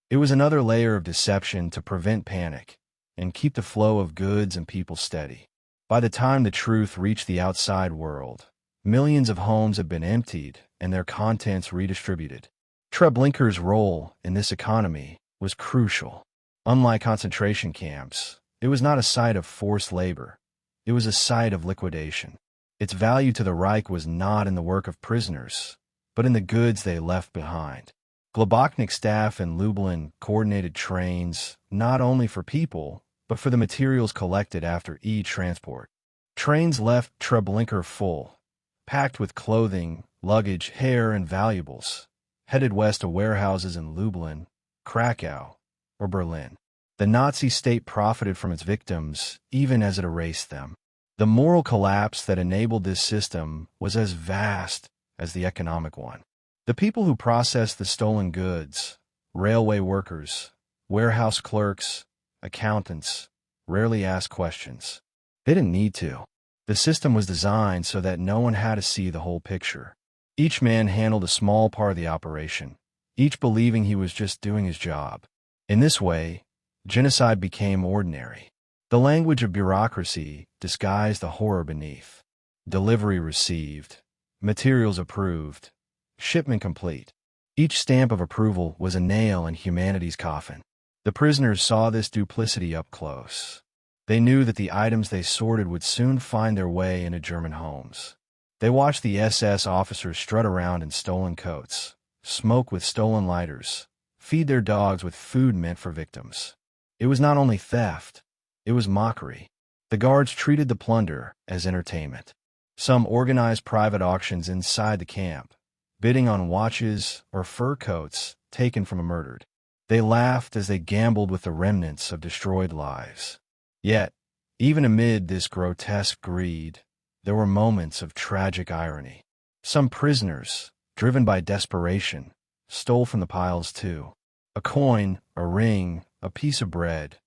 It was another layer of deception to prevent panic and keep the flow of goods and people steady. By the time the truth reached the outside world, millions of homes had been emptied and their contents redistributed. Treblinka's role in this economy was crucial. Unlike concentration camps, it was not a site of forced labor. It was a site of liquidation. Its value to the Reich was not in the work of prisoners, but in the goods they left behind. Globoknik staff in Lublin coordinated trains not only for people, but for the materials collected after transport. Trains left Treblinka full, packed with clothing, luggage, hair, and valuables, headed west to warehouses in Lublin, Krakow, or Berlin. The Nazi state profited from its victims even as it erased them. The moral collapse that enabled this system was as vast as the economic one. The people who processed the stolen goods, railway workers, warehouse clerks, accountants, rarely asked questions. They didn't need to. The system was designed so that no one had to see the whole picture. Each man handled a small part of the operation, each believing he was just doing his job. In this way, genocide became ordinary. The language of bureaucracy disguised the horror beneath. Delivery received, materials approved, shipment complete. Each stamp of approval was a nail in humanity's coffin. The prisoners saw this duplicity up close. They knew that the items they sorted would soon find their way into German homes. They watched the SS officers strut around in stolen coats, smoke with stolen lighters, feed their dogs with food meant for victims. It was not only theft, it was mockery. The guards treated the plunder as entertainment. Some organized private auctions inside the camp, bidding on watches or fur coats taken from the murdered. They laughed as they gambled with the remnants of destroyed lives. Yet, even amid this grotesque greed, there were moments of tragic irony. Some prisoners, driven by desperation, stole from the piles too. A coin, a ring, a piece of bread,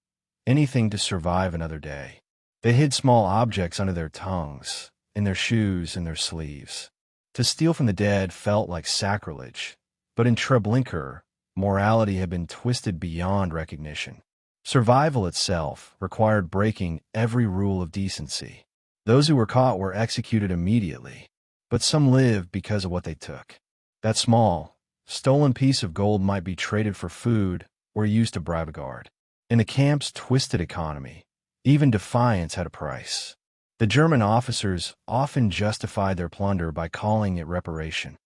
anything to survive another day. They hid small objects under their tongues, in their shoes, in their sleeves. To steal from the dead felt like sacrilege, but in Treblinka, morality had been twisted beyond recognition. Survival itself required breaking every rule of decency. Those who were caught were executed immediately, but some lived because of what they took. That small, stolen piece of gold might be traded for food or used to bribe a guard. In the camp's twisted economy, even defiance had a price. The German officers often justified their plunder by calling it reparation.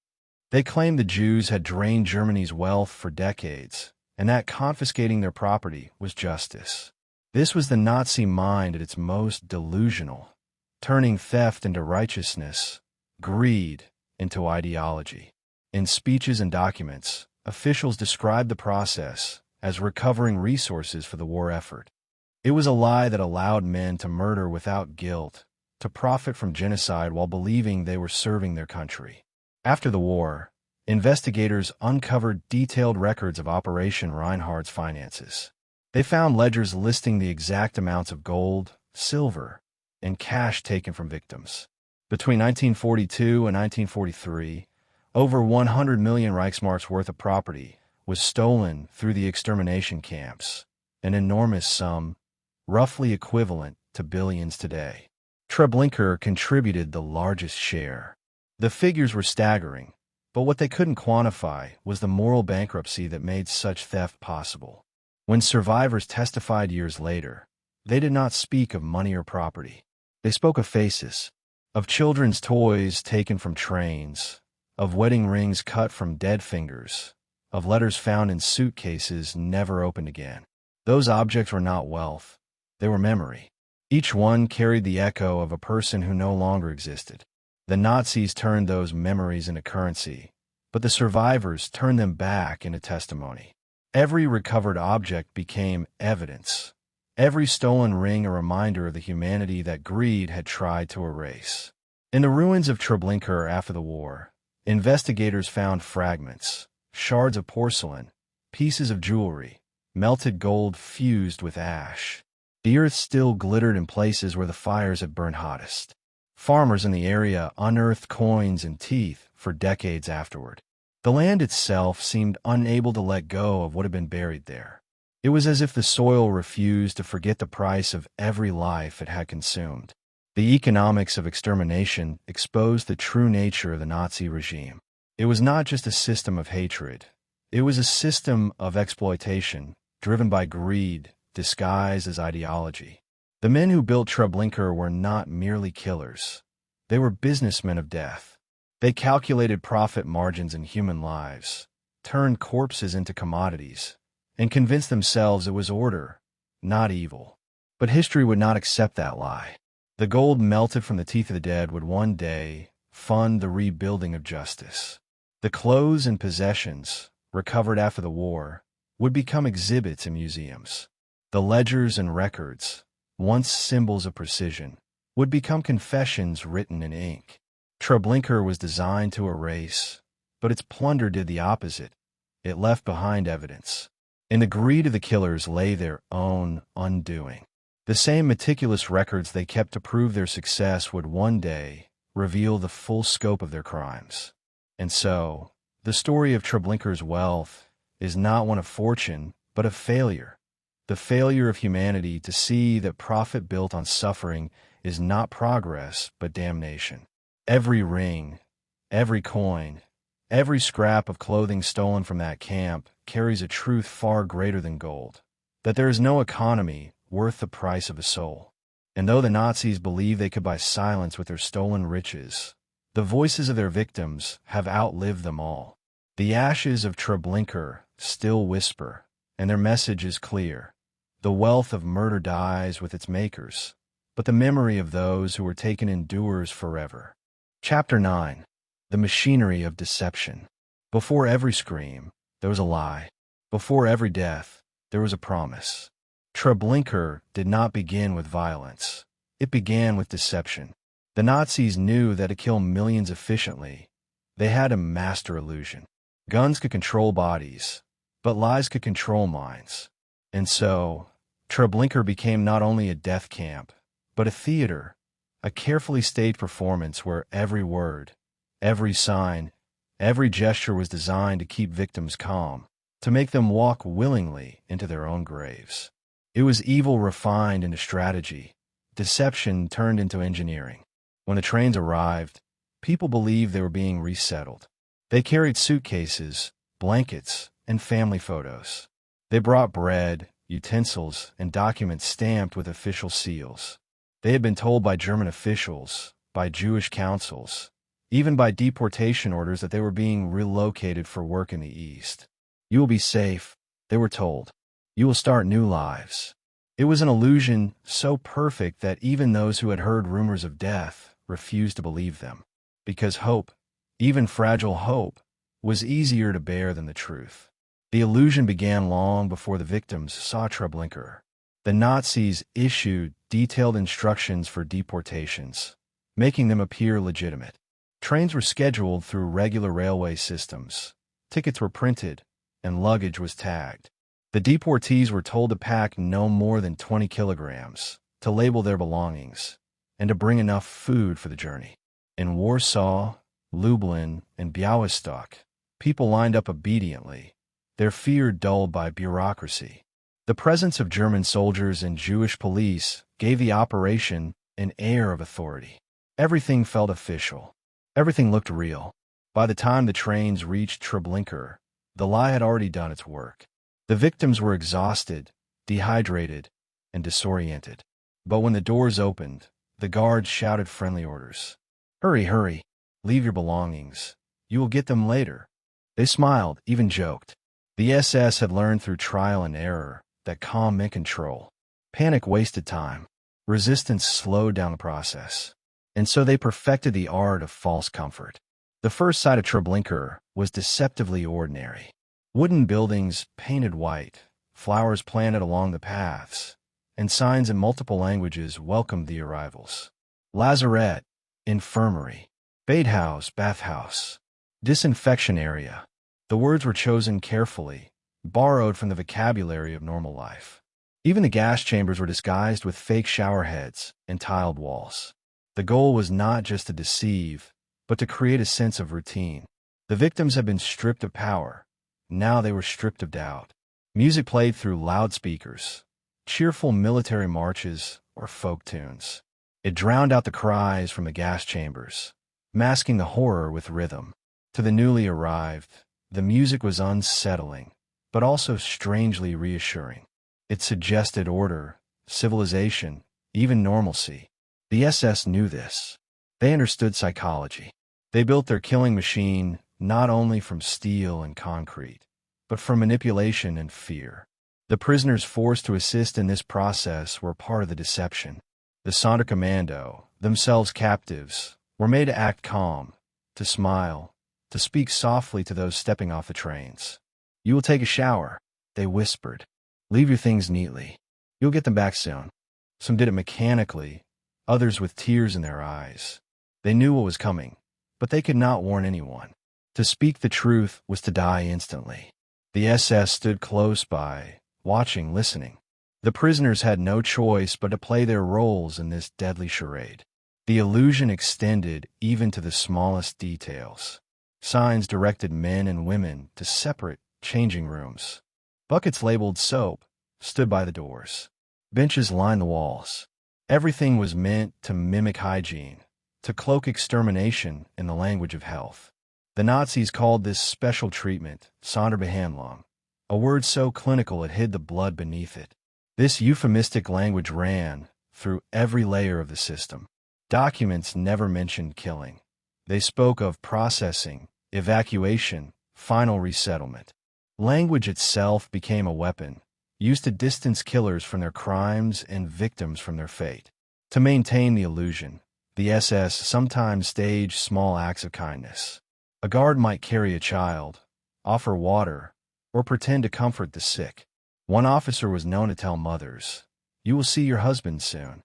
They claimed the Jews had drained Germany's wealth for decades, and that confiscating their property was justice. This was the Nazi mind at its most delusional, turning theft into righteousness, greed into ideology. In speeches and documents, officials described the process as recovering resources for the war effort. It was a lie that allowed men to murder without guilt, to profit from genocide while believing they were serving their country. After the war, investigators uncovered detailed records of Operation Reinhard's finances. They found ledgers listing the exact amounts of gold, silver, and cash taken from victims. Between 1942 and 1943, over 100 million Reichsmarks worth of property was stolen through the extermination camps, an enormous sum, roughly equivalent to billions today. Treblinka contributed the largest share. The figures were staggering, but what they couldn't quantify was the moral bankruptcy that made such theft possible. When survivors testified years later, they did not speak of money or property. They spoke of faces, of children's toys taken from trains, of wedding rings cut from dead fingers, of letters found in suitcases never opened again. Those objects were not wealth, they were memory. Each one carried the echo of a person who no longer existed. The Nazis turned those memories into currency, but the survivors turned them back into testimony. Every recovered object became evidence. Every stolen ring a reminder of the humanity that greed had tried to erase. In the ruins of Treblinka after the war, investigators found fragments, shards of porcelain, pieces of jewelry, melted gold fused with ash. The earth still glittered in places where the fires had burned hottest. Farmers in the area unearthed coins and teeth for decades afterward. The land itself seemed unable to let go of what had been buried there. It was as if the soil refused to forget the price of every life it had consumed. The economics of extermination exposed the true nature of the Nazi regime. It was not just a system of hatred. It was a system of exploitation, driven by greed, disguised as ideology. The men who built Treblinka were not merely killers. They were businessmen of death. They calculated profit margins in human lives, turned corpses into commodities, and convinced themselves it was order, not evil. But history would not accept that lie. The gold melted from the teeth of the dead would one day fund the rebuilding of justice. The clothes and possessions, recovered after the war, would become exhibits in museums. The ledgers and records, once symbols of precision, would become confessions written in ink. Treblinka was designed to erase, but its plunder did the opposite. It left behind evidence. In the greed of the killers lay their own undoing. The same meticulous records they kept to prove their success would one day reveal the full scope of their crimes. And so, the story of Treblinka's wealth is not one of fortune, but of failure. The failure of humanity to see that profit built on suffering is not progress, but damnation. Every ring, every coin, every scrap of clothing stolen from that camp carries a truth far greater than gold, that there is no economy worth the price of a soul. And though the Nazis believed they could buy silence with their stolen riches, the voices of their victims have outlived them all. The ashes of Treblinka still whisper, and their message is clear. The wealth of murder dies with its makers, but the memory of those who were taken endures forever. Chapter 9. The Machinery of Deception. Before every scream, there was a lie. Before every death, there was a promise. Treblinka did not begin with violence. It began with deception. The Nazis knew that to kill millions efficiently, they had to master illusion. Guns could control bodies, but lies could control minds. And so, Treblinka became not only a death camp, but a theater, a carefully staged performance where every word, every sign, every gesture was designed to keep victims calm, to make them walk willingly into their own graves. It was evil refined into strategy, deception turned into engineering. When the trains arrived, people believed they were being resettled. They carried suitcases, blankets, and family photos. They brought bread, utensils, and documents stamped with official seals. They had been told by German officials, by Jewish councils, even by deportation orders that they were being relocated for work in the East. You will be safe, they were told. You will start new lives. It was an illusion so perfect that even those who had heard rumors of death refused to believe them, because hope, even fragile hope, was easier to bear than the truth. The illusion began long before the victims saw Treblinka. The Nazis issued detailed instructions for deportations, making them appear legitimate. Trains were scheduled through regular railway systems, tickets were printed, and luggage was tagged. The deportees were told to pack no more than 20 kilograms, to label their belongings, and to bring enough food for the journey. In Warsaw, Lublin, and Białystok, people lined up obediently, their fear dulled by bureaucracy. The presence of German soldiers and Jewish police gave the operation an air of authority. Everything felt official. Everything looked real. By the time the trains reached Treblinka, the lie had already done its work. The victims were exhausted, dehydrated, and disoriented. But when the doors opened, the guards shouted friendly orders. "Hurry, hurry! Leave your belongings. You will get them later." They smiled, even joked. The SS had learned through trial and error that calm meant control. Panic wasted time. Resistance slowed down the process. And so they perfected the art of false comfort. The first sight of Treblinka was deceptively ordinary. Wooden buildings painted white, flowers planted along the paths, and signs in multiple languages welcomed the arrivals. Lazaret, infirmary, bathhouse, disinfection area. The words were chosen carefully, borrowed from the vocabulary of normal life. Even the gas chambers were disguised with fake shower heads and tiled walls. The goal was not just to deceive, but to create a sense of routine. The victims had been stripped of power. Now they were stripped of doubt. Music played through loudspeakers, cheerful military marches or folk tunes. It drowned out the cries from the gas chambers, masking the horror with rhythm. To the newly arrived, the music was unsettling, but also strangely reassuring. It suggested order, civilization, even normalcy. The SS knew this. They understood psychology. They built their killing machine not only from steel and concrete, but from manipulation and fear. The prisoners forced to assist in this process were part of the deception. The Sonderkommando, themselves captives, were made to act calm, to smile, to speak softly to those stepping off the trains. "You will take a shower," they whispered. "Leave your things neatly. You'll get them back soon." Some did it mechanically, others with tears in their eyes. They knew what was coming, but they could not warn anyone. To speak the truth was to die instantly. The SS stood close by, watching, listening. The prisoners had no choice but to play their roles in this deadly charade. The illusion extended even to the smallest details. Signs directed men and women to separate changing rooms. Buckets labeled soap stood by the doors. Benches lined the walls. Everything was meant to mimic hygiene, to cloak extermination in the language of health. The Nazis called this special treatment Sonderbehandlung, a word so clinical it hid the blood beneath it. This euphemistic language ran through every layer of the system. Documents never mentioned killing. They spoke of processing, evacuation, final resettlement. Language itself became a weapon, used to distance killers from their crimes and victims from their fate. To maintain the illusion, the SS sometimes staged small acts of kindness. A guard might carry a child, offer water, or pretend to comfort the sick. One officer was known to tell mothers, "You will see your husband soon."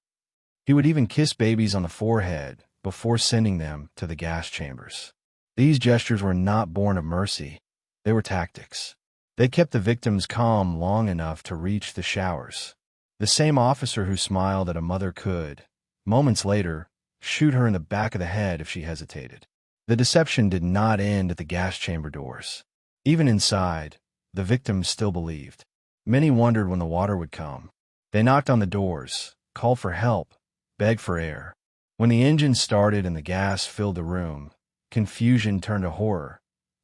He would even kiss babies on the forehead before sending them to the gas chambers. These gestures were not born of mercy. They were tactics. They kept the victims calm long enough to reach the showers. The same officer who smiled at a mother could, moments later, shoot her in the back of the head if she hesitated. The deception did not end at the gas chamber doors. Even inside, the victims still believed. Many wondered when the water would come. They knocked on the doors, called for help, begged for air. When the engine started and the gas filled the room, confusion turned to horror.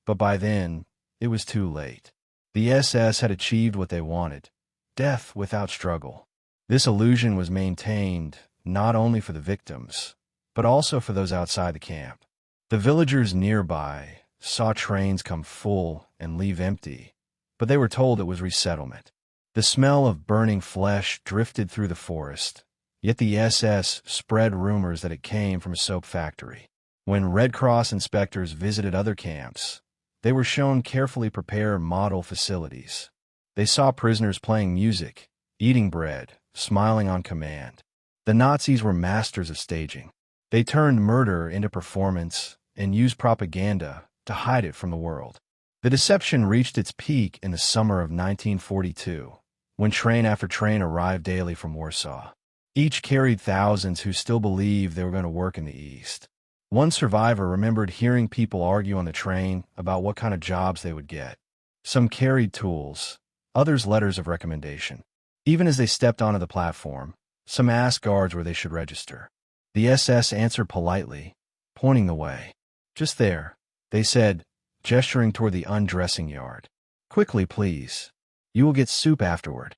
But by then, it was too late. The SS had achieved what they wanted: death without struggle. This illusion was maintained not only for the victims, but also for those outside the camp. The villagers nearby saw trains come full and leave empty, but they were told it was resettlement. The smell of burning flesh drifted through the forest, yet the SS spread rumors that it came from a soap factory. When Red Cross inspectors visited other camps, they were shown carefully prepared model facilities. They saw prisoners playing music, eating bread, smiling on command. The Nazis were masters of staging. They turned murder into performance and used propaganda to hide it from the world. The deception reached its peak in the summer of 1942, when train after train arrived daily from Warsaw. Each carried thousands who still believed they were going to work in the East. One survivor remembered hearing people argue on the train about what kind of jobs they would get. Some carried tools, others letters of recommendation. Even as they stepped onto the platform, some asked guards where they should register. The SS answered politely, pointing the way. Just there, they said, gesturing toward the undressing yard. Quickly, please. You will get soup afterward.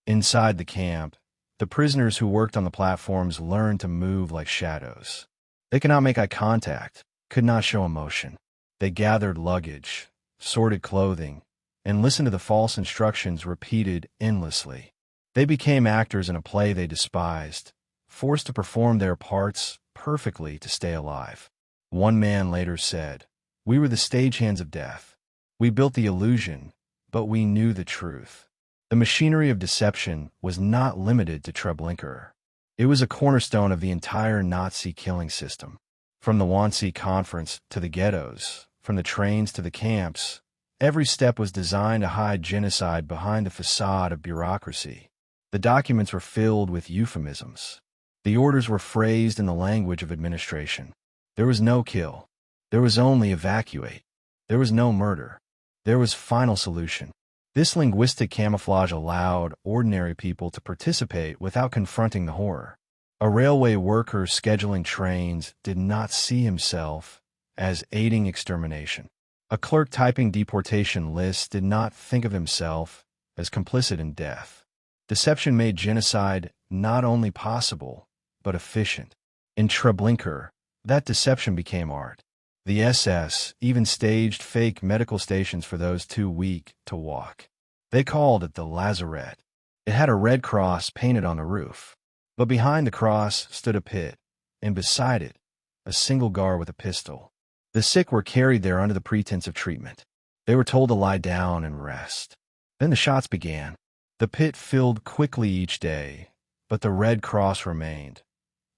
Inside the camp, the prisoners who worked on the platforms learned to move like shadows. They could not make eye contact, could not show emotion. They gathered luggage, sorted clothing, and listened to the false instructions repeated endlessly. They became actors in a play they despised, forced to perform their parts perfectly to stay alive. One man later said, "We were the stagehands of death. We built the illusion, but we knew the truth." The machinery of deception was not limited to Treblinka. It was a cornerstone of the entire Nazi killing system. From the Wannsee Conference to the ghettos, from the trains to the camps, every step was designed to hide genocide behind the facade of bureaucracy. The documents were filled with euphemisms. The orders were phrased in the language of administration. There was no kill. There was only evacuate. There was no murder. There was final solution. This linguistic camouflage allowed ordinary people to participate without confronting the horror. A railway worker scheduling trains did not see himself as aiding extermination. A clerk typing deportation lists did not think of himself as complicit in death. Deception made genocide not only possible, but efficient. In Treblinka, that deception became art. The SS even staged fake medical stations for those too weak to walk. They called it the lazaret. It had a red cross painted on the roof. But behind the cross stood a pit, and beside it, a single guard with a pistol. The sick were carried there under the pretense of treatment. They were told to lie down and rest. Then the shots began. The pit filled quickly each day, but the red cross remained.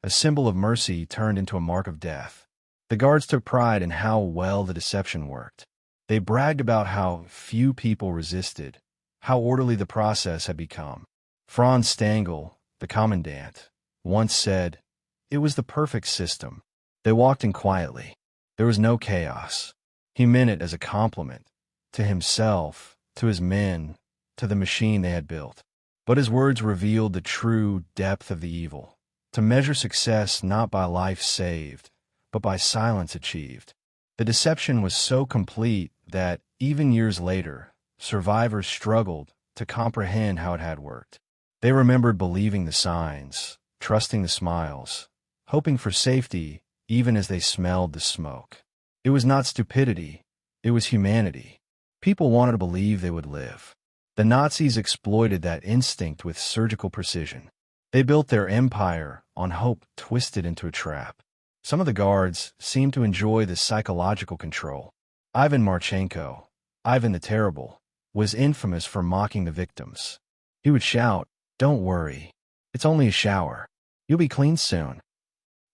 A symbol of mercy turned into a mark of death. The guards took pride in how well the deception worked. They bragged about how few people resisted, how orderly the process had become. Franz Stangl, the commandant, once said, "It was the perfect system." They walked in quietly. There was no chaos. He meant it as a compliment, to himself, to his men, to the machine they had built. But his words revealed the true depth of the evil. To measure success not by life saved, but by silence achieved. The deception was so complete that, even years later, survivors struggled to comprehend how it had worked. They remembered believing the signs, trusting the smiles, hoping for safety even as they smelled the smoke. It was not stupidity, it was humanity. People wanted to believe they would live. The Nazis exploited that instinct with surgical precision. They built their empire on hope twisted into a trap. Some of the guards seemed to enjoy the psychological control. Ivan Marchenko, Ivan the Terrible, was infamous for mocking the victims. He would shout, "Don't worry. It's only a shower. You'll be clean soon."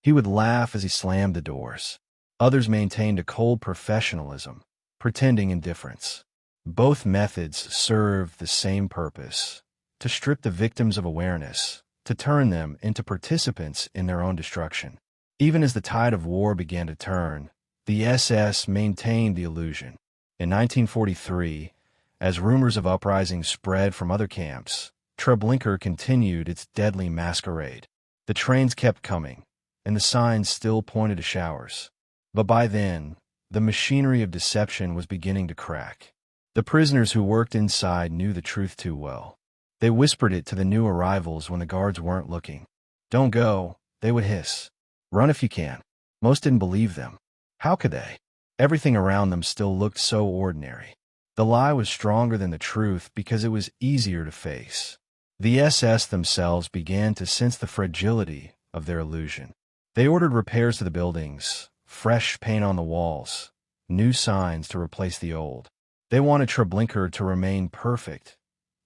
He would laugh as he slammed the doors. Others maintained a cold professionalism, pretending indifference. Both methods served the same purpose: to strip the victims of awareness, to turn them into participants in their own destruction. Even as the tide of war began to turn, the SS maintained the illusion. In 1943, as rumors of uprising spread from other camps, Treblinka continued its deadly masquerade. The trains kept coming, and the signs still pointed to showers. But by then, the machinery of deception was beginning to crack. The prisoners who worked inside knew the truth too well. They whispered it to the new arrivals when the guards weren't looking. "Don't go," they would hiss. "Run if you can." Most didn't believe them. How could they? Everything around them still looked so ordinary. The lie was stronger than the truth because it was easier to face. The SS themselves began to sense the fragility of their illusion. They ordered repairs to the buildings, fresh paint on the walls, new signs to replace the old. They wanted Treblinka to remain perfect,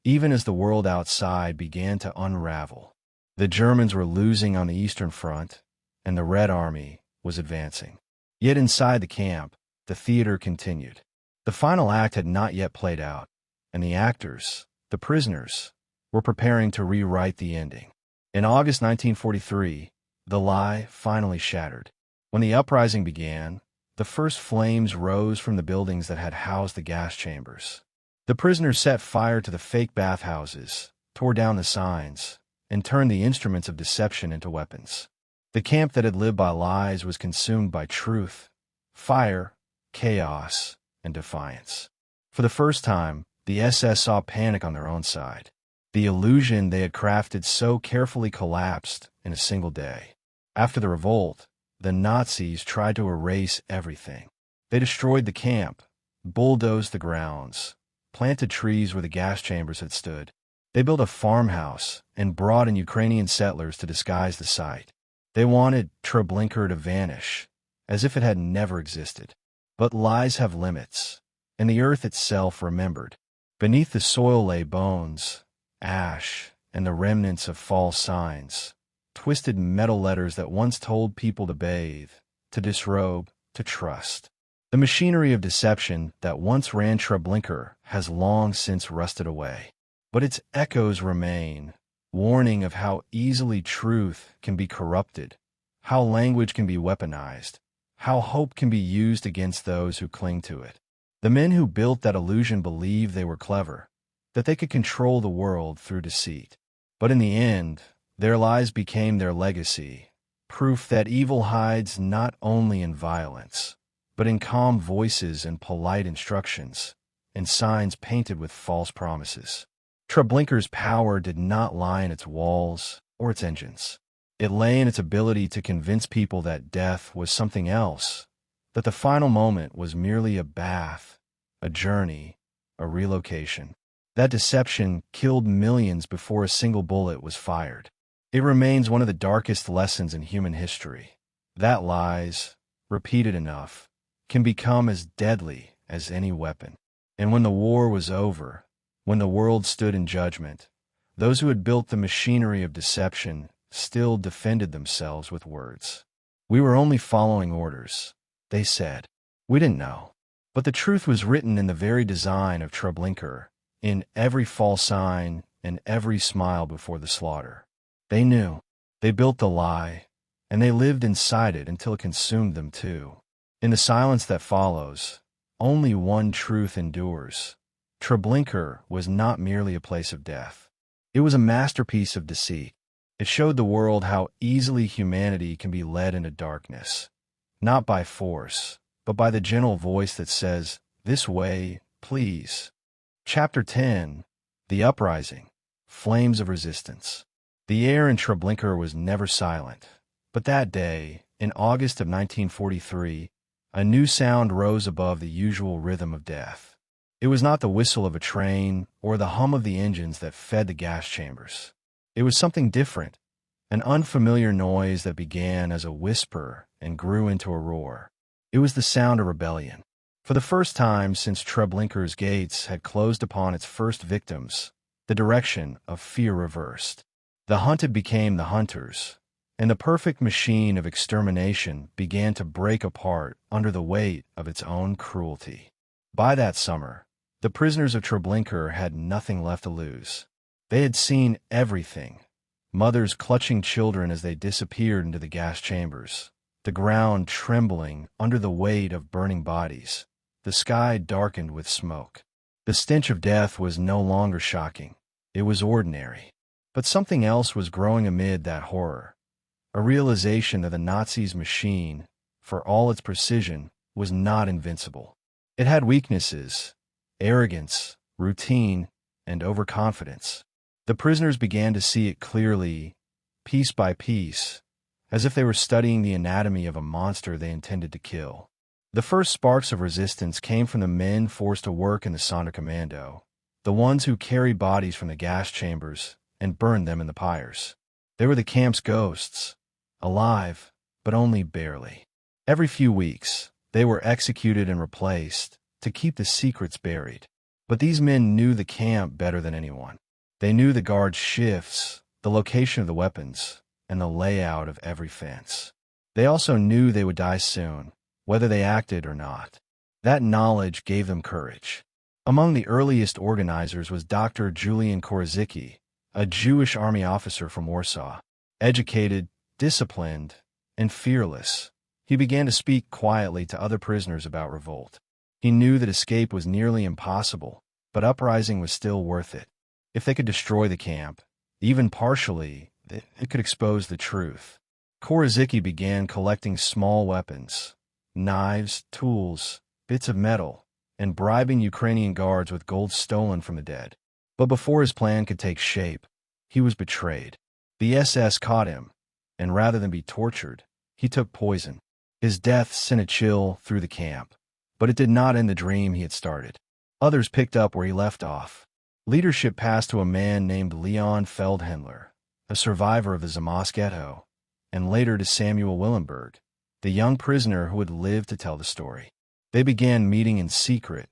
even as the world outside began to unravel. The Germans were losing on the Eastern Front, and the Red Army was advancing. Yet inside the camp, the theater continued. The final act had not yet played out, and the actors, the prisoners, were preparing to rewrite the ending. In August 1943, the lie finally shattered. When the uprising began, the first flames rose from the buildings that had housed the gas chambers. The prisoners set fire to the fake bathhouses, tore down the signs, and turned the instruments of deception into weapons. The camp that had lived by lies was consumed by truth, fire, chaos, and defiance. For the first time, the SS saw panic on their own side. The illusion they had crafted so carefully collapsed in a single day. After the revolt, the Nazis tried to erase everything. They destroyed the camp, bulldozed the grounds, planted trees where the gas chambers had stood. They built a farmhouse and brought in Ukrainian settlers to disguise the site. They wanted Treblinka to vanish, as if it had never existed. But lies have limits, and the earth itself remembered. Beneath the soil lay bones, ash, and the remnants of false signs, twisted metal letters that once told people to bathe, to disrobe, to trust. The machinery of deception that once ran Treblinka has long since rusted away. But its echoes remain, warning of how easily truth can be corrupted, how language can be weaponized, how hope can be used against those who cling to it. The men who built that illusion believed they were clever, that they could control the world through deceit. But in the end, their lies became their legacy, proof that evil hides not only in violence, but in calm voices and polite instructions, and signs painted with false promises. Treblinka's power did not lie in its walls or its engines. It lay in its ability to convince people that death was something else, that the final moment was merely a bath, a journey, a relocation. That deception killed millions before a single bullet was fired. It remains one of the darkest lessons in human history. That lies, repeated enough, can become as deadly as any weapon. And when the war was over, when the world stood in judgment, those who had built the machinery of deception still defended themselves with words. We were only following orders, they said. We didn't know. But the truth was written in the very design of Treblinka, in every false sign and every smile before the slaughter. They knew. They built the lie, and they lived inside it until it consumed them too. In the silence that follows, only one truth endures. Treblinka was not merely a place of death. It was a masterpiece of deceit. It showed the world how easily humanity can be led into darkness, not by force, but by the gentle voice that says, "This way, please." Chapter 10. The Uprising. Flames of Resistance. The air in Treblinka was never silent, but that day, in August of 1943, a new sound rose above the usual rhythm of death. It was not the whistle of a train or the hum of the engines that fed the gas chambers. It was something different, an unfamiliar noise that began as a whisper and grew into a roar. It was the sound of rebellion. For the first time since Treblinka's gates had closed upon its first victims, the direction of fear reversed. The hunted became the hunters, and the perfect machine of extermination began to break apart under the weight of its own cruelty. By that summer, the prisoners of Treblinka had nothing left to lose. They had seen everything. Mothers clutching children as they disappeared into the gas chambers, the ground trembling under the weight of burning bodies, the sky darkened with smoke. The stench of death was no longer shocking. It was ordinary. But something else was growing amid that horror, a realization that the Nazis' machine, for all its precision, was not invincible. It had weaknesses, arrogance, routine, and overconfidence. The prisoners began to see it clearly, piece by piece, as if they were studying the anatomy of a monster they intended to kill. The first sparks of resistance came from the men forced to work in the Sonderkommando, the ones who carried bodies from the gas chambers and burned them in the pyres. They were the camp's ghosts, alive, but only barely. Every few weeks, they were executed and replaced to keep the secrets buried. But these men knew the camp better than anyone. They knew the guard shifts, the location of the weapons, and the layout of every fence. They also knew they would die soon, whether they acted or not. That knowledge gave them courage. Among the earliest organizers was Dr. Julian Korzycki, a Jewish army officer from Warsaw. Educated, disciplined, and fearless, he began to speak quietly to other prisoners about revolt. He knew that escape was nearly impossible, But Uprising was still worth it. If they could destroy the camp, even partially, it could expose the truth. Korozicki began collecting small weapons, knives, tools, bits of metal, and bribing Ukrainian guards with gold stolen from the dead. But before his plan could take shape, he was betrayed. The SS caught him, and rather than be tortured, he took poison. His death sent a chill through the camp, but it did not end the dream he had started. Others picked up where he left off. Leadership passed to a man named Leon Feldhendler, a survivor of the Zamość ghetto, and later to Samuel Willenberg, the young prisoner who would live to tell the story. They began meeting in secret,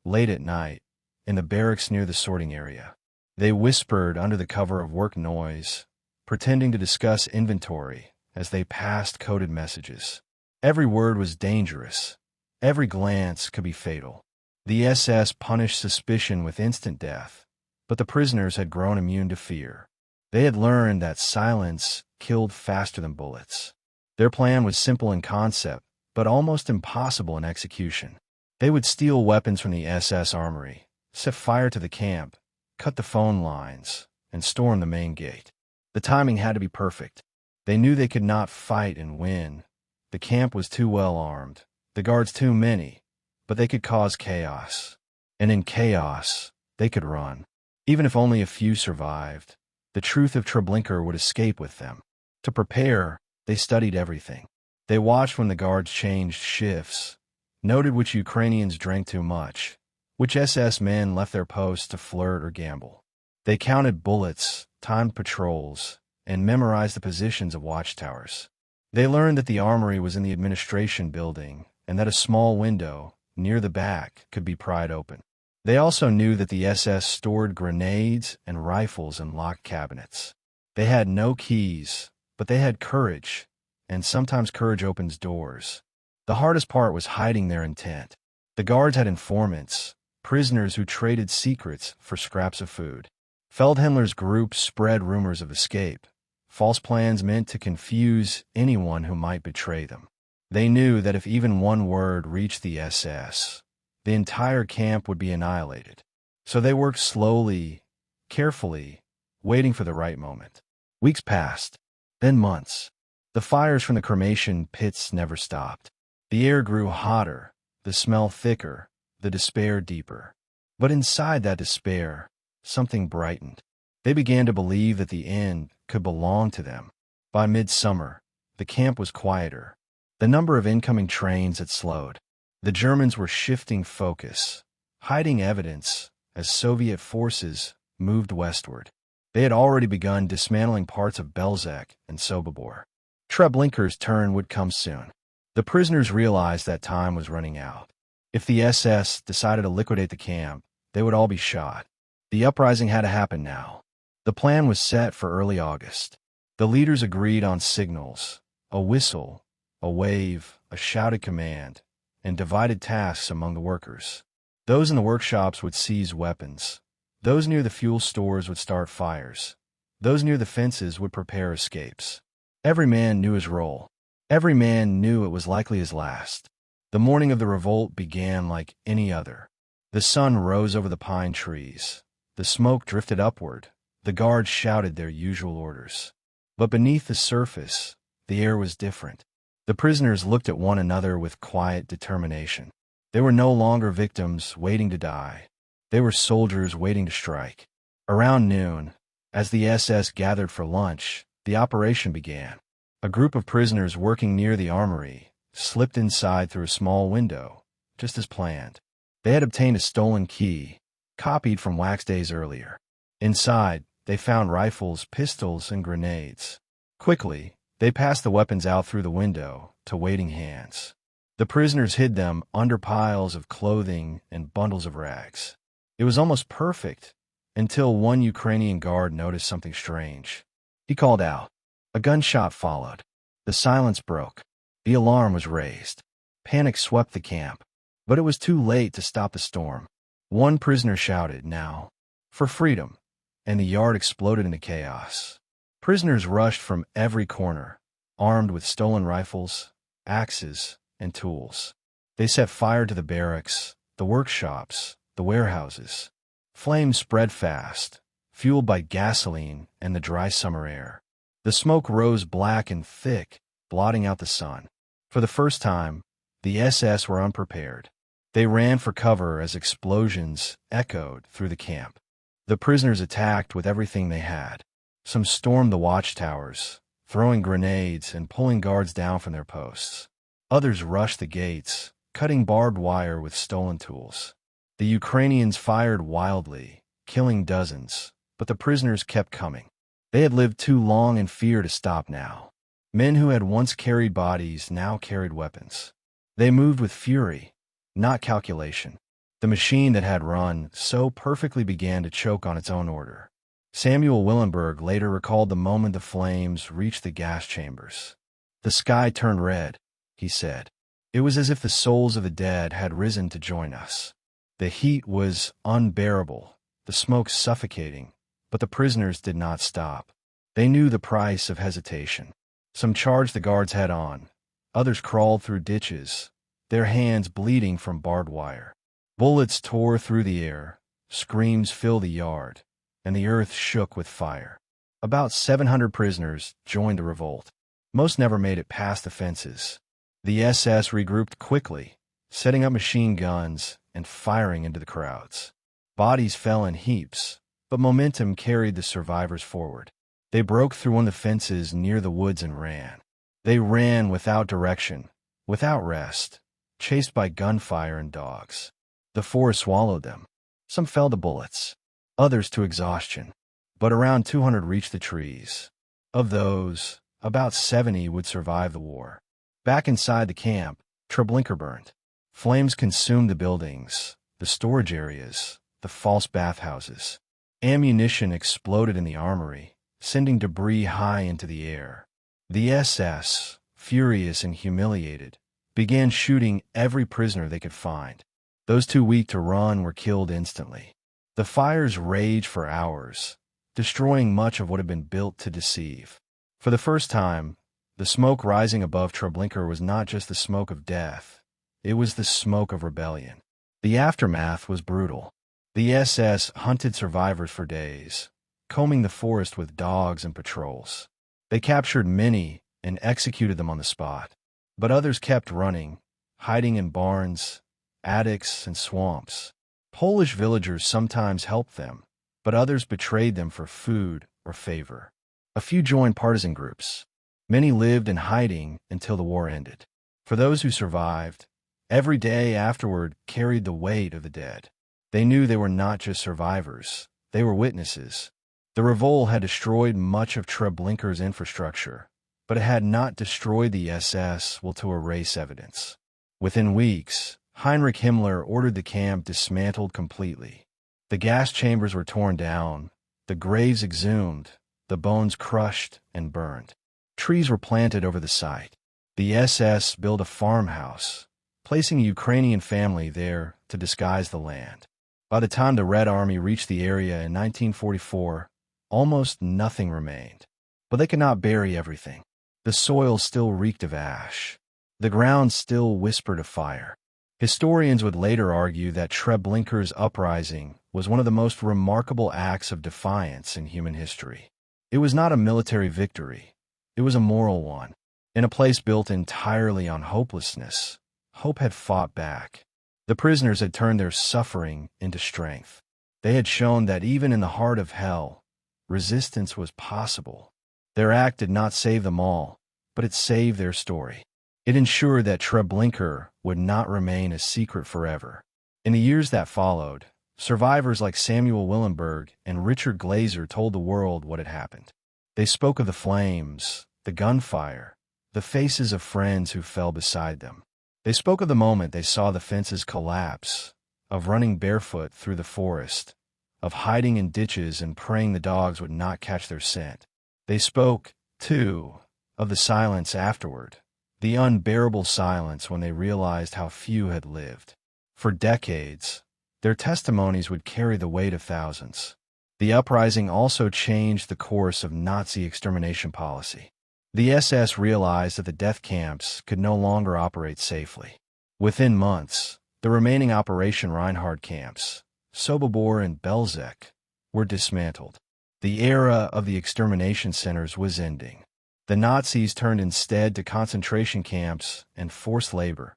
late at night, in the barracks near the sorting area. They whispered under the cover of work noise, pretending to discuss inventory as they passed coded messages. Every word was dangerous. Every glance could be fatal. The SS punished suspicion with instant death, but the prisoners had grown immune to fear. They had learned that silence killed faster than bullets. Their plan was simple in concept, but almost impossible in execution. They would steal weapons from the SS armory, set fire to the camp, cut the phone lines, and storm the main gate. The timing had to be perfect. They knew they could not fight and win. The camp was too well armed, the guards too many, but they could cause chaos. And in chaos, they could run. Even if only a few survived, the truth of Treblinka would escape with them. To prepare, they studied everything. They watched when the guards changed shifts, noted which Ukrainians drank too much, which SS men left their posts to flirt or gamble. They counted bullets, timed patrols, and memorized the positions of watchtowers. They learned that the armory was in the administration building and that a small window, near the back, could be pried open. They also knew that the SS stored grenades and rifles in locked cabinets. They had no keys, but they had courage, and sometimes courage opens doors. The hardest part was hiding their intent. The guards had informants, prisoners who traded secrets for scraps of food. Feldhendler's group spread rumors of escape, false plans meant to confuse anyone who might betray them. They knew that if even one word reached the SS, the entire camp would be annihilated. So they worked slowly, carefully, waiting for the right moment. Weeks passed, then months. The fires from the cremation pits never stopped. The air grew hotter, the smell thicker, the despair deeper. But inside that despair, something brightened. They began to believe that the end could belong to them. By midsummer, the camp was quieter. The number of incoming trains had slowed. The Germans were shifting focus, hiding evidence as Soviet forces moved westward. They had already begun dismantling parts of Belzec and Sobibor. Treblinka's turn would come soon. The prisoners realized that time was running out. If the SS decided to liquidate the camp, they would all be shot. The uprising had to happen now. The plan was set for early August. The leaders agreed on signals, a whistle, a wave, a shouted command, and divided tasks among the workers. Those in the workshops would seize weapons. Those near the fuel stores would start fires. Those near the fences would prepare escapes. Every man knew his role. Every man knew it was likely his last. The morning of the revolt began like any other. The sun rose over the pine trees. The smoke drifted upward. The guards shouted their usual orders. But beneath the surface, the air was different. The prisoners looked at one another with quiet determination. They were no longer victims waiting to die. They were soldiers waiting to strike. Around noon, as the SS gathered for lunch, the operation began. A group of prisoners working near the armory slipped inside through a small window, just as planned. They had obtained a stolen key, copied from wax days earlier. Inside, they found rifles, pistols, and grenades. Quickly, they passed the weapons out through the window to waiting hands. The prisoners hid them under piles of clothing and bundles of rags. It was almost perfect until one Ukrainian guard noticed something strange. He called out. A gunshot followed. The silence broke. The alarm was raised. Panic swept the camp. But it was too late to stop the storm. One prisoner shouted, "Now, for freedom," and the yard exploded into chaos. Prisoners rushed from every corner, armed with stolen rifles, axes, and tools. They set fire to the barracks, the workshops, the warehouses. Flames spread fast, fueled by gasoline and the dry summer air. The smoke rose black and thick, blotting out the sun. For the first time, the SS were unprepared. They ran for cover as explosions echoed through the camp. The prisoners attacked with everything they had. Some stormed the watchtowers, throwing grenades and pulling guards down from their posts. Others rushed the gates, cutting barbed wire with stolen tools. The Ukrainians fired wildly, killing dozens, but the prisoners kept coming. They had lived too long in fear to stop now. Men who had once carried bodies now carried weapons. They moved with fury, not calculation. The machine that had run so perfectly began to choke on its own order. Samuel Willenberg later recalled the moment the flames reached the gas chambers. "The sky turned red," he said. "It was as if the souls of the dead had risen to join us." The heat was unbearable, the smoke suffocating, but the prisoners did not stop. They knew the price of hesitation. Some charged the guards head-on. Others crawled through ditches, their hands bleeding from barbed wire. Bullets tore through the air, screams filled the yard, and the earth shook with fire. About 700 prisoners joined the revolt. Most never made it past the fences. The SS regrouped quickly, setting up machine guns and firing into the crowds. Bodies fell in heaps, but momentum carried the survivors forward. They broke through one of the fences near the woods and ran. They ran without direction, without rest, chased by gunfire and dogs. The forest swallowed them. Some fell to bullets, others to exhaustion, but around 200 reached the trees. Of those, about 70 would survive the war. Back inside the camp, Treblinka burned. Flames consumed the buildings, the storage areas, the false bathhouses. Ammunition exploded in the armory, sending debris high into the air. The SS, furious and humiliated, began shooting every prisoner they could find. Those too weak to run were killed instantly. The fires raged for hours, destroying much of what had been built to deceive. For the first time, the smoke rising above Treblinka was not just the smoke of death, it was the smoke of rebellion. The aftermath was brutal. The SS hunted survivors for days, combing the forest with dogs and patrols. They captured many and executed them on the spot. But others kept running, hiding in barns, attics, and swamps. Polish villagers sometimes helped them, but others betrayed them for food or favor. A few joined partisan groups. Many lived in hiding until the war ended. For those who survived, every day afterward carried the weight of the dead. They knew they were not just survivors, they were witnesses. The revolt had destroyed much of Treblinka's infrastructure, but it had not destroyed the SS will to erase evidence. Within weeks, Heinrich Himmler ordered the camp dismantled completely. The gas chambers were torn down, the graves exhumed, the bones crushed and burned. Trees were planted over the site. The SS built a farmhouse, placing a Ukrainian family there to disguise the land. By the time the Red Army reached the area in 1944, almost nothing remained. But they could not bury everything. The soil still reeked of ash. The ground still whispered of fire. Historians would later argue that Treblinka's uprising was one of the most remarkable acts of defiance in human history. It was not a military victory. It was a moral one. In a place built entirely on hopelessness, hope had fought back. The prisoners had turned their suffering into strength. They had shown that even in the heart of hell, resistance was possible. Their act did not save them all, but it saved their story. It ensured that Treblinka would not remain a secret forever. In the years that followed, survivors like Samuel Willenberg and Richard Glaser told the world what had happened. They spoke of the flames, the gunfire, the faces of friends who fell beside them. They spoke of the moment they saw the fences collapse, of running barefoot through the forest, of hiding in ditches and praying the dogs would not catch their scent. They spoke, too, of the silence afterward, the unbearable silence when they realized how few had lived. For decades, their testimonies would carry the weight of thousands. The uprising also changed the course of Nazi extermination policy. The SS realized that the death camps could no longer operate safely. Within months, the remaining Operation Reinhard camps, Sobibor and Belzec, were dismantled. The era of the extermination centers was ending. The Nazis turned instead to concentration camps and forced labor,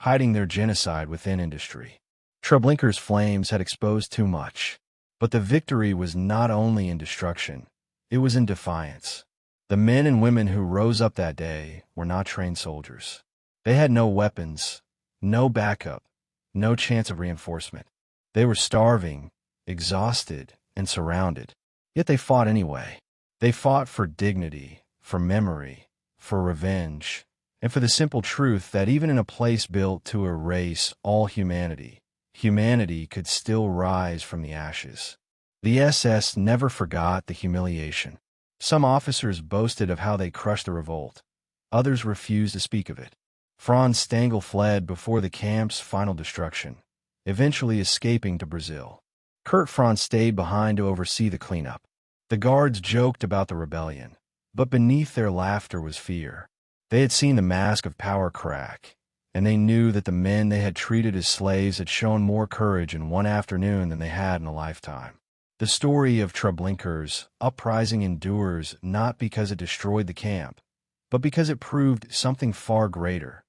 hiding their genocide within industry. Treblinka's flames had exposed too much. But the victory was not only in destruction, it was in defiance. The men and women who rose up that day were not trained soldiers. They had no weapons, no backup, no chance of reinforcement. They were starving, exhausted, and surrounded. Yet they fought anyway. They fought for dignity, for memory, for revenge, and for the simple truth that even in a place built to erase all humanity, humanity could still rise from the ashes. The SS never forgot the humiliation. Some officers boasted of how they crushed the revolt. Others refused to speak of it. Franz Stangl fled before the camp's final destruction, eventually escaping to Brazil. Kurt Franz stayed behind to oversee the cleanup. The guards joked about the rebellion, but beneath their laughter was fear. They had seen the mask of power crack, and they knew that the men they had treated as slaves had shown more courage in one afternoon than they had in a lifetime. The story of Treblinka's uprising endures not because it destroyed the camp, but because it proved something far greater,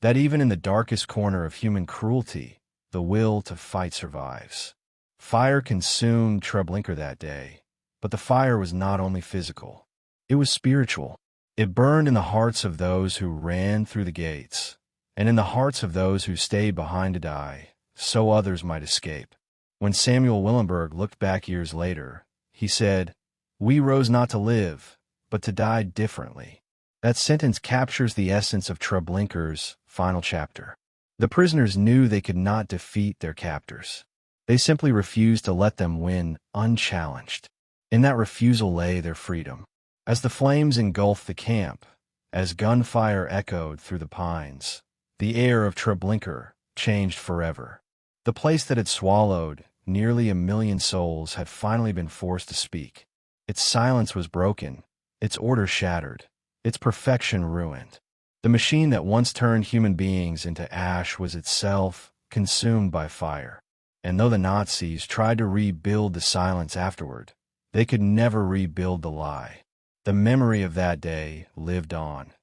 that even in the darkest corner of human cruelty, the will to fight survives. Fire consumed Treblinka that day, but the fire was not only physical, it was spiritual. It burned in the hearts of those who ran through the gates, and in the hearts of those who stayed behind to die, so others might escape. When Samuel Willenberg looked back years later, he said, "We rose not to live, but to die differently." That sentence captures the essence of Treblinka's final chapter. The prisoners knew they could not defeat their captors. They simply refused to let them win unchallenged. In that refusal lay their freedom. As the flames engulfed the camp, as gunfire echoed through the pines, the air of Treblinka changed forever. The place that had swallowed nearly 1 million souls had finally been forced to speak. Its silence was broken, its order shattered, its perfection ruined. The machine that once turned human beings into ash was itself consumed by fire. And though the Nazis tried to rebuild the silence afterward, they could never rebuild the lie. The memory of that day lived on,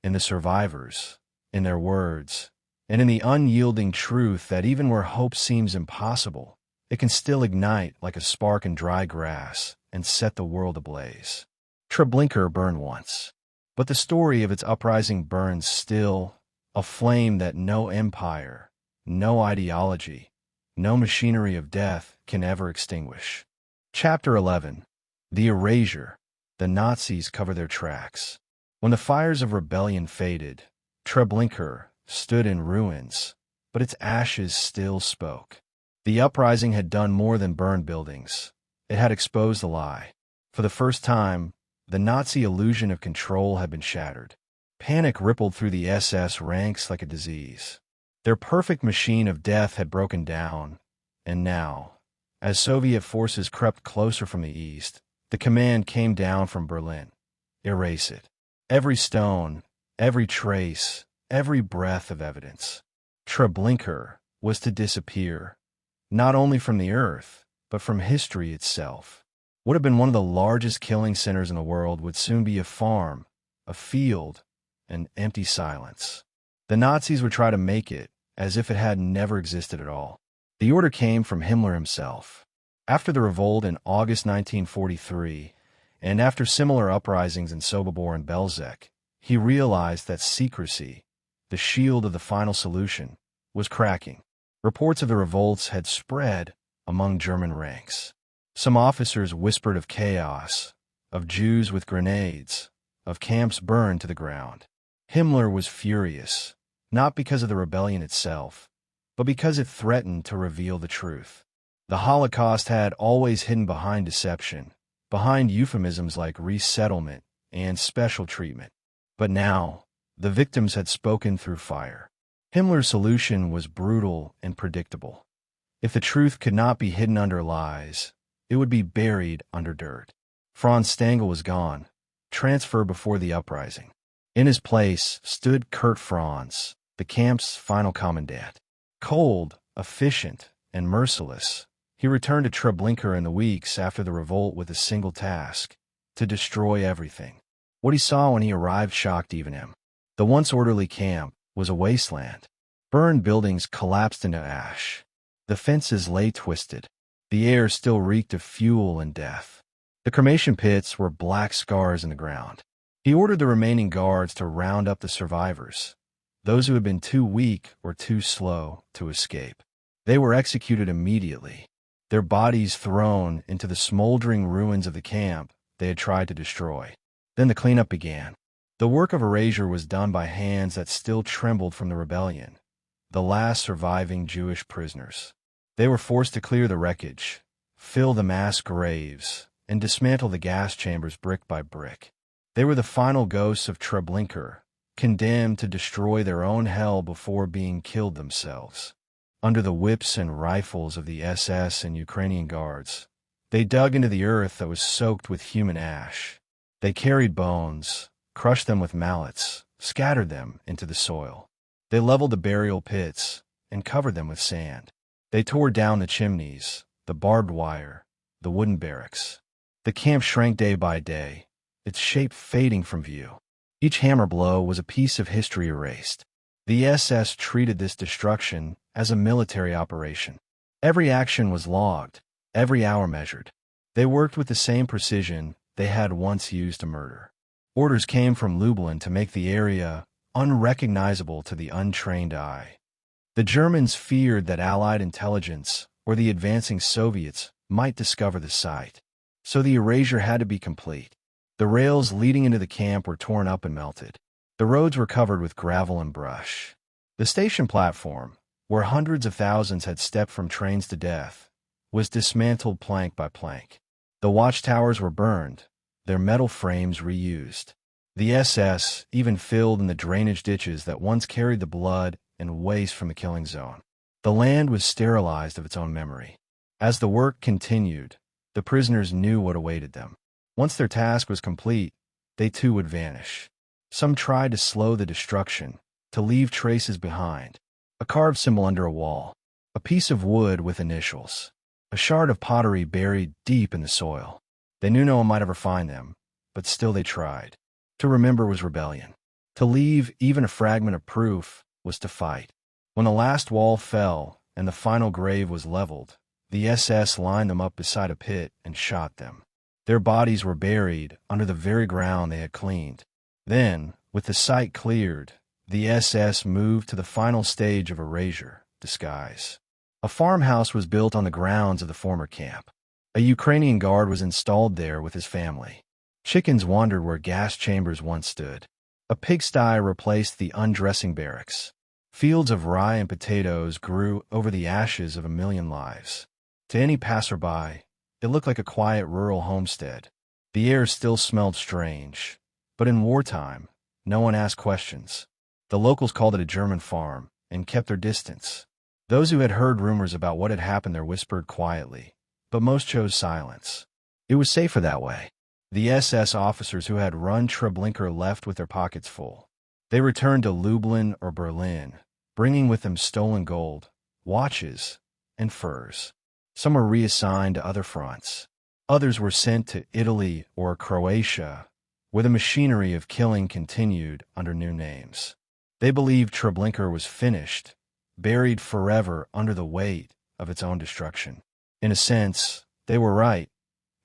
in the survivors, in their words, and in the unyielding truth that even where hope seems impossible, it can still ignite like a spark in dry grass and set the world ablaze. Treblinka burned once, but the story of its uprising burns still, a flame that no empire, no ideology, no machinery of death can ever extinguish. Chapter 11. The Erasure. The Nazis cover their tracks. When the fires of rebellion faded, Treblinka stood in ruins, but its ashes still spoke. The uprising had done more than burn buildings. It had exposed the lie. For the first time, the Nazi illusion of control had been shattered. Panic rippled through the SS ranks like a disease. Their perfect machine of death had broken down, and now, as Soviet forces crept closer from the east, the command came down from Berlin. Erase it. Every stone, every trace, every breath of evidence. Treblinka was to disappear, not only from the earth, but from history itself. What had been one of the largest killing centers in the world would soon be a farm, a field, an empty silence. The Nazis would try to make it as if it had never existed at all. The order came from Himmler himself. After the revolt in August 1943, and after similar uprisings in Sobibor and Belzec, he realized that secrecy, the shield of the final solution, was cracking. Reports of the revolts had spread among German ranks. Some officers whispered of chaos, of Jews with grenades, of camps burned to the ground. Himmler was furious, not because of the rebellion itself, but because it threatened to reveal the truth. The Holocaust had always hidden behind deception, behind euphemisms like resettlement and special treatment. But now, the victims had spoken through fire. Himmler's solution was brutal and predictable. If the truth could not be hidden under lies, it would be buried under dirt. Franz Stangl was gone, transferred before the uprising. In his place stood Kurt Franz, the camp's final commandant. Cold, efficient, and merciless, He returned to Treblinka in the weeks after the revolt with a single task: to destroy everything. What he saw when he arrived shocked even him. The once orderly camp was a wasteland. Burned buildings collapsed into ash. The fences lay twisted. The air still reeked of fuel and death. The cremation pits were black scars in the ground. He ordered the remaining guards to round up the survivors, those who had been too weak or too slow to escape. They were executed immediately, their bodies thrown into the smoldering ruins of the camp they had tried to destroy. Then the cleanup began. The work of erasure was done by hands that still trembled from the rebellion, the last surviving Jewish prisoners. They were forced to clear the wreckage, fill the mass graves, and dismantle the gas chambers brick by brick. They were the final ghosts of Treblinka, condemned to destroy their own hell before being killed themselves. Under the whips and rifles of the SS and Ukrainian guards, they dug into the earth that was soaked with human ash. They carried bones, crushed them with mallets, scattered them into the soil. They leveled the burial pits and covered them with sand. They tore down the chimneys, the barbed wire, the wooden barracks. The camp shrank day by day, its shape fading from view. Each hammer blow was a piece of history erased. The SS treated this destruction as a military operation. Every action was logged, every hour measured. They worked with the same precision they had once used to murder. Orders came from Lublin to make the area unrecognizable to the untrained eye. The Germans feared that Allied intelligence or the advancing Soviets might discover the site. So the erasure had to be complete. The rails leading into the camp were torn up and melted. The roads were covered with gravel and brush. The station platform, where hundreds of thousands had stepped from trains to death, was dismantled plank by plank. The watchtowers were burned, their metal frames reused. The SS even filled in the drainage ditches that once carried the blood and waste from the killing zone. The land was sterilized of its own memory. As the work continued, the prisoners knew what awaited them. Once their task was complete, they too would vanish. Some tried to slow the destruction, to leave traces behind. A carved symbol under a wall, a piece of wood with initials, a shard of pottery buried deep in the soil. They knew no one might ever find them, but still they tried. To remember was rebellion. To leave even a fragment of proof was to fight. When the last wall fell and the final grave was leveled, the SS lined them up beside a pit and shot them. Their bodies were buried under the very ground they had cleaned. Then, with the site cleared, the SS moved to the final stage of erasure, disguise. A farmhouse was built on the grounds of the former camp. A Ukrainian guard was installed there with his family. Chickens wandered where gas chambers once stood. A pigsty replaced the undressing barracks. Fields of rye and potatoes grew over the ashes of a million lives. To any passerby, it looked like a quiet rural homestead. The air still smelled strange, but in wartime, no one asked questions. The locals called it a German farm and kept their distance. Those who had heard rumors about what had happened there whispered quietly, but most chose silence. It was safer that way. The SS officers who had run Treblinka left with their pockets full. They returned to Lublin or Berlin, bringing with them stolen gold, watches, and furs. Some were reassigned to other fronts. Others were sent to Italy or Croatia, where the machinery of killing continued under new names. They believed Treblinka was finished, buried forever under the weight of its own destruction. In a sense, they were right.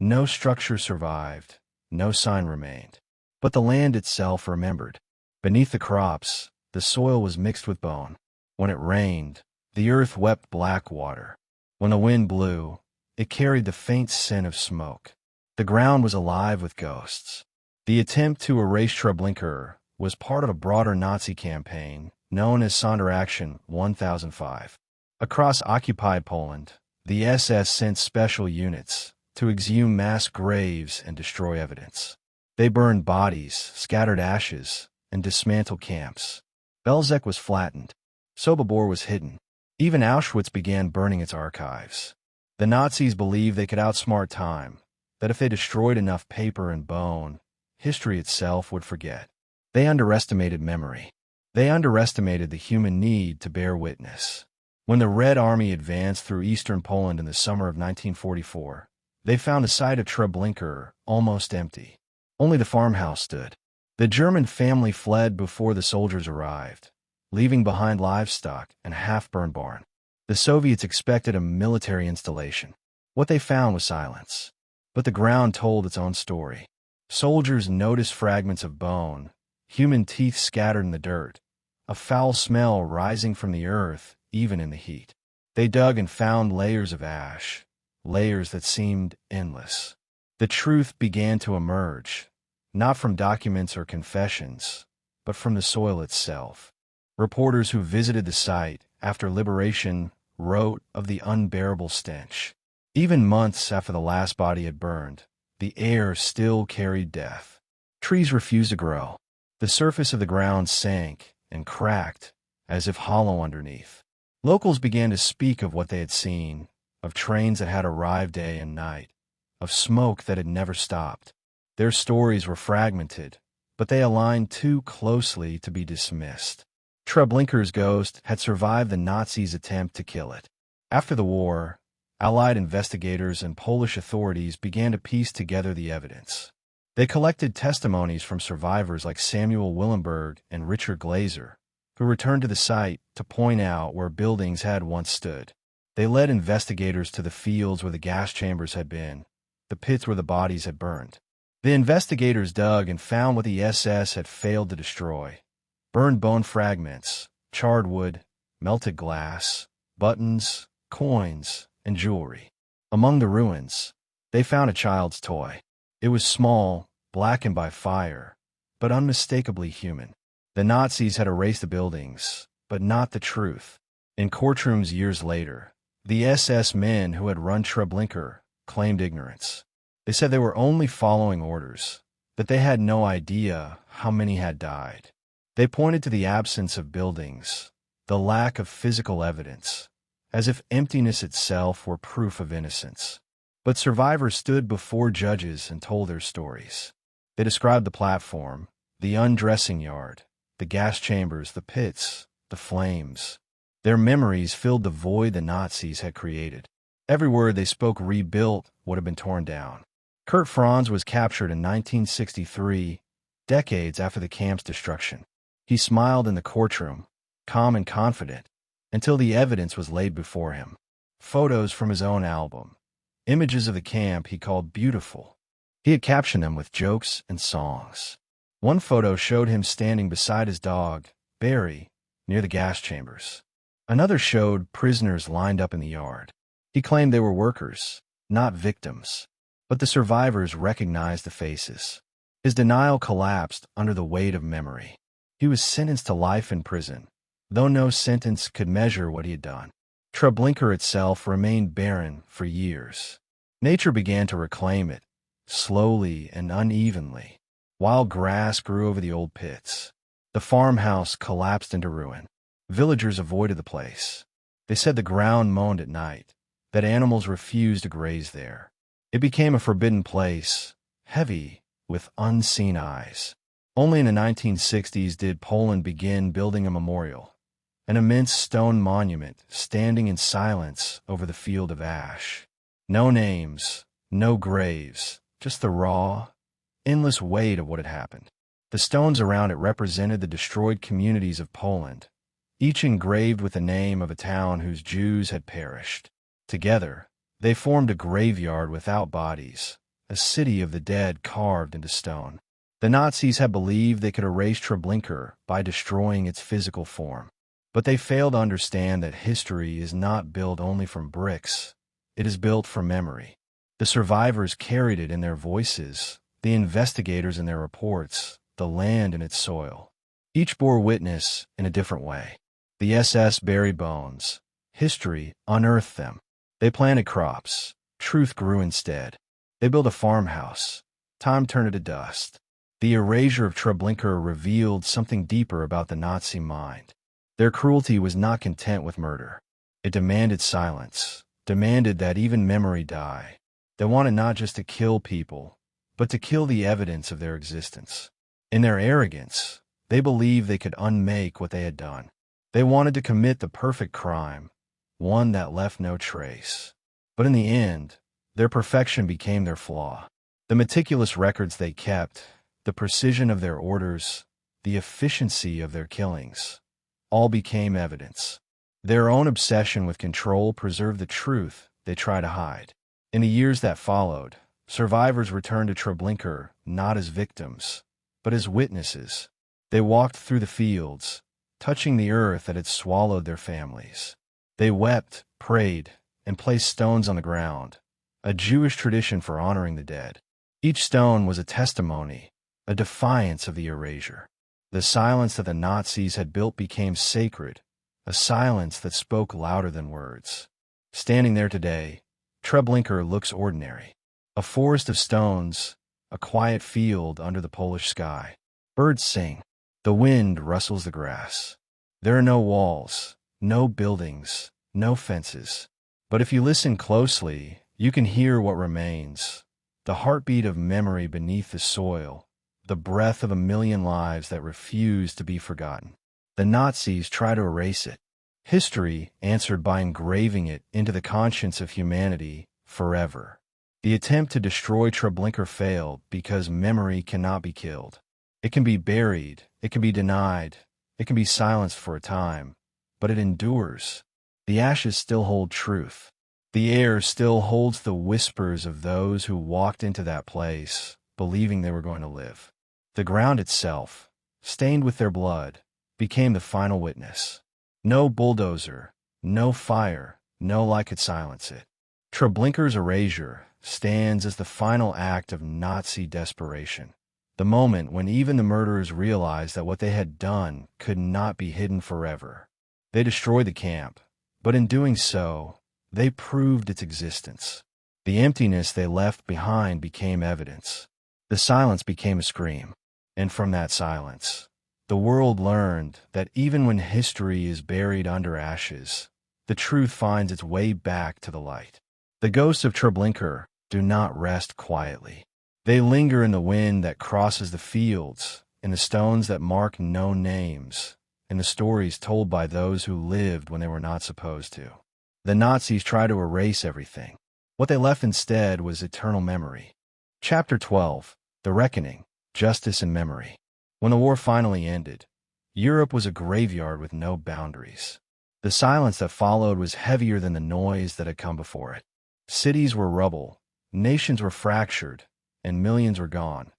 No structure survived, no sign remained. But the land itself remembered. Beneath the crops, the soil was mixed with bone. When it rained, the earth wept black water. When the wind blew, it carried the faint scent of smoke. The ground was alive with ghosts. The attempt to erase Treblinka was part of a broader Nazi campaign known as Sonderaktion 1005. Across occupied Poland, the SS sent special units to exhume mass graves and destroy evidence. They burned bodies, scattered ashes, and dismantled camps. Belzec was flattened. Sobibor was hidden. Even Auschwitz began burning its archives. The Nazis believed they could outsmart time, that if they destroyed enough paper and bone, history itself would forget. They underestimated memory. They underestimated the human need to bear witness. When the Red Army advanced through eastern Poland in the summer of 1944, they found the site of Treblinka almost empty. Only the farmhouse stood. The German family fled before the soldiers arrived, leaving behind livestock and a half-burned barn. The Soviets expected a military installation. What they found was silence. But the ground told its own story. Soldiers noticed fragments of bone, human teeth scattered in the dirt, a foul smell rising from the earth, even in the heat. They dug and found layers of ash, layers that seemed endless. The truth began to emerge, not from documents or confessions, but from the soil itself. Reporters who visited the site after liberation wrote of the unbearable stench. Even months after the last body had burned, the air still carried death. Trees refused to grow. The surface of the ground sank and cracked, as if hollow underneath. Locals began to speak of what they had seen, of trains that had arrived day and night, of smoke that had never stopped. Their stories were fragmented, but they aligned too closely to be dismissed. Treblinka's ghost had survived the Nazis' attempt to kill it. After the war, Allied investigators and Polish authorities began to piece together the evidence. They collected testimonies from survivors like Samuel Willenberg and Richard Glazer, who returned to the site to point out where buildings had once stood. They led investigators to the fields where the gas chambers had been, the pits where the bodies had burned. The investigators dug and found what the SS had failed to destroy: burned bone fragments, charred wood, melted glass, buttons, coins, and jewelry. Among the ruins, they found a child's toy. It was small, blackened by fire, but unmistakably human. The Nazis had erased the buildings, but not the truth. In courtrooms years later, the SS men who had run Treblinka claimed ignorance. They said they were only following orders, that they had no idea how many had died. They pointed to the absence of buildings, the lack of physical evidence, as if emptiness itself were proof of innocence. But survivors stood before judges and told their stories. They described the platform, the undressing yard, the gas chambers, the pits, the flames. Their memories filled the void the Nazis had created. Every word they spoke rebuilt what had been torn down. Kurt Franz was captured in 1963, decades after the camp's destruction. He smiled in the courtroom, calm and confident, until the evidence was laid before him. Photos from his own album, images of the camp he called beautiful. He had captioned them with jokes and songs. One photo showed him standing beside his dog, Barry, near the gas chambers. Another showed prisoners lined up in the yard. He claimed they were workers, not victims. But the survivors recognized the faces. His denial collapsed under the weight of memory. He was sentenced to life in prison, though no sentence could measure what he had done. Treblinka itself remained barren for years. Nature began to reclaim it, slowly and unevenly. Wild grass grew over the old pits. The farmhouse collapsed into ruin. Villagers avoided the place. They said the ground moaned at night, that animals refused to graze there. It became a forbidden place, heavy, with unseen eyes. Only in the 1960s did Poland begin building a memorial, an immense stone monument standing in silence over the field of ash. No names, no graves, just the raw, endless weight of what had happened. The stones around it represented the destroyed communities of Poland, each engraved with the name of a town whose Jews had perished. Together, they formed a graveyard without bodies, a city of the dead carved into stone. The Nazis had believed they could erase Treblinka by destroying its physical form. But they failed to understand that history is not built only from bricks. It is built from memory. The survivors carried it in their voices, the investigators in their reports, the land in its soil. Each bore witness in a different way. The SS buried bones. History unearthed them. They planted crops. Truth grew instead. They built a farmhouse. Time turned it to dust. The erasure of Treblinka revealed something deeper about the Nazi mind. Their cruelty was not content with murder. It demanded silence, demanded that even memory die. They wanted not just to kill people, but to kill the evidence of their existence. In their arrogance, they believed they could unmake what they had done. They wanted to commit the perfect crime, one that left no trace. But in the end, their perfection became their flaw. The meticulous records they kept, the precision of their orders, the efficiency of their killings, all became evidence. Their own obsession with control preserved the truth they tried to hide. In the years that followed, survivors returned to Treblinka not as victims, but as witnesses. They walked through the fields, touching the earth that had swallowed their families. They wept, prayed, and placed stones on the ground, a Jewish tradition for honoring the dead. Each stone was a testimony, a defiance of the erasure. The silence that the Nazis had built became sacred, a silence that spoke louder than words. Standing there today, Treblinka looks ordinary. A forest of stones, a quiet field under the Polish sky. Birds sing. The wind rustles the grass. There are no walls, no buildings, no fences. But if you listen closely, you can hear what remains. The heartbeat of memory beneath the soil, the breath of a million lives that refuse to be forgotten. The Nazis try to erase it. History answered by engraving it into the conscience of humanity forever. The attempt to destroy Treblinka failed because memory cannot be killed. It can be buried, it can be denied, it can be silenced for a time, but it endures. The ashes still hold truth. The air still holds the whispers of those who walked into that place, believing they were going to live. The ground itself, stained with their blood, became the final witness. No bulldozer, no fire, no light could silence it. Treblinka's erasure stands as the final act of Nazi desperation. The moment when even the murderers realized that what they had done could not be hidden forever. They destroyed the camp, but in doing so, they proved its existence. The emptiness they left behind became evidence. The silence became a scream. And from that silence, the world learned that even when history is buried under ashes, the truth finds its way back to the light. The ghosts of Treblinka do not rest quietly. They linger in the wind that crosses the fields, in the stones that mark no names, in the stories told by those who lived when they were not supposed to. The Nazis tried to erase everything. What they left instead was eternal memory. Chapter 12, The Reckoning, Justice and Memory. When the war finally ended, Europe was a graveyard with no boundaries. The silence that followed was heavier than the noise that had come before it. Cities were rubble, nations were fractured, and millions were gone.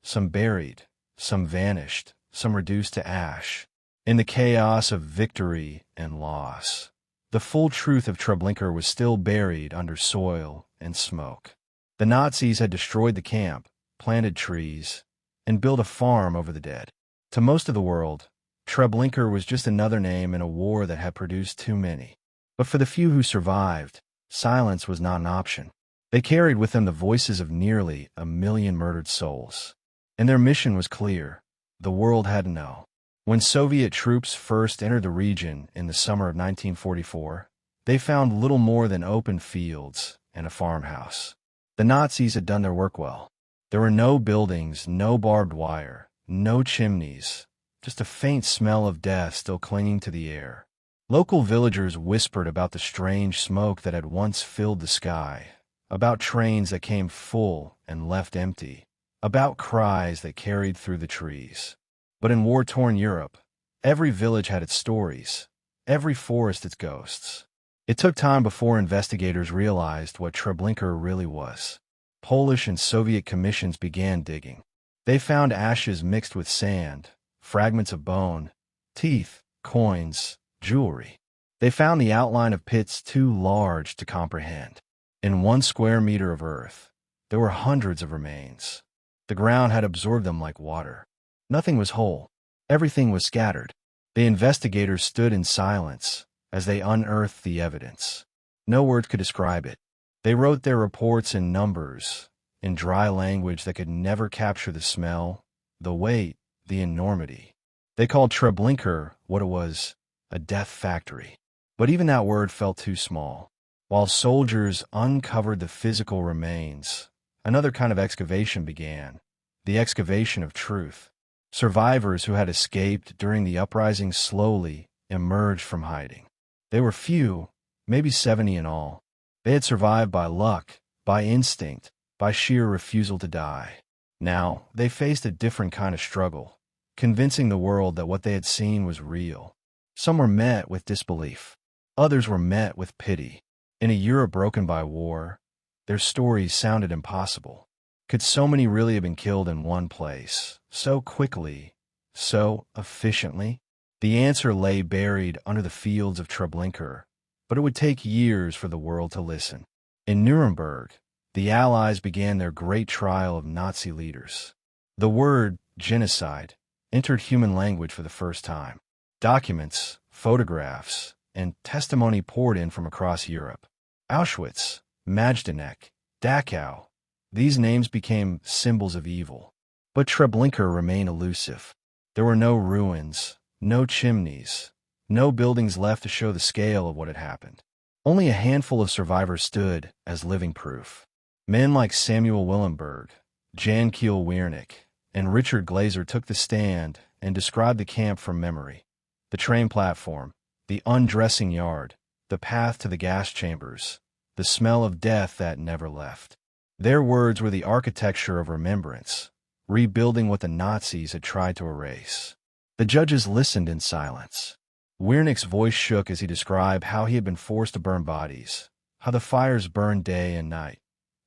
Some buried, some vanished, some reduced to ash. In the chaos of victory and loss, the full truth of Treblinka was still buried under soil and smoke. The Nazis had destroyed the camp, planted trees, and built a farm over the dead. To most of the world, Treblinka was just another name in a war that had produced too many. But for the few who survived, silence was not an option. They carried with them the voices of nearly 1 million murdered souls. And their mission was clear. The world had to know. When Soviet troops first entered the region in the summer of 1944, they found little more than open fields and a farmhouse. The Nazis had done their work well. There were no buildings, no barbed wire, no chimneys, just a faint smell of death still clinging to the air. Local villagers whispered about the strange smoke that had once filled the sky, about trains that came full and left empty, about cries that carried through the trees. But in war-torn Europe, every village had its stories, every forest its ghosts. It took time before investigators realized what Treblinka really was. Polish and Soviet commissions began digging. They found ashes mixed with sand, fragments of bone, teeth, coins, jewelry. They found the outline of pits too large to comprehend. In 1 square meter of earth, there were hundreds of remains. The ground had absorbed them like water. Nothing was whole. Everything was scattered. The investigators stood in silence as they unearthed the evidence. No words could describe it. They wrote their reports in numbers, in dry language that could never capture the smell, the weight, the enormity. They called Treblinka what it was, a death factory. But even that word felt too small. While soldiers uncovered the physical remains, another kind of excavation began, the excavation of truth. Survivors who had escaped during the uprising slowly emerged from hiding. They were few, maybe 70 in all. They had survived by luck, by instinct, by sheer refusal to die. Now, they faced a different kind of struggle, convincing the world that what they had seen was real. Some were met with disbelief. Others were met with pity. In a Europe broken by war, their stories sounded impossible. Could so many really have been killed in one place, so quickly, so efficiently? The answer lay buried under the fields of Treblinka, but it would take years for the world to listen. In Nuremberg, the Allies began their great trial of Nazi leaders. The word genocide entered human language for the first time. Documents, photographs, and testimony poured in from across Europe. Auschwitz, Majdanek, Dachau, these names became symbols of evil. But Treblinka remained elusive. There were no ruins, no chimneys, no buildings left to show the scale of what had happened. Only a handful of survivors stood as living proof. Men like Samuel Willenberg, Jan Kiel Wiernik, and Richard Glaser took the stand and described the camp from memory. The train platform, the undressing yard, the path to the gas chambers, the smell of death that never left. Their words were the architecture of remembrance, rebuilding what the Nazis had tried to erase. The judges listened in silence. Wiernik's voice shook as he described how he had been forced to burn bodies, how the fires burned day and night,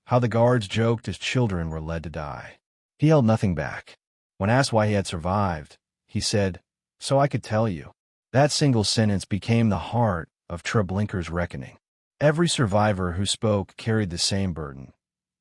how the guards joked as children were led to die. He held nothing back. When asked why he had survived, he said, "So I could tell you." That single sentence became the heart of Treblinka's reckoning. Every survivor who spoke carried the same burden,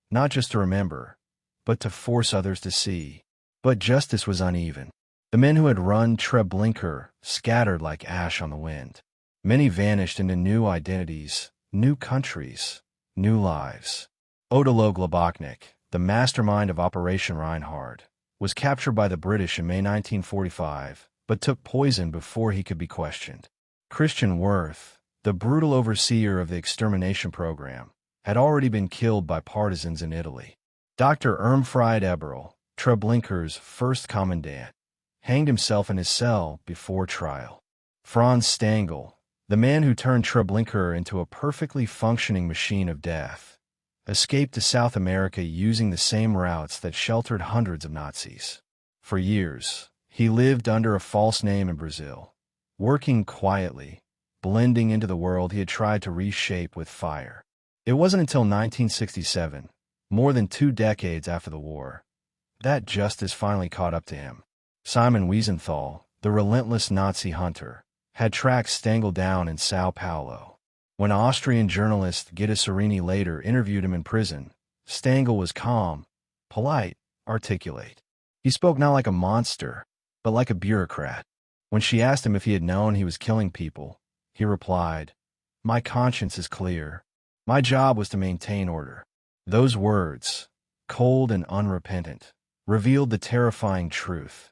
not just to remember, but to force others to see. But justice was uneven. The men who had run Treblinka scattered like ash on the wind. Many vanished into new identities, new countries, new lives. Odilo Globoknik, the mastermind of Operation Reinhard, was captured by the British in May 1945, but took poison before he could be questioned. Christian Worth, the brutal overseer of the extermination program, had already been killed by partisans in Italy. Dr. Irmfried Eberl, Treblinka's first commandant, hanged himself in his cell before trial. Franz Stangl, the man who turned Treblinka into a perfectly functioning machine of death, escaped to South America using the same routes that sheltered hundreds of Nazis. For years, he lived under a false name in Brazil, working quietly, blending into the world he had tried to reshape with fire. It wasn't until 1967, more than 2 decades after the war, that justice finally caught up to him. Simon Wiesenthal, the relentless Nazi hunter, had tracked Stangl down in Sao Paulo. When Austrian journalist Gitta Serini later interviewed him in prison, Stangl was calm, polite, articulate. He spoke not like a monster, but like a bureaucrat. When she asked him if he had known he was killing people, he replied, "My conscience is clear. My job was to maintain order." Those words, cold and unrepentant, revealed the terrifying truth.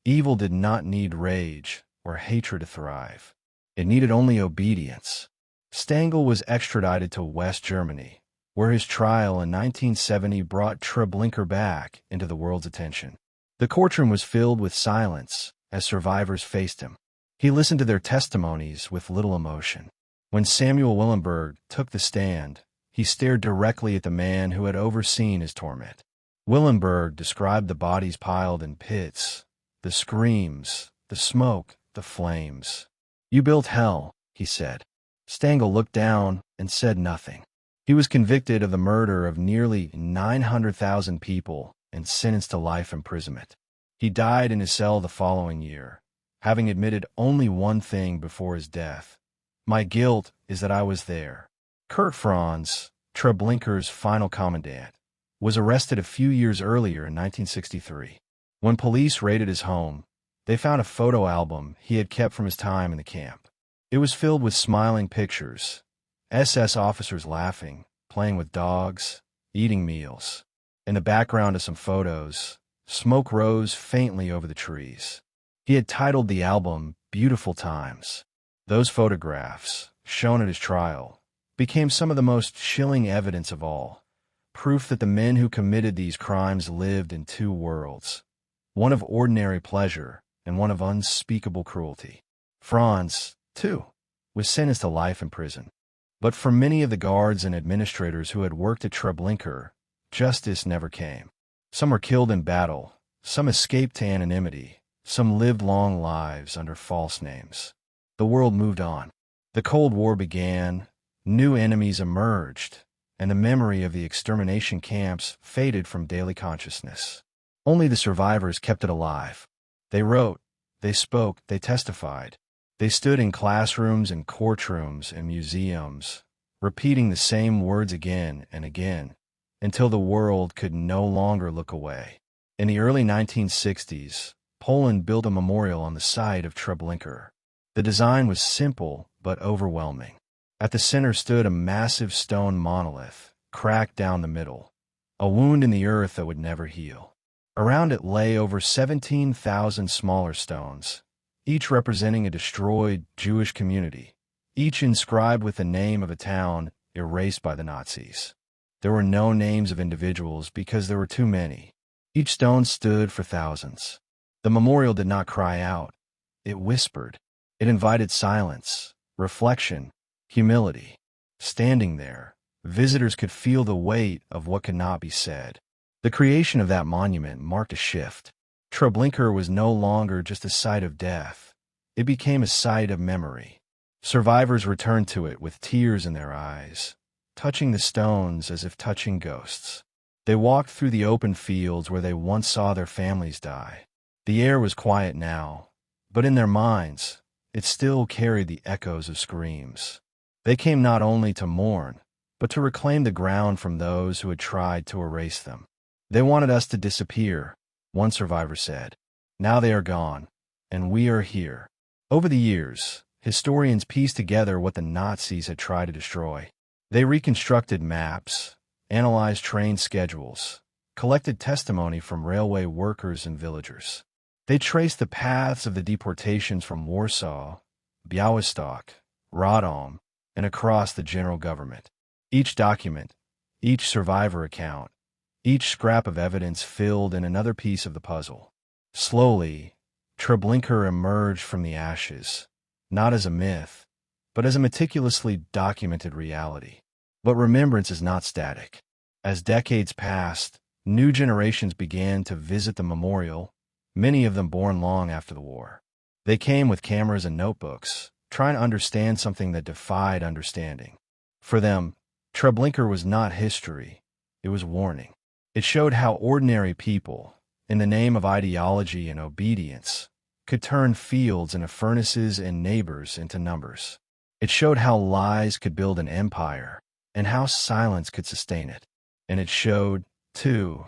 Evil did not need rage or hatred to thrive. It needed only obedience. Stangl was extradited to West Germany, where his trial in 1970 brought Treblinka back into the world's attention. The courtroom was filled with silence as survivors faced him. He listened to their testimonies with little emotion. When Samuel Willenberg took the stand, he stared directly at the man who had overseen his torment. Willenberg described the bodies piled in pits, the screams, the smoke, the flames. "You built hell," he said. Stangl looked down and said nothing. He was convicted of the murder of nearly 900,000 people and sentenced to life imprisonment. He died in his cell the following year, having admitted only one thing before his death: "My guilt is that I was there." Kurt Franz, Treblinka's final commandant, was arrested a few years earlier in 1963. When police raided his home, they found a photo album he had kept from his time in the camp. It was filled with smiling pictures, SS officers laughing, playing with dogs, eating meals. In the background of some photos, smoke rose faintly over the trees. He had titled the album "Beautiful Times." Those photographs, shown at his trial, became some of the most chilling evidence of all, proof that the men who committed these crimes lived in 2 worlds, one of ordinary pleasure and one of unspeakable cruelty. Franz, too, was sentenced to life in prison. But for many of the guards and administrators who had worked at Treblinka, justice never came. Some were killed in battle, some escaped to anonymity, some lived long lives under false names. The world moved on. The Cold War began, new enemies emerged, and the memory of the extermination camps faded from daily consciousness. Only the survivors kept it alive. They wrote, they spoke, they testified. They stood in classrooms and courtrooms and museums, repeating the same words again and again, until the world could no longer look away. In the early 1960s, Poland built a memorial on the site of Treblinka. The design was simple but overwhelming. At the center stood a massive stone monolith, cracked down the middle, a wound in the earth that would never heal. Around it lay over 17,000 smaller stones, each representing a destroyed Jewish community, each inscribed with the name of a town erased by the Nazis. There were no names of individuals because there were too many. Each stone stood for thousands. The memorial did not cry out. It whispered. It invited silence, reflection, humility. Standing there, visitors could feel the weight of what could not be said. The creation of that monument marked a shift. Treblinka was no longer just a site of death. It became a site of memory. Survivors returned to it with tears in their eyes, touching the stones as if touching ghosts. They walked through the open fields where they once saw their families die. The air was quiet now, but in their minds, it still carried the echoes of screams. They came not only to mourn, but to reclaim the ground from those who had tried to erase them. They wanted us to disappear, one survivor said. Now they are gone, and we are here. Over the years, historians pieced together what the Nazis had tried to destroy. They reconstructed maps, analyzed train schedules, collected testimony from railway workers and villagers. They traced the paths of the deportations from Warsaw, Białystok, Radom, and across the general government. Each document, each survivor account, each scrap of evidence filled in another piece of the puzzle. Slowly, Treblinka emerged from the ashes, not as a myth, but as a meticulously documented reality. But remembrance is not static. As decades passed, new generations began to visit the memorial, many of them born long after the war. They came with cameras and notebooks, trying to understand something that defied understanding. For them, Treblinka was not history, it was warning. It showed how ordinary people, in the name of ideology and obedience, could turn fields into furnaces and neighbors into numbers. It showed how lies could build an empire, and how silence could sustain it. And it showed, too,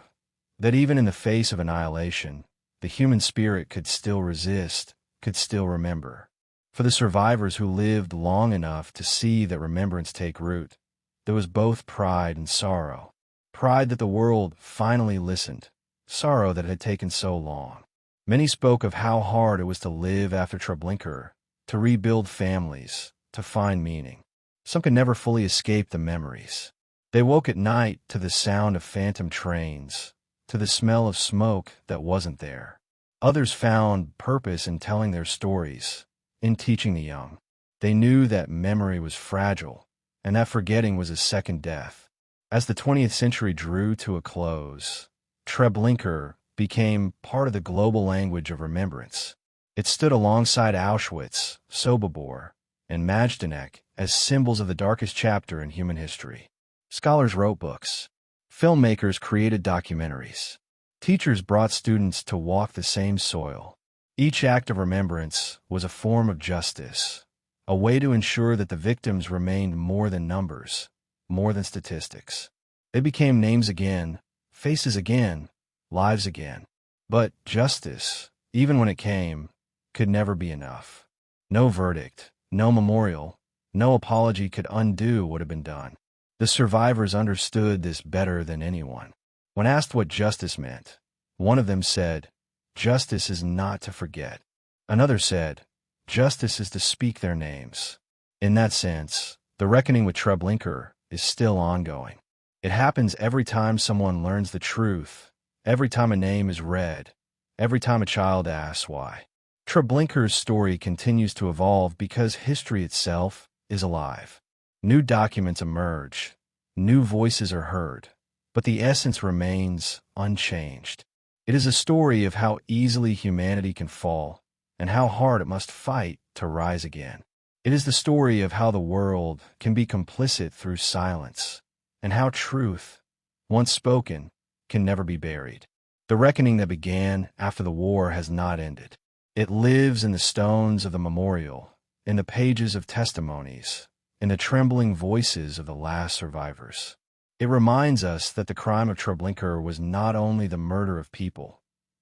that even in the face of annihilation, the human spirit could still resist, could still remember. For the survivors who lived long enough to see that remembrance take root, there was both pride and sorrow. Pride that the world finally listened, sorrow that it had taken so long. Many spoke of how hard it was to live after Treblinka, to rebuild families, to find meaning. Some could never fully escape the memories. They woke at night to the sound of phantom trains, to the smell of smoke that wasn't there. Others found purpose in telling their stories, in teaching the young. They knew that memory was fragile, and that forgetting was a second death. As the 20th century drew to a close, Treblinka became part of the global language of remembrance. It stood alongside Auschwitz, Sobibor, and Majdanek as symbols of the darkest chapter in human history. Scholars wrote books. Filmmakers created documentaries. Teachers brought students to walk the same soil. Each act of remembrance was a form of justice, a way to ensure that the victims remained more than numbers, more than statistics. They became names again, faces again, lives again. But justice, even when it came, could never be enough. No verdict, no memorial, no apology could undo what had been done. The survivors understood this better than anyone. When asked what justice meant, one of them said, "Justice is not to forget." Another said, "Justice is to speak their names." In that sense, the reckoning with Treblinka is still ongoing. It happens every time someone learns the truth, every time a name is read, every time a child asks why. Treblinka's story continues to evolve because history itself is alive. New documents emerge, new voices are heard, but the essence remains unchanged. It is a story of how easily humanity can fall and how hard it must fight to rise again. It is the story of how the world can be complicit through silence and how truth, once spoken, can never be buried. The reckoning that began after the war has not ended. It lives in the stones of the memorial, in the pages of testimonies, in the trembling voices of the last survivors. It reminds us that the crime of Treblinka was not only the murder of people,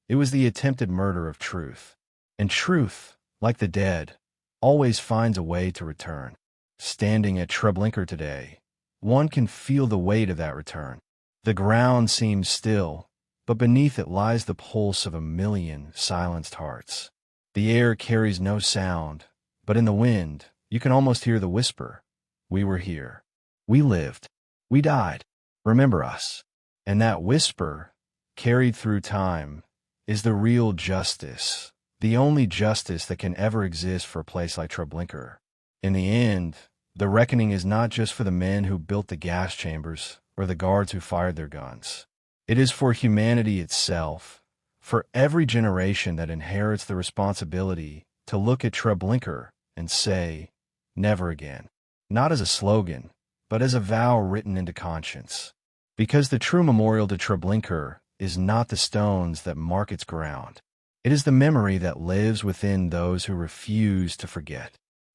it was the attempted murder of truth. And truth, like the dead, always finds a way to return. Standing at Treblinka today, one can feel the weight of that return. The ground seems still, but beneath it lies the pulse of a million silenced hearts. The air carries no sound, but in the wind, you can almost hear the whisper. We were here. We lived. We died. Remember us. And that whisper, carried through time, is the real justice, the only justice that can ever exist for a place like Treblinka. In the end, the reckoning is not just for the men who built the gas chambers or the guards who fired their guns. It is for humanity itself, for every generation that inherits the responsibility to look at Treblinka and say, never again. Not as a slogan, but as a vow written into conscience. Because the true memorial to Treblinka is not the stones that mark its ground. It is the memory that lives within those who refuse to forget.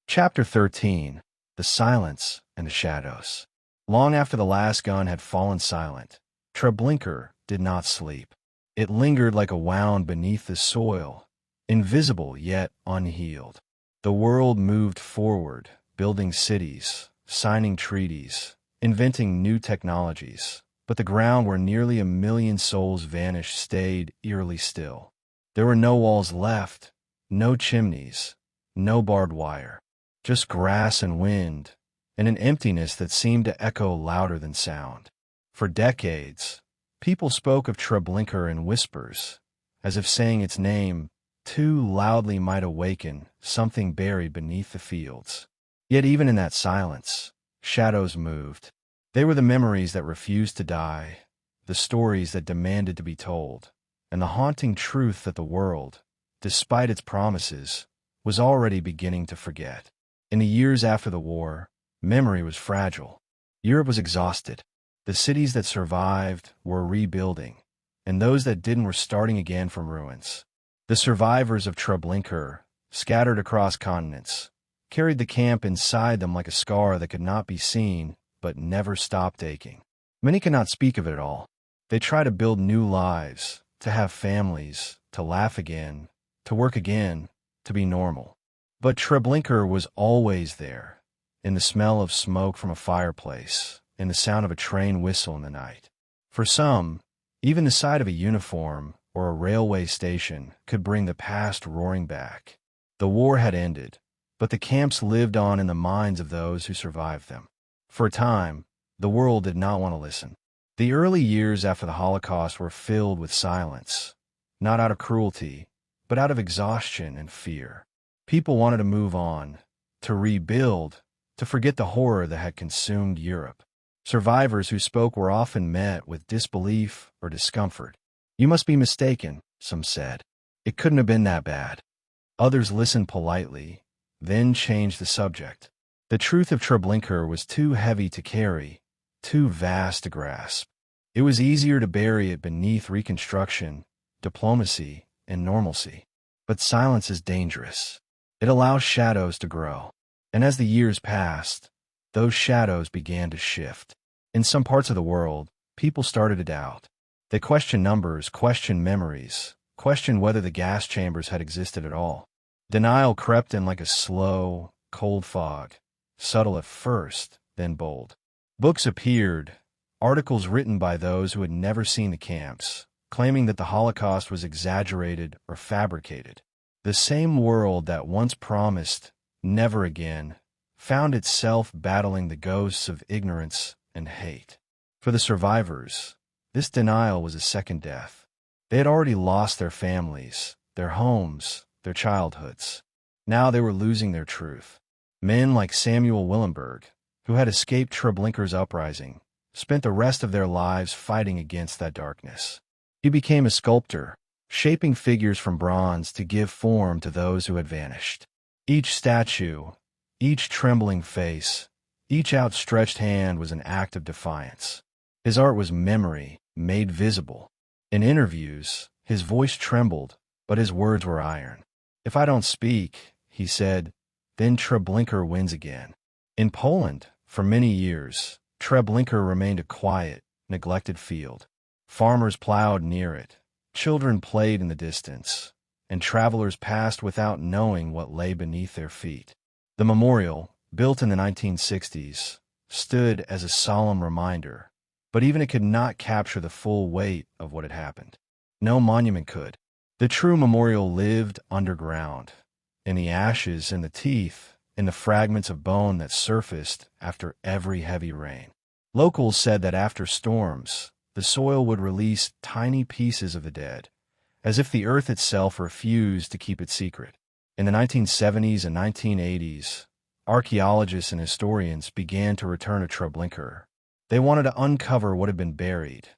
Chapter 13, The Silence and the Shadows. Long after the last gun had fallen silent, Treblinka did not sleep. It lingered like a wound beneath the soil, invisible yet unhealed. The world moved forward, building cities, signing treaties, inventing new technologies, but the ground where nearly 1 million souls vanished stayed eerily still. There were no walls left, no chimneys, no barbed wire, just grass and wind, and an emptiness that seemed to echo louder than sound. For decades, people spoke of Treblinka in whispers, as if saying its name too loudly might awaken something buried beneath the fields. Yet even in that silence, shadows moved. They were the memories that refused to die, the stories that demanded to be told, and the haunting truth that the world, despite its promises, was already beginning to forget. In the years after the war, memory was fragile. Europe was exhausted. The cities that survived were rebuilding, and those that didn't were starting again from ruins. The survivors of Treblinka, scattered across continents, carried the camp inside them like a scar that could not be seen but never stopped aching. Many cannot speak of it at all. They try to build new lives, to have families, to laugh again, to work again, to be normal. But Treblinka was always there, in the smell of smoke from a fireplace, in the sound of a train whistle in the night. For some, even the sight of a uniform or a railway station could bring the past roaring back. The war had ended, but the camps lived on in the minds of those who survived them. For a time, the world did not want to listen. The early years after the Holocaust were filled with silence, not out of cruelty, but out of exhaustion and fear. People wanted to move on, to rebuild, to forget the horror that had consumed Europe. Survivors who spoke were often met with disbelief or discomfort. You must be mistaken, some said. It couldn't have been that bad. Others listened politely, then changed the subject. The truth of Treblinka was too heavy to carry, too vast to grasp. It was easier to bury it beneath reconstruction, diplomacy, and normalcy. But silence is dangerous. It allows shadows to grow. And as the years passed, those shadows began to shift. In some parts of the world, people started to doubt. They questioned numbers, questioned memories, questioned whether the gas chambers had existed at all. Denial crept in like a slow, cold fog, subtle at first, then bold. Books appeared, articles written by those who had never seen the camps, claiming that the Holocaust was exaggerated or fabricated. The same world that once promised never again found itself battling the ghosts of ignorance and hate. For the survivors, this denial was a second death. They had already lost their families, their homes, their childhoods. Now they were losing their truth. Men like Samuel Willenberg, who had escaped Treblinka's uprising, spent the rest of their lives fighting against that darkness. He became a sculptor, shaping figures from bronze to give form to those who had vanished. Each statue, each trembling face, each outstretched hand was an act of defiance. His art was memory made visible. In interviews, his voice trembled, but his words were iron. "If I don't speak," he said, "then Treblinka wins again." In Poland, for many years, Treblinka remained a quiet, neglected field. Farmers plowed near it, children played in the distance, and travelers passed without knowing what lay beneath their feet. The memorial, built in the 1960s, stood as a solemn reminder, but even it could not capture the full weight of what had happened. No monument could. The true memorial lived underground, in the ashes, in the teeth, in the fragments of bone that surfaced after every heavy rain. Locals said that after storms, the soil would release tiny pieces of the dead, as if the earth itself refused to keep it secret. In the 1970s and 1980s, archaeologists and historians began to return to Treblinka. They wanted to uncover what had been buried,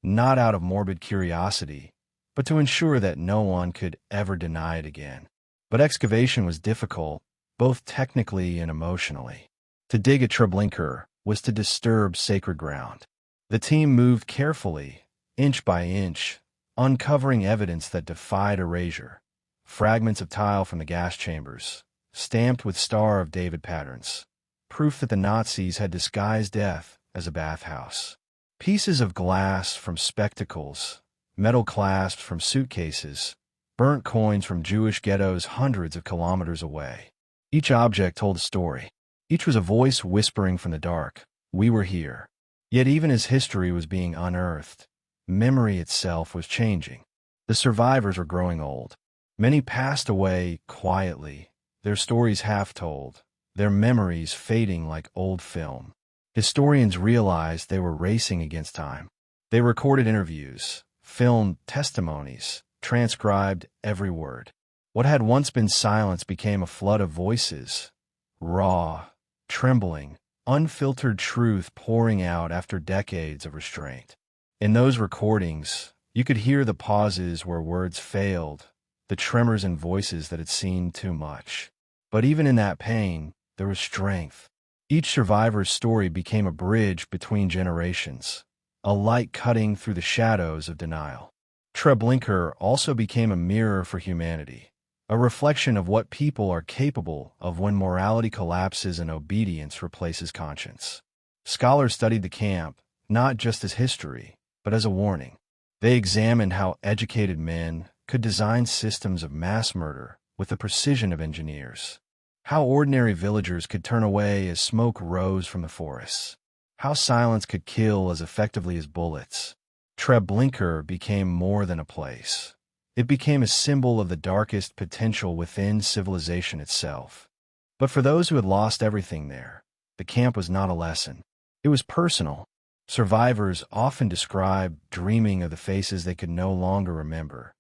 not out of morbid curiosity, but to ensure that no one could ever deny it again. But excavation was difficult, both technically and emotionally. To dig at Treblinka was to disturb sacred ground. The team moved carefully, inch by inch, uncovering evidence that defied erasure. Fragments of tile from the gas chambers, stamped with Star of David patterns, proof that the Nazis had disguised death as a bathhouse. Pieces of glass from spectacles, metal clasps from suitcases, burnt coins from Jewish ghettos hundreds of kilometers away. Each object told a story. Each was a voice whispering from the dark, "We were here." Yet even as history was being unearthed, memory itself was changing. The survivors were growing old. Many passed away quietly, their stories half told, their memories fading like old film. Historians realized they were racing against time. They recorded interviews, filmed testimonies, transcribed every word. What had once been silence became a flood of voices, raw, trembling, unfiltered truth pouring out after decades of restraint. In those recordings, you could hear the pauses where words failed, the tremors in voices that had seen too much. But even in that pain, there was strength. Each survivor's story became a bridge between generations, a light cutting through the shadows of denial. Treblinka also became a mirror for humanity, a reflection of what people are capable of when morality collapses and obedience replaces conscience. Scholars studied the camp, not just as history, but as a warning. They examined how educated men could design systems of mass murder with the precision of engineers, how ordinary villagers could turn away as smoke rose from the forests, how silence could kill as effectively as bullets. Treblinka became more than a place. It became a symbol of the darkest potential within civilization itself. But for those who had lost everything there, the camp was not a lesson. It was personal. Survivors often described dreaming of the faces they could no longer remember.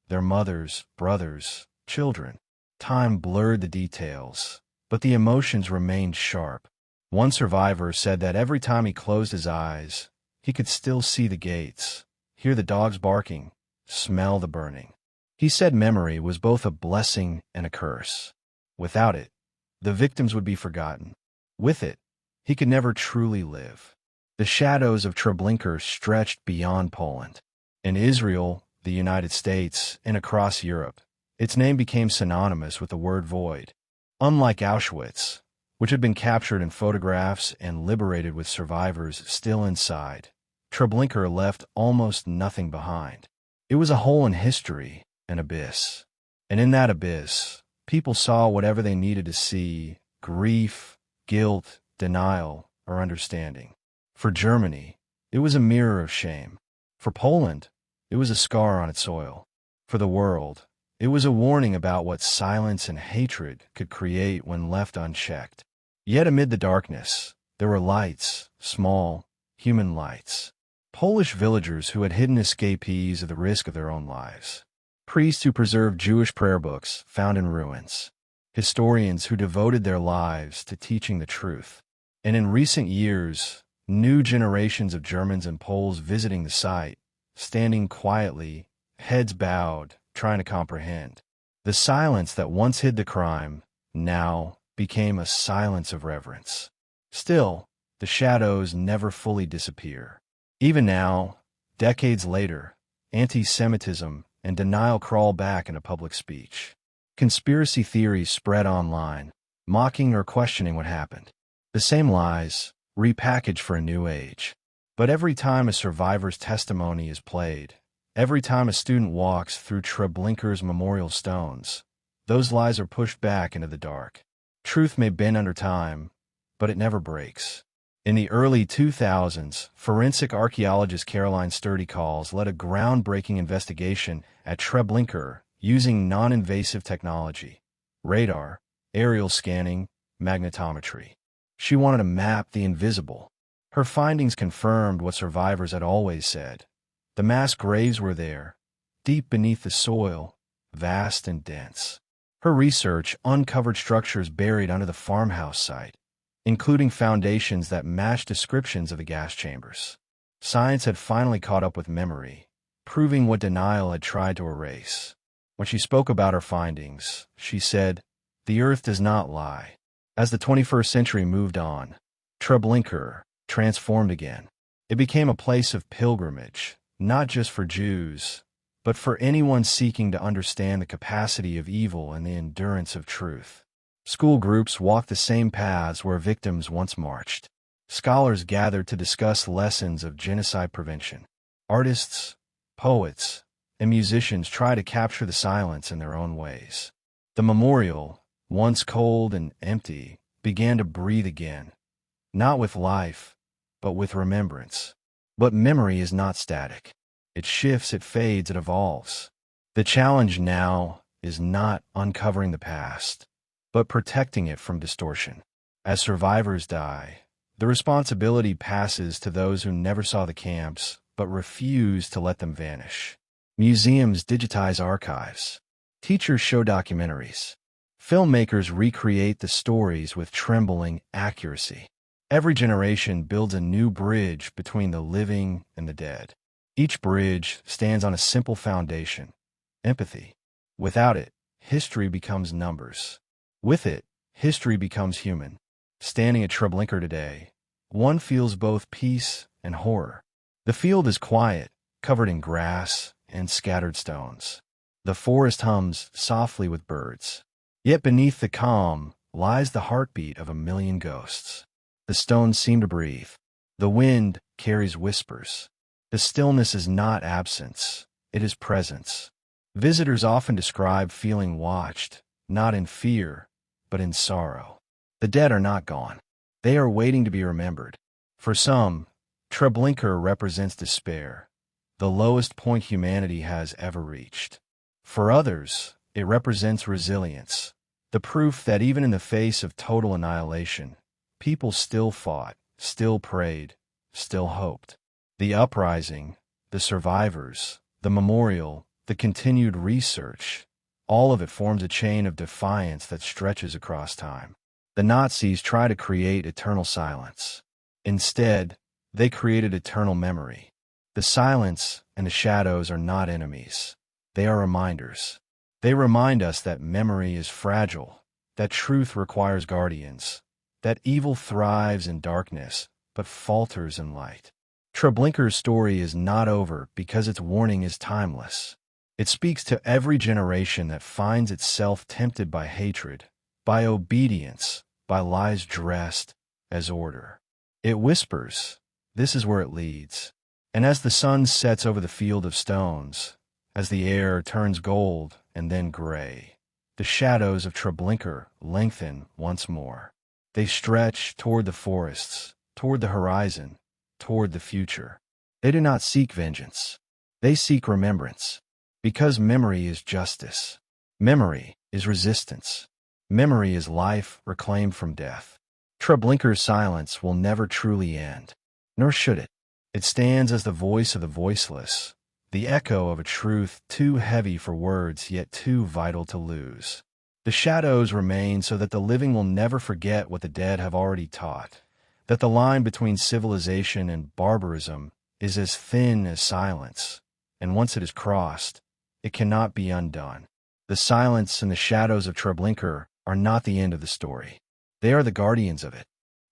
Their mothers, brothers, children. Time blurred the details, but the emotions remained sharp. One survivor said that every time he closed his eyes, he could still see the gates, hear the dogs barking, smell the burning. He said memory was both a blessing and a curse. Without it, the victims would be forgotten. With it, he could never truly live. The shadows of Treblinka stretched beyond Poland. In Israel, the United States, and across Europe, its name became synonymous with the word void. Unlike Auschwitz, which had been captured in photographs and liberated with survivors still inside, Treblinka left almost nothing behind. It was a hole in history, an abyss. And in that abyss, people saw whatever they needed to see: grief, guilt, denial, or understanding. For Germany, it was a mirror of shame. For Poland, it was a scar on its soil. For the world, it was a warning about what silence and hatred could create when left unchecked. Yet amid the darkness, there were lights, small, human lights. Polish villagers who had hidden escapees at the risk of their own lives. Priests who preserved Jewish prayer books found in ruins. Historians who devoted their lives to teaching the truth. And in recent years, new generations of Germans and Poles visiting the site, standing quietly, heads bowed, trying to comprehend. The silence that once hid the crime now became a silence of reverence. Still, the shadows never fully disappear. Even now, decades later, anti-Semitism and denial crawl back into public speech. Conspiracy theories spread online, mocking or questioning what happened. The same lies, repackaged for a new age. But every time a survivor's testimony is played, every time a student walks through Treblinka's memorial stones, those lies are pushed back into the dark. Truth may bend under time, but it never breaks. In the early 2000s, forensic archaeologist Caroline Sturdy-Calls led a groundbreaking investigation at Treblinka using non-invasive technology, radar, aerial scanning, magnetometry. She wanted to map the invisible. Her findings confirmed what survivors had always said. The mass graves were there, deep beneath the soil, vast and dense. Her research uncovered structures buried under the farmhouse site, including foundations that matched descriptions of the gas chambers. Science had finally caught up with memory, proving what denial had tried to erase. When she spoke about her findings, she said, "The earth does not lie." As the 21st century moved on, Treblinka transformed again. It became a place of pilgrimage, not just for Jews, but for anyone seeking to understand the capacity of evil and the endurance of truth. School groups walked the same paths where victims once marched. Scholars gathered to discuss lessons of genocide prevention. Artists, poets, and musicians tried to capture the silence in their own ways. The memorial, once cold and empty, began to breathe again, not with life, but with remembrance. But memory is not static. It shifts, it fades, it evolves. The challenge now is not uncovering the past, but protecting it from distortion. As survivors die, the responsibility passes to those who never saw the camps, but refuse to let them vanish. Museums digitize archives. Teachers show documentaries. Filmmakers recreate the stories with trembling accuracy. Every generation builds a new bridge between the living and the dead. Each bridge stands on a simple foundation: empathy. Without it, history becomes numbers. With it, history becomes human. Standing at Treblinka today, one feels both peace and horror. The field is quiet, covered in grass and scattered stones. The forest hums softly with birds. Yet beneath the calm lies the heartbeat of a million ghosts. The stones seem to breathe. The wind carries whispers. The stillness is not absence, it is presence. Visitors often describe feeling watched, not in fear, but in sorrow. The dead are not gone. They are waiting to be remembered. For some, Treblinka represents despair, the lowest point humanity has ever reached. For others, it represents resilience, the proof that even in the face of total annihilation, people still fought, still prayed, still hoped. The uprising, the survivors, the memorial, the continued research, all of it forms a chain of defiance that stretches across time. The Nazis try to create eternal silence. Instead, they created eternal memory. The silence and the shadows are not enemies. They are reminders. They remind us that memory is fragile, that truth requires guardians, that evil thrives in darkness, but falters in light. Treblinka's story is not over because its warning is timeless. It speaks to every generation that finds itself tempted by hatred, by obedience, by lies dressed as order. It whispers, this is where it leads. And as the sun sets over the field of stones, as the air turns gold and then gray, the shadows of Treblinka lengthen once more. They stretch toward the forests, toward the horizon, toward the future. They do not seek vengeance. They seek remembrance. Because memory is justice. Memory is resistance. Memory is life reclaimed from death. Treblinka's silence will never truly end, nor should it. It stands as the voice of the voiceless, the echo of a truth too heavy for words yet too vital to lose. The shadows remain so that the living will never forget what the dead have already taught. that the line between civilization and barbarism is as thin as silence, and once it is crossed, it cannot be undone. The silence and the shadows of Treblinka are not the end of the story. They are the guardians of it.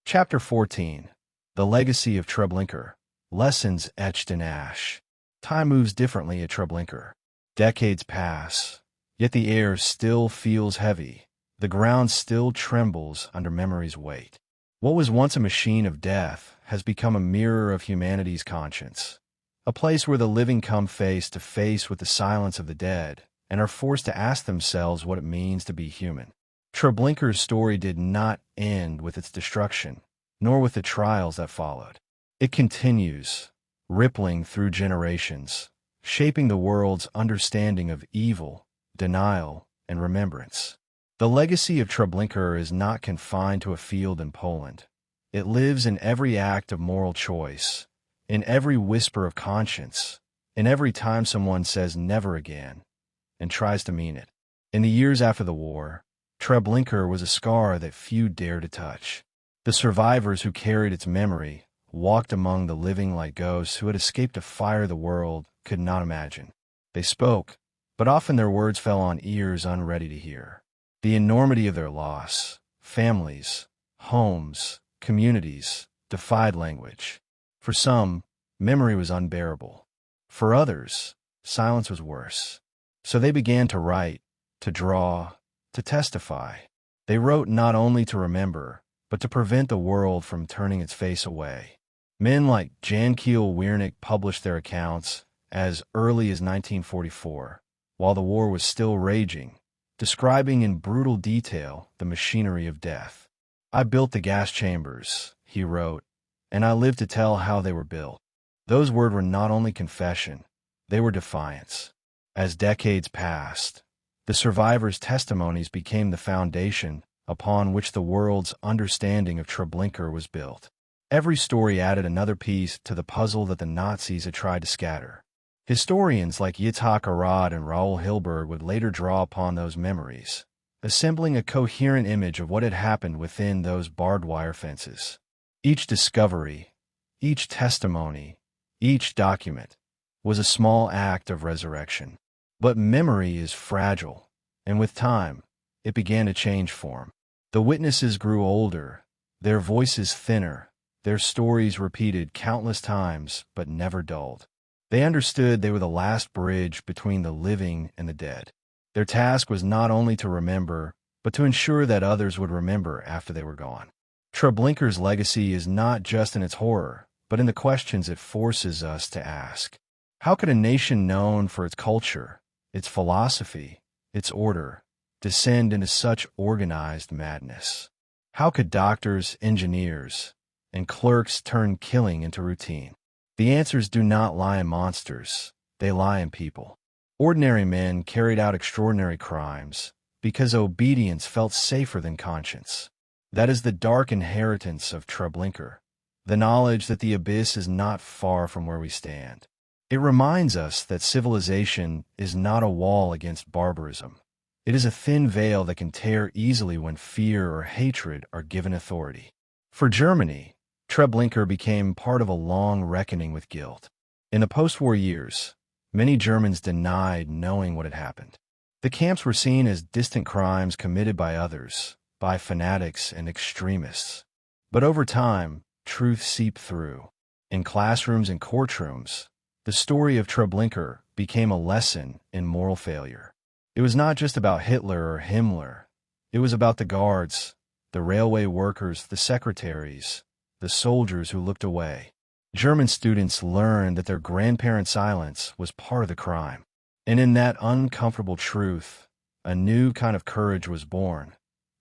Chapter 14. The Legacy of Treblinka. Lessons etched in ash. Time moves differently at Treblinka. Decades pass, yet the air still feels heavy. The ground still trembles under memory's weight. What was once a machine of death has become a mirror of humanity's conscience, a place where the living come face to face with the silence of the dead and are forced to ask themselves what it means to be human. Treblinka's story did not end with its destruction, nor with the trials that followed. It continues, rippling through generations, shaping the world's understanding of evil, denial, and remembrance. The legacy of Treblinka is not confined to a field in Poland. It lives in every act of moral choice, in every whisper of conscience, in every time someone says never again and tries to mean it. In the years after the war, Treblinka was a scar that few dared to touch. The survivors who carried its memory walked among the living like ghosts who had escaped a fire the world could not imagine. They spoke, but often their words fell on ears unready to hear. The enormity of their loss, families, homes, communities, defied language. For some, memory was unbearable. For others, silence was worse. So they began to write, to draw, to testify. They wrote not only to remember, but to prevent the world from turning its face away. Men like Jankiel Wiernik published their accounts as early as 1944, while the war was still raging, describing in brutal detail the machinery of death. I built the gas chambers, he wrote, and I lived to tell how they were built. Those words were not only confession, they were defiance. As decades passed, the survivors' testimonies became the foundation upon which the world's understanding of Treblinka was built. Every story added another piece to the puzzle that the Nazis had tried to scatter. Historians like Yitzhak Arad and Raoul Hilberg would later draw upon those memories, assembling a coherent image of what had happened within those barbed wire fences. Each discovery, each testimony, each document was a small act of resurrection. But memory is fragile, and with time, it began to change form. The witnesses grew older, their voices thinner, their stories repeated countless times but never dulled. They understood they were the last bridge between the living and the dead. Their task was not only to remember, but to ensure that others would remember after they were gone. Treblinka's legacy is not just in its horror, but in the questions it forces us to ask. How could a nation known for its culture, its philosophy, its order, descend into such organized madness? How could doctors, engineers, and clerks turn killing into routine? The answers do not lie in monsters, they lie in people. Ordinary men carried out extraordinary crimes because obedience felt safer than conscience. That is the dark inheritance of Treblinka, the knowledge that the abyss is not far from where we stand. It reminds us that civilization is not a wall against barbarism. It is a thin veil that can tear easily when fear or hatred are given authority. For Germany, Treblinka became part of a long reckoning with guilt. In the post-war years, many Germans denied knowing what had happened. The camps were seen as distant crimes committed by others, by fanatics and extremists. But over time, truth seeped through. In classrooms and courtrooms, the story of Treblinka became a lesson in moral failure. It was not just about Hitler or Himmler. It was about the guards, the railway workers, the secretaries, the soldiers who looked away. German students learned that their grandparents' silence was part of the crime. And in that uncomfortable truth, a new kind of courage was born,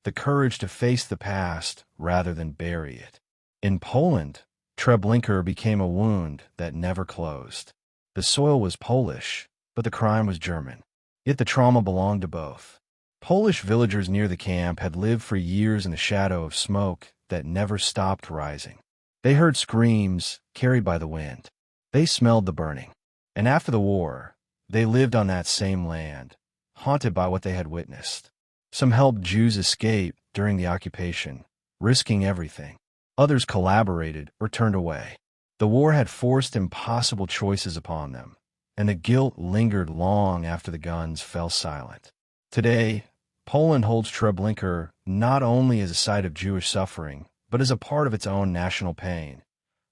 the courage to face the past rather than bury it. In Poland, Treblinka became a wound that never closed. The soil was Polish, but the crime was German. Yet the trauma belonged to both. Polish villagers near the camp had lived for years in the shadow of smoke that never stopped rising. They heard screams carried by the wind. They smelled the burning. And after the war, they lived on that same land, haunted by what they had witnessed. Some helped Jews escape during the occupation, risking everything. Others collaborated or turned away. The war had forced impossible choices upon them, and the guilt lingered long after the guns fell silent. Today, Poland holds Treblinka not only as a site of Jewish suffering, but as a part of its own national pain,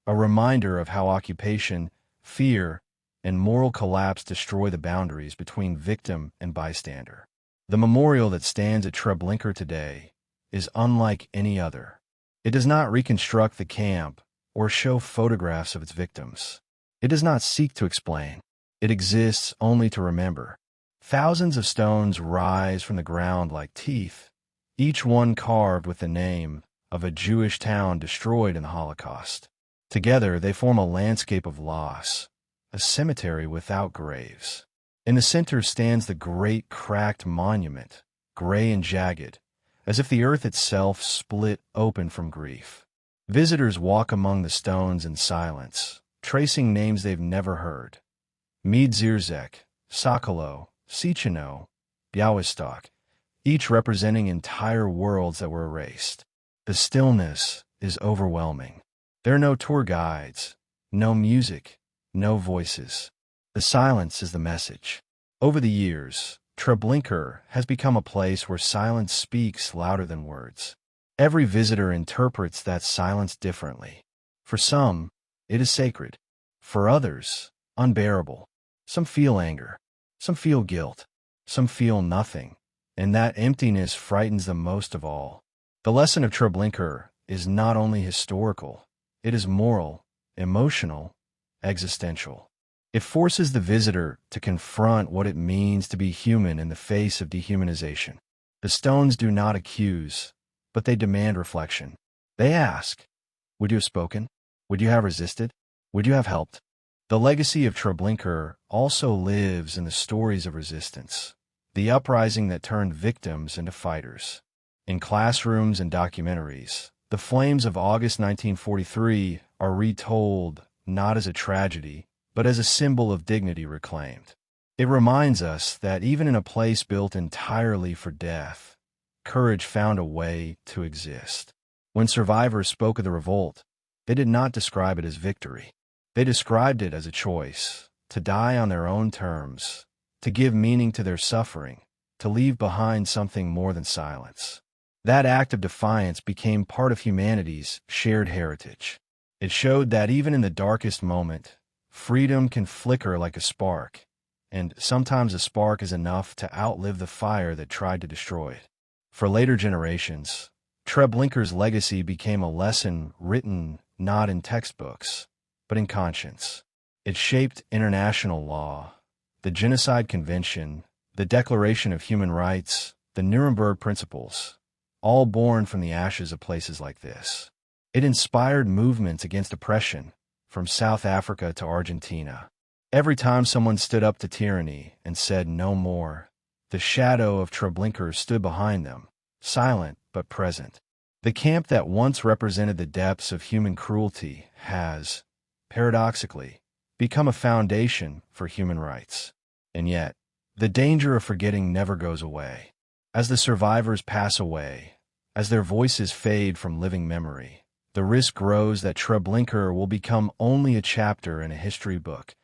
a reminder of how occupation, fear, and moral collapse destroy the boundaries between victim and bystander. The memorial that stands at Treblinka today is unlike any other. It does not reconstruct the camp or show photographs of its victims. It does not seek to explain. It exists only to remember. Thousands of stones rise from the ground like teeth, each one carved with the name of a Jewish town destroyed in the Holocaust. Together, they form a landscape of loss, a cemetery without graves. In the center stands the great cracked monument, gray and jagged, as if the earth itself split open from grief. Visitors walk among the stones in silence, tracing names they've never heard. Miedzierzek, Sokolow, Ciechano, Białystok, each representing entire worlds that were erased. The stillness is overwhelming. There are no tour guides, no music, no voices. The silence is the message. Over the years, Treblinka has become a place where silence speaks louder than words. Every visitor interprets that silence differently. For some, it is sacred. For others, unbearable. Some feel anger. Some feel guilt. Some feel nothing. And that emptiness frightens them most of all. The lesson of Treblinka is not only historical, it is moral, emotional, existential. It forces the visitor to confront what it means to be human in the face of dehumanization. The stones do not accuse, but they demand reflection. They ask, would you have spoken? Would you have resisted? Would you have helped? The legacy of Treblinka also lives in the stories of resistance, the uprising that turned victims into fighters. In classrooms and documentaries, the flames of August 1943 are retold not as a tragedy, but as a symbol of dignity reclaimed. It reminds us that even in a place built entirely for death, courage found a way to exist. When survivors spoke of the revolt, they did not describe it as victory. They described it as a choice, to die on their own terms, to give meaning to their suffering, to leave behind something more than silence. That act of defiance became part of humanity's shared heritage. It showed that even in the darkest moment, freedom can flicker like a spark, and sometimes a spark is enough to outlive the fire that tried to destroy it. For later generations, Treblinka's legacy became a lesson written not in textbooks, but in conscience. It shaped international law, the Genocide Convention, the Declaration of Human Rights, the Nuremberg Principles, all born from the ashes of places like this. It inspired movements against oppression, from South Africa to Argentina. Every time someone stood up to tyranny and said no more, the shadow of Treblinka stood behind them, silent but present. The camp that once represented the depths of human cruelty has, paradoxically, become a foundation for human rights. And yet, the danger of forgetting never goes away. As the survivors pass away, as their voices fade from living memory, the risk grows that Treblinka will become only a chapter in a history book,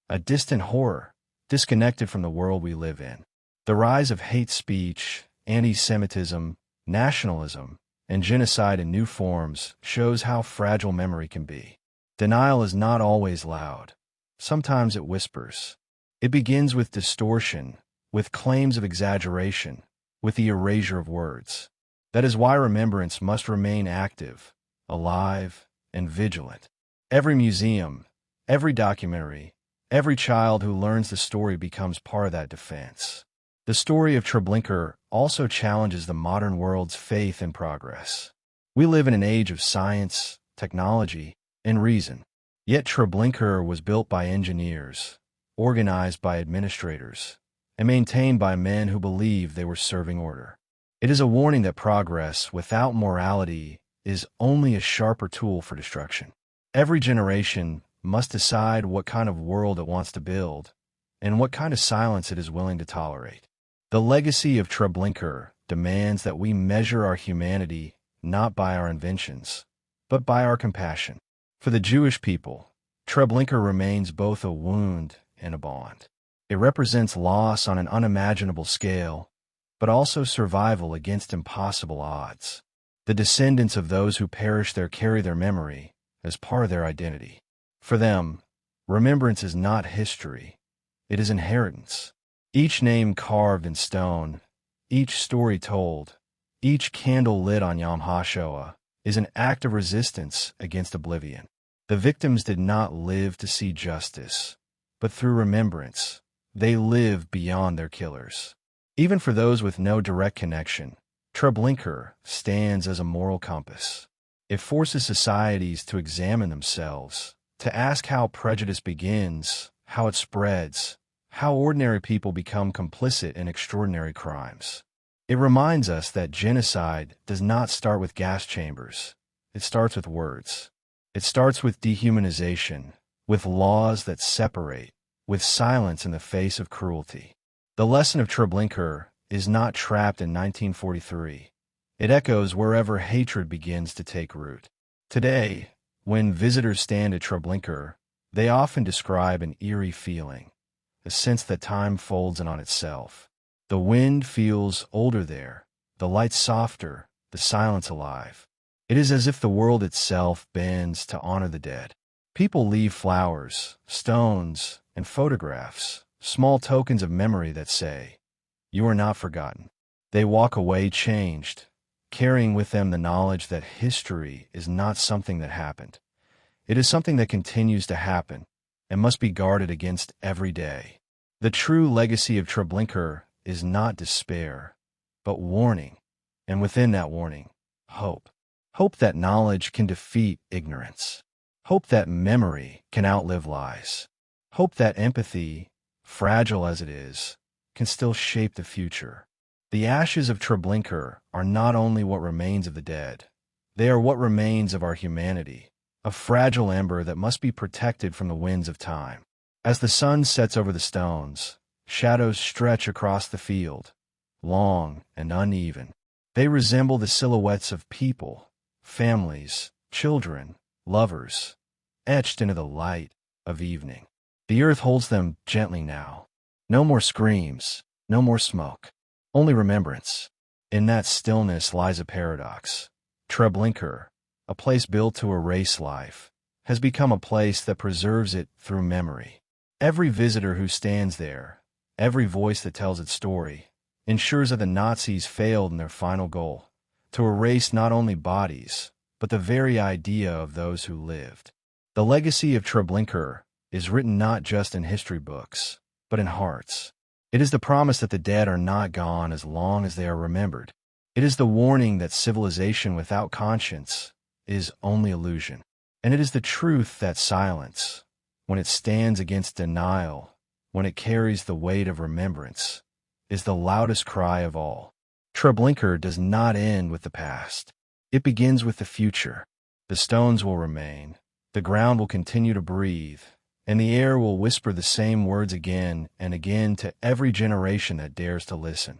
a distant horror, disconnected from the world we live in. The rise of hate speech, anti-Semitism, nationalism, and genocide in new forms shows how fragile memory can be. Denial is not always loud. Sometimes it whispers. It begins with distortion, with claims of exaggeration, with the erasure of words. That is why remembrance must remain active, alive, and vigilant. Every museum, every documentary, every child who learns the story becomes part of that defense. The story of Treblinka also challenges the modern world's faith in progress. We live in an age of science, technology, and reason. Yet Treblinka was built by engineers, organized by administrators, and maintained by men who believed they were serving order. It is a warning that progress without morality is only a sharper tool for destruction. Every generation must decide what kind of world it wants to build and what kind of silence it is willing to tolerate. The legacy of Treblinka demands that we measure our humanity not by our inventions, but by our compassion. For the Jewish people, Treblinka remains both a wound and a bond. It represents loss on an unimaginable scale, but also survival against impossible odds. The descendants of those who perish there carry their memory as part of their identity. For them, remembrance is not history, it is inheritance. Each name carved in stone, each story told, each candle lit on Yom HaShoah is an act of resistance against oblivion. The victims did not live to see justice, but through remembrance, they lived beyond their killers. Even for those with no direct connection, Treblinka stands as a moral compass. It forces societies to examine themselves, to ask how prejudice begins, how it spreads, how ordinary people become complicit in extraordinary crimes. It reminds us that genocide does not start with gas chambers. It starts with words. It starts with dehumanization, with laws that separate, with silence in the face of cruelty. The lesson of Treblinka is not trapped in 1943. It echoes wherever hatred begins to take root. Today, when visitors stand at Treblinka, they often describe an eerie feeling, a sense that time folds in on itself. The wind feels older there, the light softer, the silence alive. It is as if the world itself bends to honor the dead. People leave flowers, stones, and photographs, small tokens of memory that say, "You are not forgotten." They walk away changed, carrying with them the knowledge that history is not something that happened. It is something that continues to happen and must be guarded against every day. The true legacy of Treblinka is not despair, but warning, and within that warning, hope. Hope that knowledge can defeat ignorance. Hope that memory can outlive lies. Hope that empathy, fragile as it is, can still shape the future. The ashes of Treblinka are not only what remains of the dead, they are what remains of our humanity, a fragile ember that must be protected from the winds of time. As the sun sets over the stones, shadows stretch across the field, long and uneven. They resemble the silhouettes of people, families, children, lovers, etched into the light of evening. The earth holds them gently now. No more screams, no more smoke, only remembrance. In that stillness lies a paradox. Treblinka, a place built to erase life, has become a place that preserves it through memory. Every visitor who stands there, every voice that tells its story, ensures that the Nazis failed in their final goal, to erase not only bodies, but the very idea of those who lived. The legacy of Treblinka is written not just in history books, but in hearts. It is the promise that the dead are not gone as long as they are remembered. It is the warning that civilization without conscience is only illusion. And it is the truth that silence, when it stands against denial, when it carries the weight of remembrance, is the loudest cry of all. Treblinka does not end with the past. It begins with the future. The stones will remain, the ground will continue to breathe, and the air will whisper the same words again and again to every generation that dares to listen.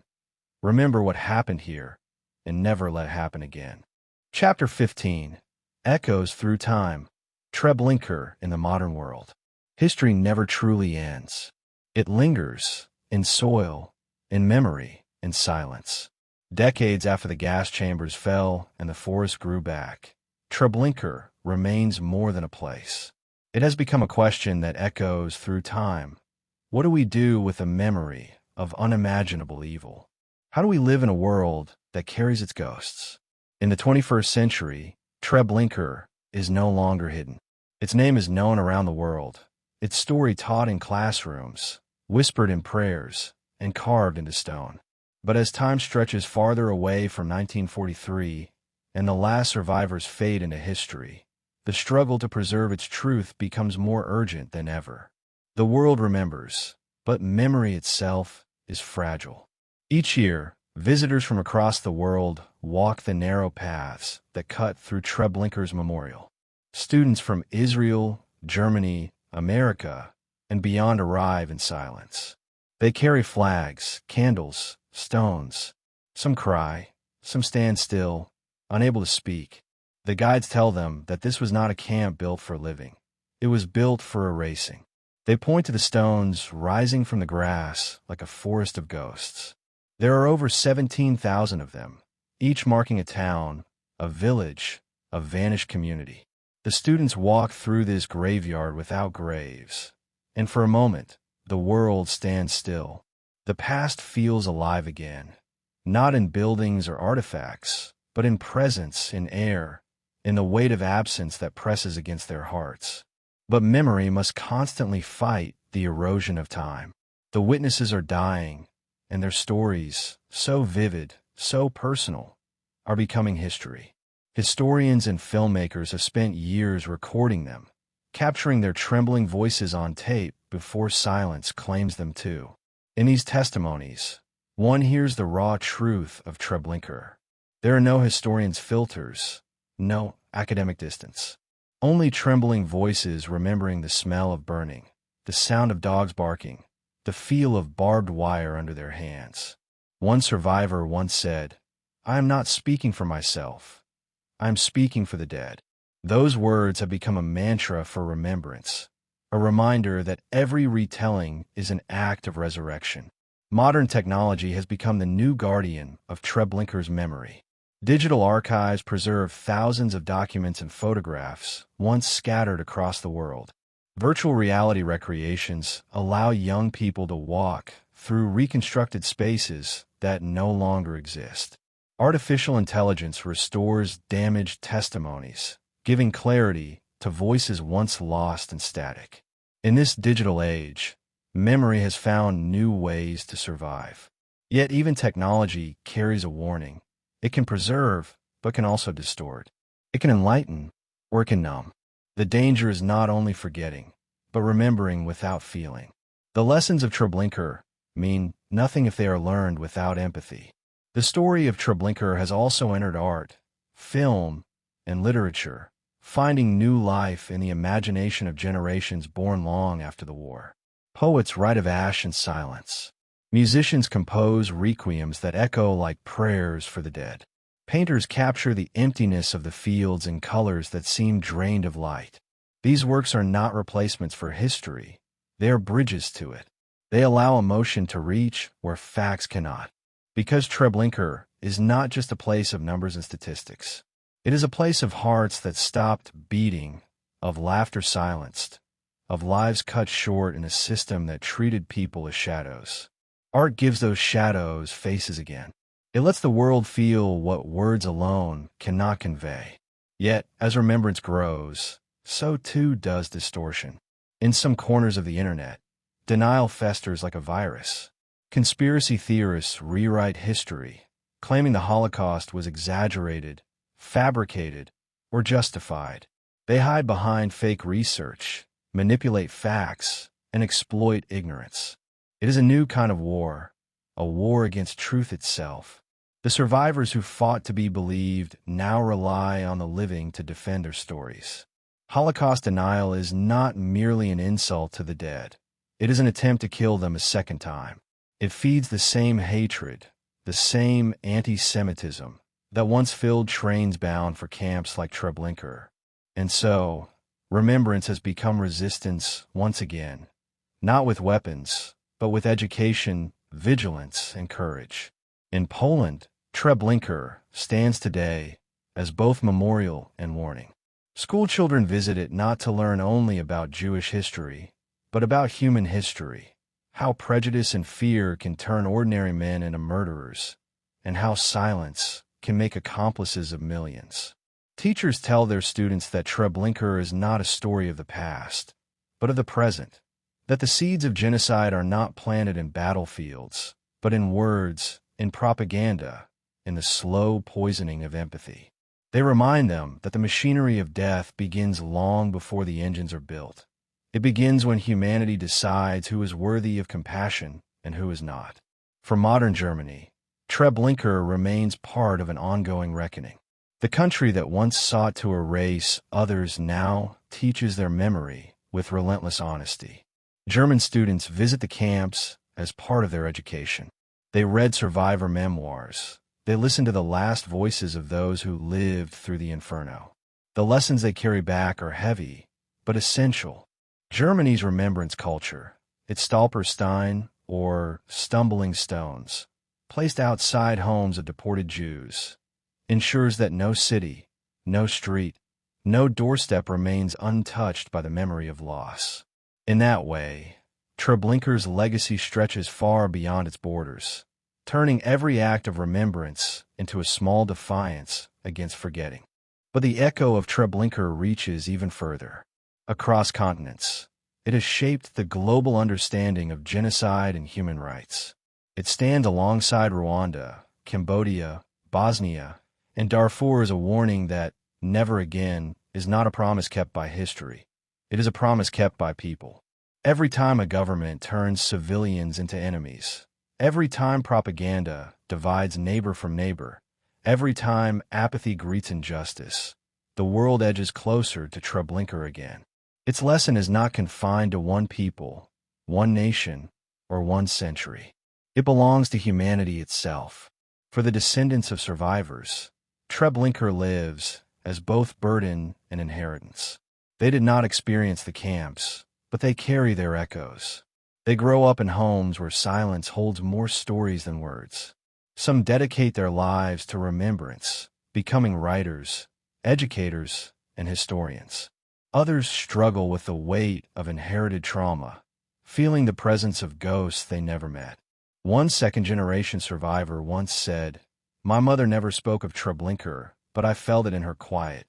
Remember what happened here, and never let it happen again. Chapter 15. Echoes Through Time. Treblinka in the Modern World. History never truly ends. It lingers, in soil, in memory, in silence. Decades after the gas chambers fell and the forest grew back, Treblinka remains more than a place. It has become a question that echoes through time. What do we do with the memory of unimaginable evil? How do we live in a world that carries its ghosts? In the 21st century, Treblinka is no longer hidden. Its name is known around the world, its story taught in classrooms, whispered in prayers, and carved into stone. But as time stretches farther away from 1943 and the last survivors fade into history, the struggle to preserve its truth becomes more urgent than ever. The world remembers, but memory itself is fragile. Each year, visitors from across the world walk the narrow paths that cut through Treblinka's memorial. Students from Israel, Germany, America, and beyond arrive in silence. They carry flags, candles, stones. Some cry, some stand still, unable to speak. The guides tell them that this was not a camp built for living. It was built for erasing. They point to the stones rising from the grass like a forest of ghosts. There are over 17,000 of them, each marking a town, a village, a vanished community. The students walk through this graveyard without graves, and for a moment, the world stands still. The past feels alive again, not in buildings or artifacts, but in presence, in air, in the weight of absence that presses against their hearts. But memory must constantly fight the erosion of time. The witnesses are dying, and their stories, so vivid, so personal, are becoming history. Historians and filmmakers have spent years recording them, capturing their trembling voices on tape before silence claims them too. In these testimonies, one hears the raw truth of Treblinka. There are no historian's filters, no academic distance. Only trembling voices remembering the smell of burning, the sound of dogs barking, the feel of barbed wire under their hands. One survivor once said, "I am not speaking for myself. I am speaking for the dead." Those words have become a mantra for remembrance, a reminder that every retelling is an act of resurrection. Modern technology has become the new guardian of Treblinka's memory. Digital archives preserve thousands of documents and photographs once scattered across the world. Virtual reality recreations allow young people to walk through reconstructed spaces that no longer exist. Artificial intelligence restores damaged testimonies, giving clarity to voices once lost and static. In this digital age, memory has found new ways to survive. Yet even technology carries a warning. It can preserve, but can also distort. It can enlighten, or it can numb. The danger is not only forgetting, but remembering without feeling. The lessons of Treblinka mean nothing if they are learned without empathy. The story of Treblinka has also entered art, film, and literature, finding new life in the imagination of generations born long after the war. Poets write of ash and silence. Musicians compose requiems that echo like prayers for the dead. Painters capture the emptiness of the fields in colors that seem drained of light. These works are not replacements for history. They are bridges to it. They allow emotion to reach where facts cannot. Because Treblinka is not just a place of numbers and statistics. It is a place of hearts that stopped beating, of laughter silenced, of lives cut short in a system that treated people as shadows. Art gives those shadows faces again. It lets the world feel what words alone cannot convey. Yet, as remembrance grows, so too does distortion. In some corners of the internet, denial festers like a virus. Conspiracy theorists rewrite history, claiming the Holocaust was exaggerated, fabricated, or justified. They hide behind fake research, manipulate facts, and exploit ignorance. It is a new kind of war, a war against truth itself. The survivors who fought to be believed now rely on the living to defend their stories. Holocaust denial is not merely an insult to the dead. It is an attempt to kill them a second time. It feeds the same hatred, the same anti-Semitism that once filled trains bound for camps like Treblinka. And so, remembrance has become resistance once again, not with weapons, but with education, vigilance, and courage. In Poland, Treblinka stands today as both memorial and warning. School children visit it not to learn only about Jewish history, but about human history, how prejudice and fear can turn ordinary men into murderers, and how silence can make accomplices of millions. Teachers tell their students that Treblinka is not a story of the past, but of the present, that the seeds of genocide are not planted in battlefields, but in words, in propaganda, in the slow poisoning of empathy. They remind them that the machinery of death begins long before the engines are built. It begins when humanity decides who is worthy of compassion and who is not. For modern Germany, Treblinka remains part of an ongoing reckoning. The country that once sought to erase others now teaches their memory with relentless honesty. German students visit the camps as part of their education. They read survivor memoirs. They listened to the last voices of those who lived through the inferno. The lessons they carry back are heavy, but essential. Germany's remembrance culture, its Stolperstein, or stumbling stones, placed outside homes of deported Jews, ensures that no city, no street, no doorstep remains untouched by the memory of loss. In that way, Treblinka's legacy stretches far beyond its borders, turning every act of remembrance into a small defiance against forgetting. But the echo of Treblinka reaches even further. Across continents, it has shaped the global understanding of genocide and human rights. It stands alongside Rwanda, Cambodia, Bosnia, and Darfur as a warning that never again is not a promise kept by history. It is a promise kept by people. Every time a government turns civilians into enemies, every time propaganda divides neighbor from neighbor, every time apathy greets injustice, the world edges closer to Treblinka again. Its lesson is not confined to one people, one nation, or one century. It belongs to humanity itself. For the descendants of survivors, Treblinka lives as both burden and inheritance. They did not experience the camps, but they carry their echoes. They grow up in homes where silence holds more stories than words. Some dedicate their lives to remembrance, becoming writers, educators, and historians. Others struggle with the weight of inherited trauma, feeling the presence of ghosts they never met. One second-generation survivor once said, "My mother never spoke of Treblinka, but I felt it in her quiet."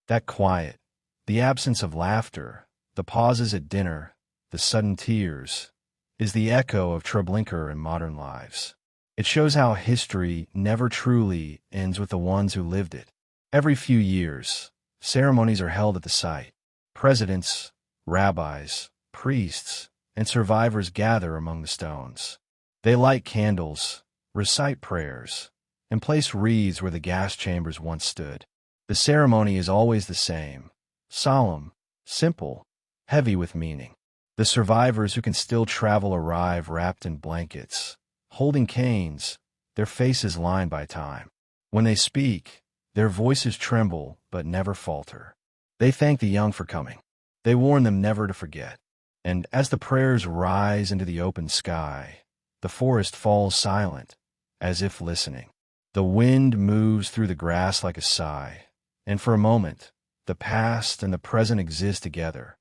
That quiet, the absence of laughter, the pauses at dinner, the sudden tears, is the echo of Treblinka in modern lives. It shows how history never truly ends with the ones who lived it. Every few years, ceremonies are held at the site. Presidents, rabbis, priests, and survivors gather among the stones. They light candles, recite prayers, and place wreaths where the gas chambers once stood. The ceremony is always the same, solemn, simple, heavy with meaning. The survivors who can still travel arrive wrapped in blankets, holding canes, their faces lined by time. When they speak, their voices tremble but never falter. They thank the young for coming. They warn them never to forget. And as the prayers rise into the open sky, the forest falls silent, as if listening. The wind moves through the grass like a sigh, and for a moment, the past and the present exist together,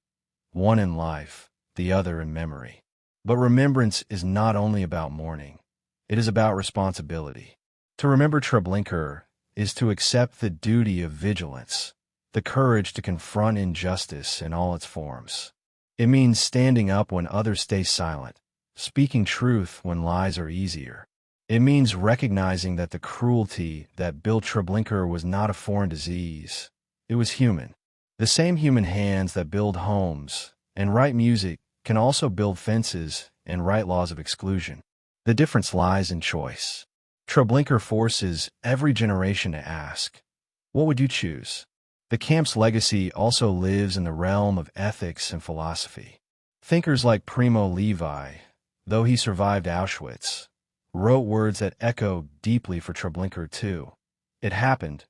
one in life, the other in memory. But remembrance is not only about mourning. It is about responsibility. To remember Treblinka is to accept the duty of vigilance, the courage to confront injustice in all its forms. It means standing up when others stay silent, speaking truth when lies are easier. It means recognizing that the cruelty that built Treblinka was not a foreign disease. It was human. The same human hands that build homes and write music can also build fences and write laws of exclusion. The difference lies in choice. Treblinka forces every generation to ask, what would you choose? The camp's legacy also lives in the realm of ethics and philosophy. Thinkers like Primo Levi, though he survived Auschwitz, wrote words that echo deeply for Treblinka too. It happened,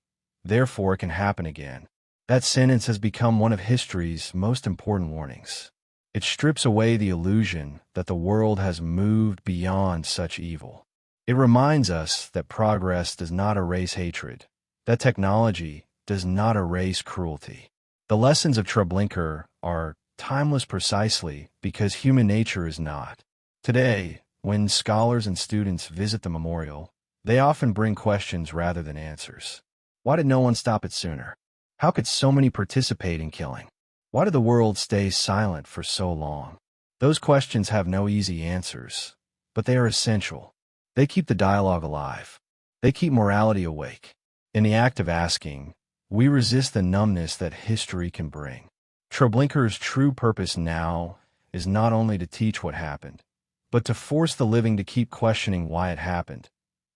therefore it can happen again. That sentence has become one of history's most important warnings. It strips away the illusion that the world has moved beyond such evil. It reminds us that progress does not erase hatred, that technology does not erase cruelty. The lessons of Treblinka are timeless precisely because human nature is not. Today, when scholars and students visit the memorial, they often bring questions rather than answers. Why did no one stop it sooner? How could so many participate in killing? Why did the world stay silent for so long? Those questions have no easy answers, but they are essential. They keep the dialogue alive. They keep morality awake. In the act of asking, we resist the numbness that history can bring. Treblinka's true purpose now is not only to teach what happened, but to force the living to keep questioning why it happened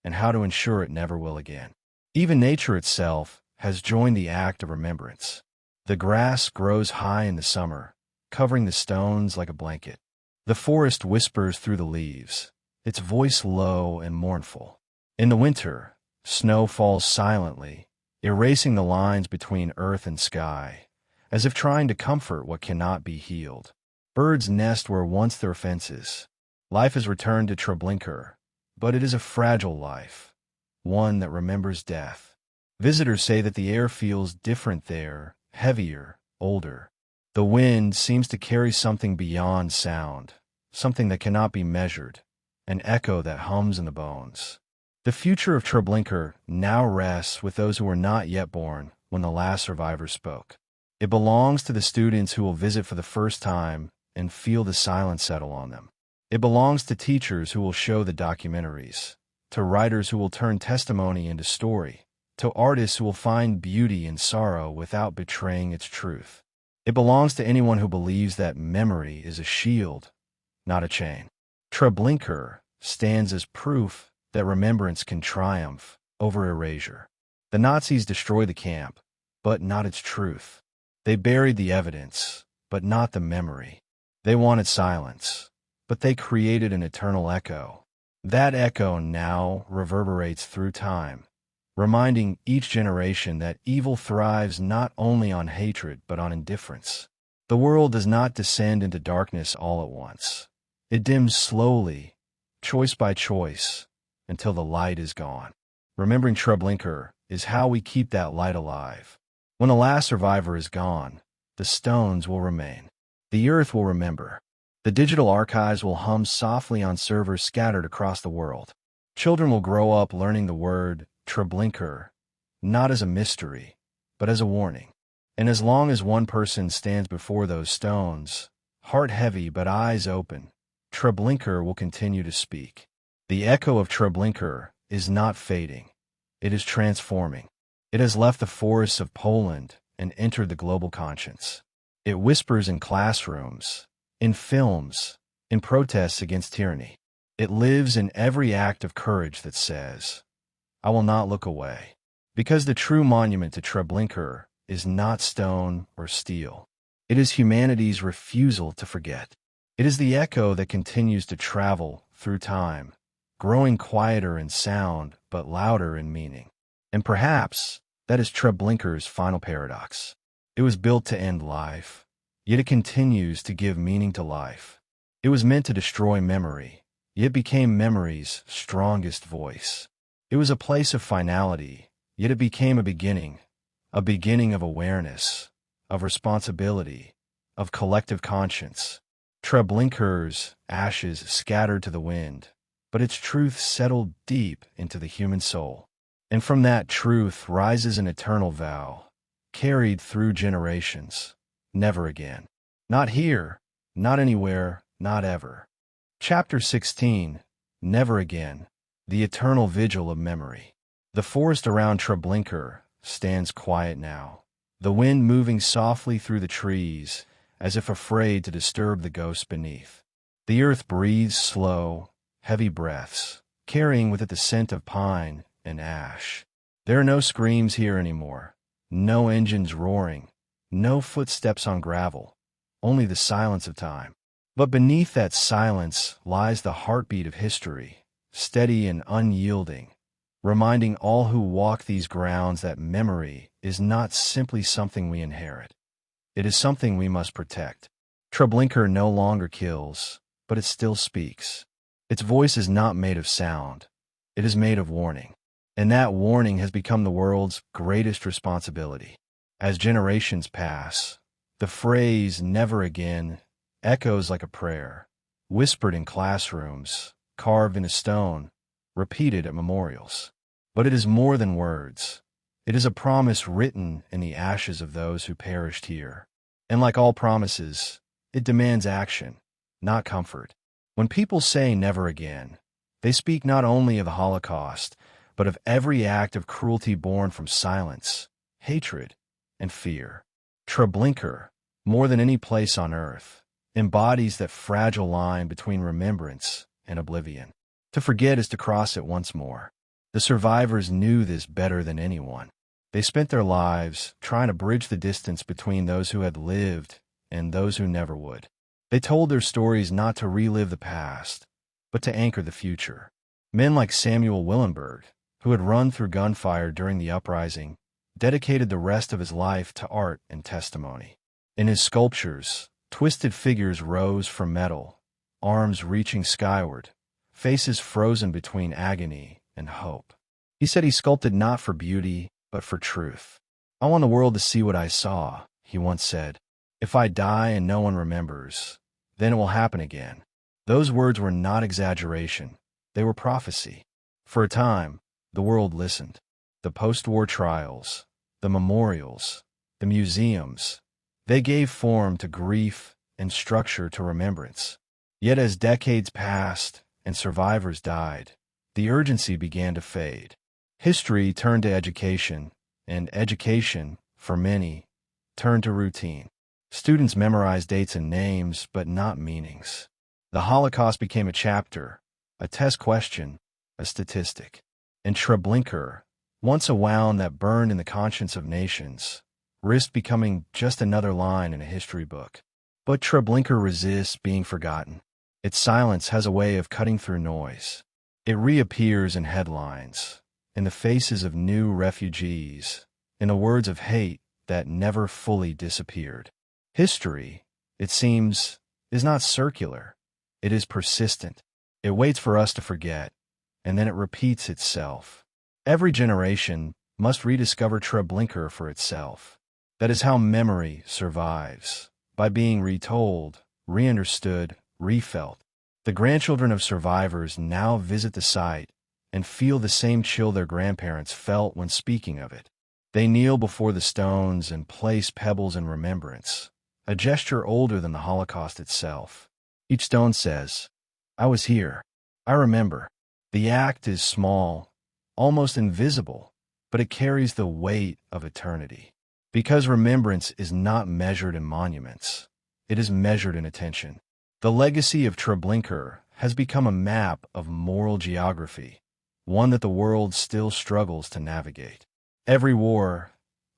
and how to ensure it never will again. Even nature itself has joined the act of remembrance. The grass grows high in the summer, covering the stones like a blanket. The forest whispers through the leaves, its voice low and mournful. In the winter, snow falls silently, erasing the lines between earth and sky, as if trying to comfort what cannot be healed. Birds nest where once there were fences. Life has returned to Treblinka, but it is a fragile life, one that remembers death. Visitors say that the air feels different there, heavier, older. The wind seems to carry something beyond sound, something that cannot be measured, an echo that hums in the bones. The future of Treblinka now rests with those who were not yet born when the last survivors spoke. It belongs to the students who will visit for the first time and feel the silence settle on them. It belongs to teachers who will show the documentaries, to writers who will turn testimony into story, to artists who will find beauty in sorrow without betraying its truth. It belongs to anyone who believes that memory is a shield, not a chain. Treblinka stands as proof that remembrance can triumph over erasure. The Nazis destroyed the camp, but not its truth. They buried the evidence, but not the memory. They wanted silence, but they created an eternal echo. That echo now reverberates through time, reminding each generation that evil thrives not only on hatred but on indifference. The world does not descend into darkness all at once. It dims slowly, choice by choice, until the light is gone. Remembering Treblinka is how we keep that light alive. When the last survivor is gone, the stones will remain. The earth will remember. The digital archives will hum softly on servers scattered across the world. Children will grow up learning the word Treblinka, not as a mystery, but as a warning. And as long as one person stands before those stones, heart heavy but eyes open, Treblinka will continue to speak. The echo of Treblinka is not fading. It is transforming. It has left the forests of Poland and entered the global conscience. It whispers in classrooms, in films, in protests against tyranny. It lives in every act of courage that says, I will not look away. Because the true monument to Treblinka is not stone or steel. It is humanity's refusal to forget. It is the echo that continues to travel through time, growing quieter in sound but louder in meaning. And perhaps that is Treblinka's final paradox. It was built to end life, yet it continues to give meaning to life. It was meant to destroy memory, yet became memory's strongest voice. It was a place of finality, yet it became a beginning of awareness, of responsibility, of collective conscience. Treblinka's ashes scattered to the wind, but its truth settled deep into the human soul. And from that truth rises an eternal vow, carried through generations. Never again. Not here, not anywhere, not ever. Chapter 16, Never Again, the eternal vigil of memory. The forest around Treblinka stands quiet now, the wind moving softly through the trees, as if afraid to disturb the ghosts beneath. The earth breathes slow, heavy breaths, carrying with it the scent of pine and ash. There are no screams here anymore, no engines roaring, no footsteps on gravel, only the silence of time. But beneath that silence lies the heartbeat of history, steady and unyielding, reminding all who walk these grounds that memory is not simply something we inherit. It is something we must protect. Treblinka no longer kills, but it still speaks. Its voice is not made of sound. It is made of warning. And that warning has become the world's greatest responsibility. As generations pass, the phrase "never again" echoes like a prayer, whispered in classrooms, carved in a stone, repeated at memorials. But it is more than words. It is a promise written in the ashes of those who perished here. And like all promises, it demands action, not comfort. When people say never again, they speak not only of the Holocaust, but of every act of cruelty born from silence, hatred, and fear. Treblinka, more than any place on earth, embodies that fragile line between remembrance and oblivion. To forget is to cross it once more. The survivors knew this better than anyone. They spent their lives trying to bridge the distance between those who had lived and those who never would. They told their stories not to relive the past, but to anchor the future. Men like Samuel Willenberg, who had run through gunfire during the Uprising, dedicated the rest of his life to art and testimony. In his sculptures, twisted figures rose from metal, arms reaching skyward, faces frozen between agony and hope. He said he sculpted not for beauty, but for truth. "I want the world to see what I saw," he once said. "If I die and no one remembers, then it will happen again." Those words were not exaggeration. They were prophecy. For a time, the world listened. The post-war trials, the memorials, the museums, they gave form to grief and structure to remembrance. Yet as decades passed and survivors died, the urgency began to fade. History turned to education, and education, for many, turned to routine. Students memorized dates and names, but not meanings. The Holocaust became a chapter, a test question, a statistic. And Treblinka, once a wound that burned in the conscience of nations, risked becoming just another line in a history book. But Treblinka resists being forgotten. Its silence has a way of cutting through noise. It reappears in headlines, in the faces of new refugees, in the words of hate that never fully disappeared. History, it seems, is not circular. It is persistent. It waits for us to forget, and then it repeats itself. Every generation must rediscover Treblinka for itself. That is how memory survives, by being retold, reunderstood, refelt. The grandchildren of survivors now visit the site and feel the same chill their grandparents felt when speaking of it. They kneel before the stones and place pebbles in remembrance, a gesture older than the Holocaust itself. Each stone says, "I was here. I remember." The act is small, almost invisible, but it carries the weight of eternity. Because remembrance is not measured in monuments, it is measured in attention. The legacy of Treblinka has become a map of moral geography, one that the world still struggles to navigate. Every war,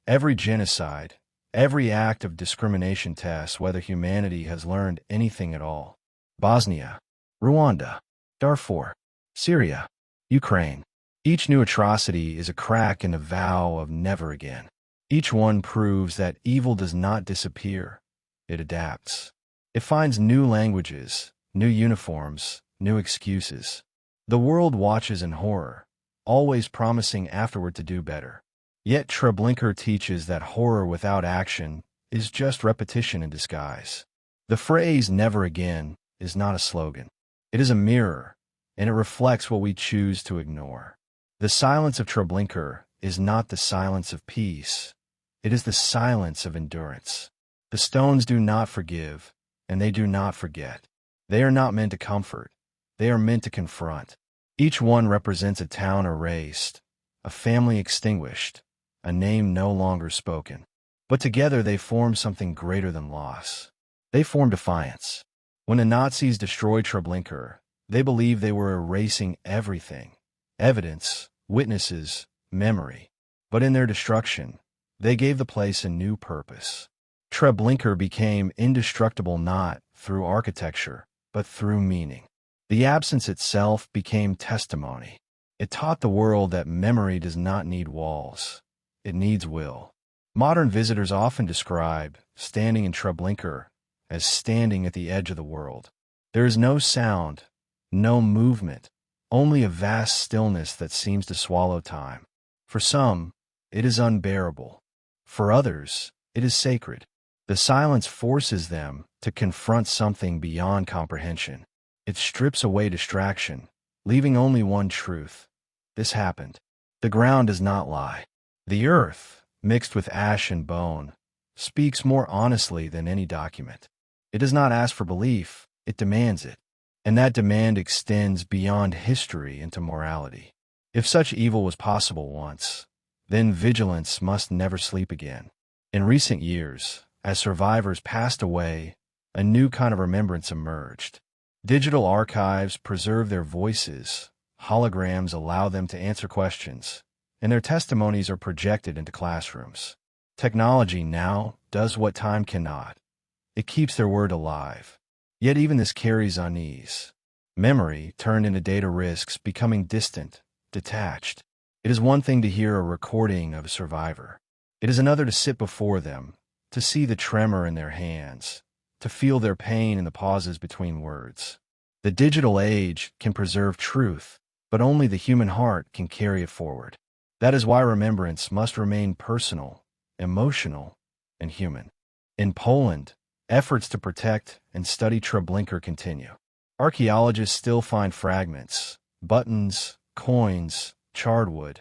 every genocide, every act of discrimination tests whether humanity has learned anything at all. Bosnia, Rwanda, Darfur, Syria, Ukraine. Each new atrocity is a crack in the vow of never again. Each one proves that evil does not disappear. It adapts. It finds new languages, new uniforms, new excuses. The world watches in horror, always promising afterward to do better. Yet Treblinka teaches that horror without action is just repetition in disguise. The phrase "never again" is not a slogan. It is a mirror, and it reflects what we choose to ignore. The silence of Treblinka is not the silence of peace. It is the silence of endurance. The stones do not forgive, and they do not forget. They are not meant to comfort. They are meant to confront. Each one represents a town erased, a family extinguished, a name no longer spoken. But together they form something greater than loss. They form defiance. When the Nazis destroyed Treblinka, they believed they were erasing everything: evidence, witnesses, memory. But in their destruction, they gave the place a new purpose. Treblinka became indestructible not through architecture, but through meaning. The absence itself became testimony. It taught the world that memory does not need walls. It needs will. Modern visitors often describe standing in Treblinka as standing at the edge of the world. There is no sound, no movement, only a vast stillness that seems to swallow time. For some, it is unbearable. For others, it is sacred. The silence forces them to confront something beyond comprehension. It strips away distraction, leaving only one truth. This happened. The ground does not lie. The earth, mixed with ash and bone, speaks more honestly than any document. It does not ask for belief, it demands it. And that demand extends beyond history into morality. If such evil was possible once, then vigilance must never sleep again. In recent years, as survivors passed away, a new kind of remembrance emerged. Digital archives preserve their voices, holograms allow them to answer questions, and their testimonies are projected into classrooms. Technology now does what time cannot. It keeps their word alive. Yet even this carries unease. Memory, turned into data, risks becoming distant, detached. It is one thing to hear a recording of a survivor. It is another to sit before them, to see the tremor in their hands, to feel their pain in the pauses between words. The digital age can preserve truth, but only the human heart can carry it forward. That is why remembrance must remain personal, emotional, and human. In Poland, efforts to protect and study Treblinka continue. Archaeologists still find fragments, buttons, coins, charred wood,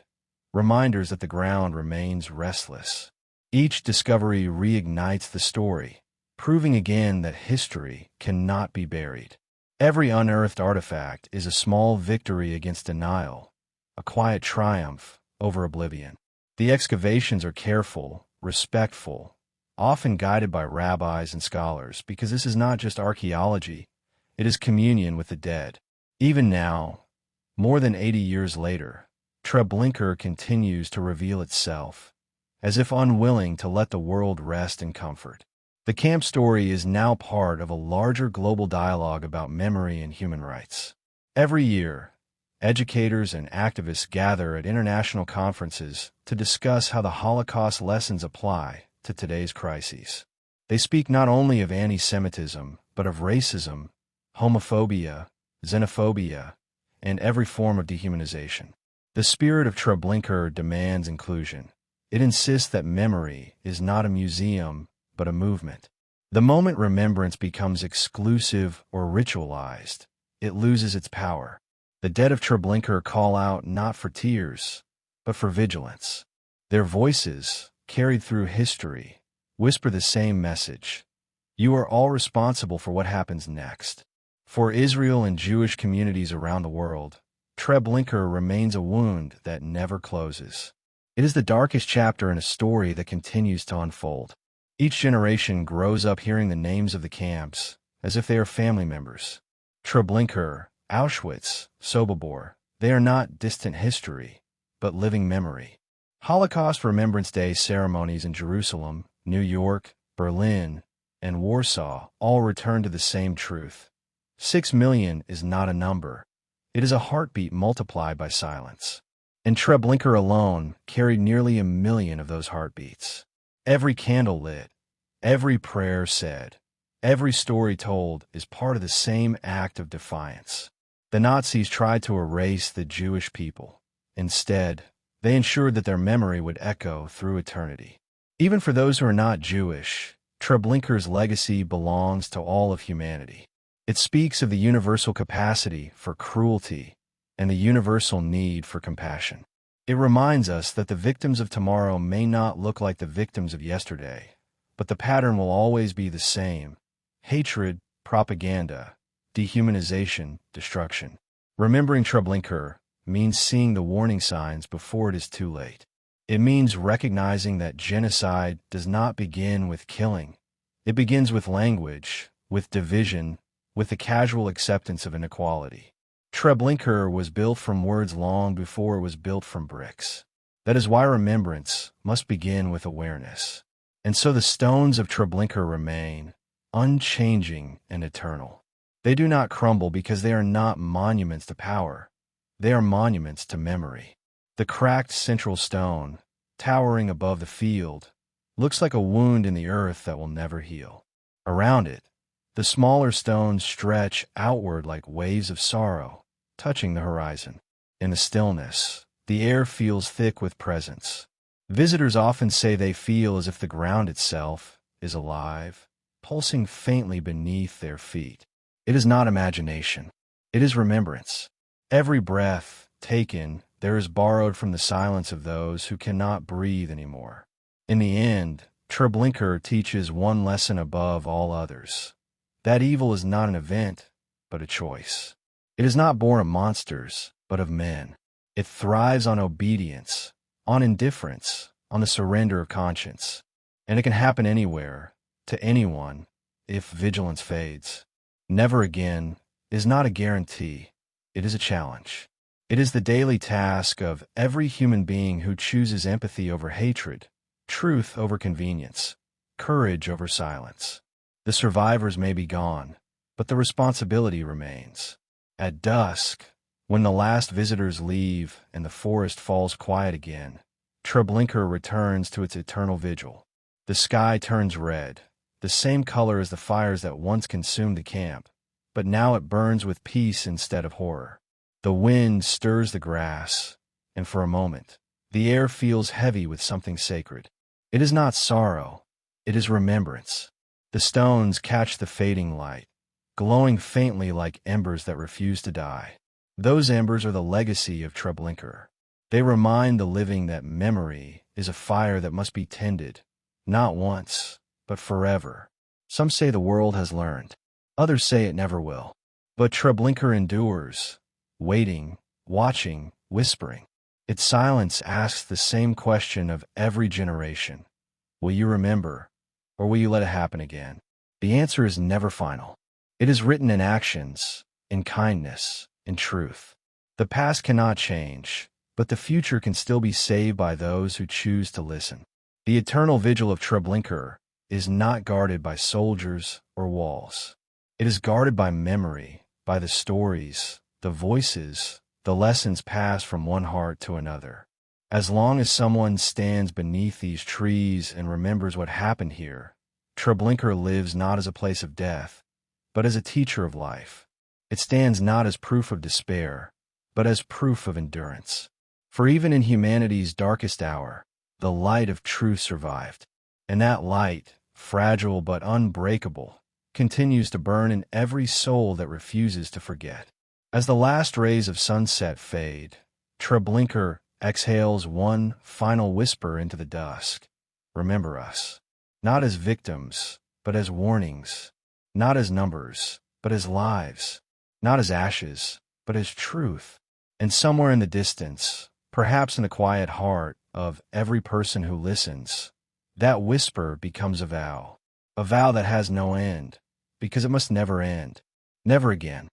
reminders that the ground remains restless. Each discovery reignites the story, proving again that history cannot be buried. Every unearthed artifact is a small victory against denial, a quiet triumph over oblivion. The excavations are careful, respectful, often guided by rabbis and scholars, because this is not just archaeology, it is communion with the dead. Even now, more than 80 years later, Treblinka continues to reveal itself, as if unwilling to let the world rest in comfort. The camp story is now part of a larger global dialogue about memory and human rights. Every year, educators and activists gather at international conferences to discuss how the Holocaust lessons apply to today's crises. They speak not only of anti-Semitism, but of racism, homophobia, xenophobia, and every form of dehumanization. The spirit of Treblinka demands inclusion. It insists that memory is not a museum, but a movement. The moment remembrance becomes exclusive or ritualized, it loses its power. The dead of Treblinka call out not for tears, but for vigilance. Their voices, carried through history, whisper the same message. You are all responsible for what happens next. For Israel and Jewish communities around the world, Treblinka remains a wound that never closes. It is the darkest chapter in a story that continues to unfold. Each generation grows up hearing the names of the camps, as if they are family members. Treblinka, Auschwitz, Sobibor, they are not distant history, but living memory. Holocaust Remembrance Day ceremonies in Jerusalem, New York, Berlin, and Warsaw all return to the same truth. 6 million is not a number. It is a heartbeat multiplied by silence. And Treblinka alone carried nearly 1 million of those heartbeats. Every candle lit, every prayer said, every story told is part of the same act of defiance. The Nazis tried to erase the Jewish people. Instead, they ensured that their memory would echo through eternity. Even for those who are not Jewish, Treblinka's legacy belongs to all of humanity. It speaks of the universal capacity for cruelty and the universal need for compassion. It reminds us that the victims of tomorrow may not look like the victims of yesterday, but the pattern will always be the same: hatred, propaganda, dehumanization, destruction. Remembering Treblinka means seeing the warning signs before it is too late. It means recognizing that genocide does not begin with killing. It begins with language, with division, with the casual acceptance of inequality. Treblinka was built from words long before it was built from bricks. That is why remembrance must begin with awareness. And so the stones of Treblinka remain, unchanging and eternal. They do not crumble because they are not monuments to power. They are monuments to memory. The cracked central stone, towering above the field, looks like a wound in the earth that will never heal. Around it, the smaller stones stretch outward like waves of sorrow, touching the horizon. In the stillness, the air feels thick with presence. Visitors often say they feel as if the ground itself is alive, pulsing faintly beneath their feet. It is not imagination. It is remembrance. Every breath taken there is borrowed from the silence of those who cannot breathe anymore. In the end, Treblinka teaches one lesson above all others: that evil is not an event, but a choice. It is not born of monsters, but of men. It thrives on obedience, on indifference, on the surrender of conscience. And it can happen anywhere, to anyone, if vigilance fades. Never again is not a guarantee. It is a challenge. It is the daily task of every human being who chooses empathy over hatred, truth over convenience, courage over silence. The survivors may be gone, but the responsibility remains. At dusk, when the last visitors leave and the forest falls quiet again, Treblinka returns to its eternal vigil. The sky turns red, the same color as the fires that once consumed the camp, but now it burns with peace instead of horror. The wind stirs the grass, and for a moment, the air feels heavy with something sacred. It is not sorrow, it is remembrance. The stones catch the fading light, glowing faintly like embers that refuse to die. Those embers are the legacy of Treblinka. They remind the living that memory is a fire that must be tended, not once, but forever. Some say the world has learned. Others say it never will. But Treblinka endures, waiting, watching, whispering. Its silence asks the same question of every generation. Will you remember, or will you let it happen again? The answer is never final. It is written in actions, in kindness, in truth. The past cannot change, but the future can still be saved by those who choose to listen. The eternal vigil of Treblinka is not guarded by soldiers or walls. It is guarded by memory, by the stories, the voices, the lessons passed from one heart to another. As long as someone stands beneath these trees and remembers what happened here, Treblinka lives not as a place of death, but as a teacher of life. It stands not as proof of despair, but as proof of endurance. For even in humanity's darkest hour, the light of truth survived. And that light, fragile but unbreakable, continues to burn in every soul that refuses to forget. As the last rays of sunset fade, Treblinka exhales one final whisper into the dusk. Remember us, not as victims, but as warnings, not as numbers, but as lives, not as ashes, but as truth. And somewhere in the distance, perhaps in the quiet heart of every person who listens, that whisper becomes a vow that has no end, because it must never end, never again.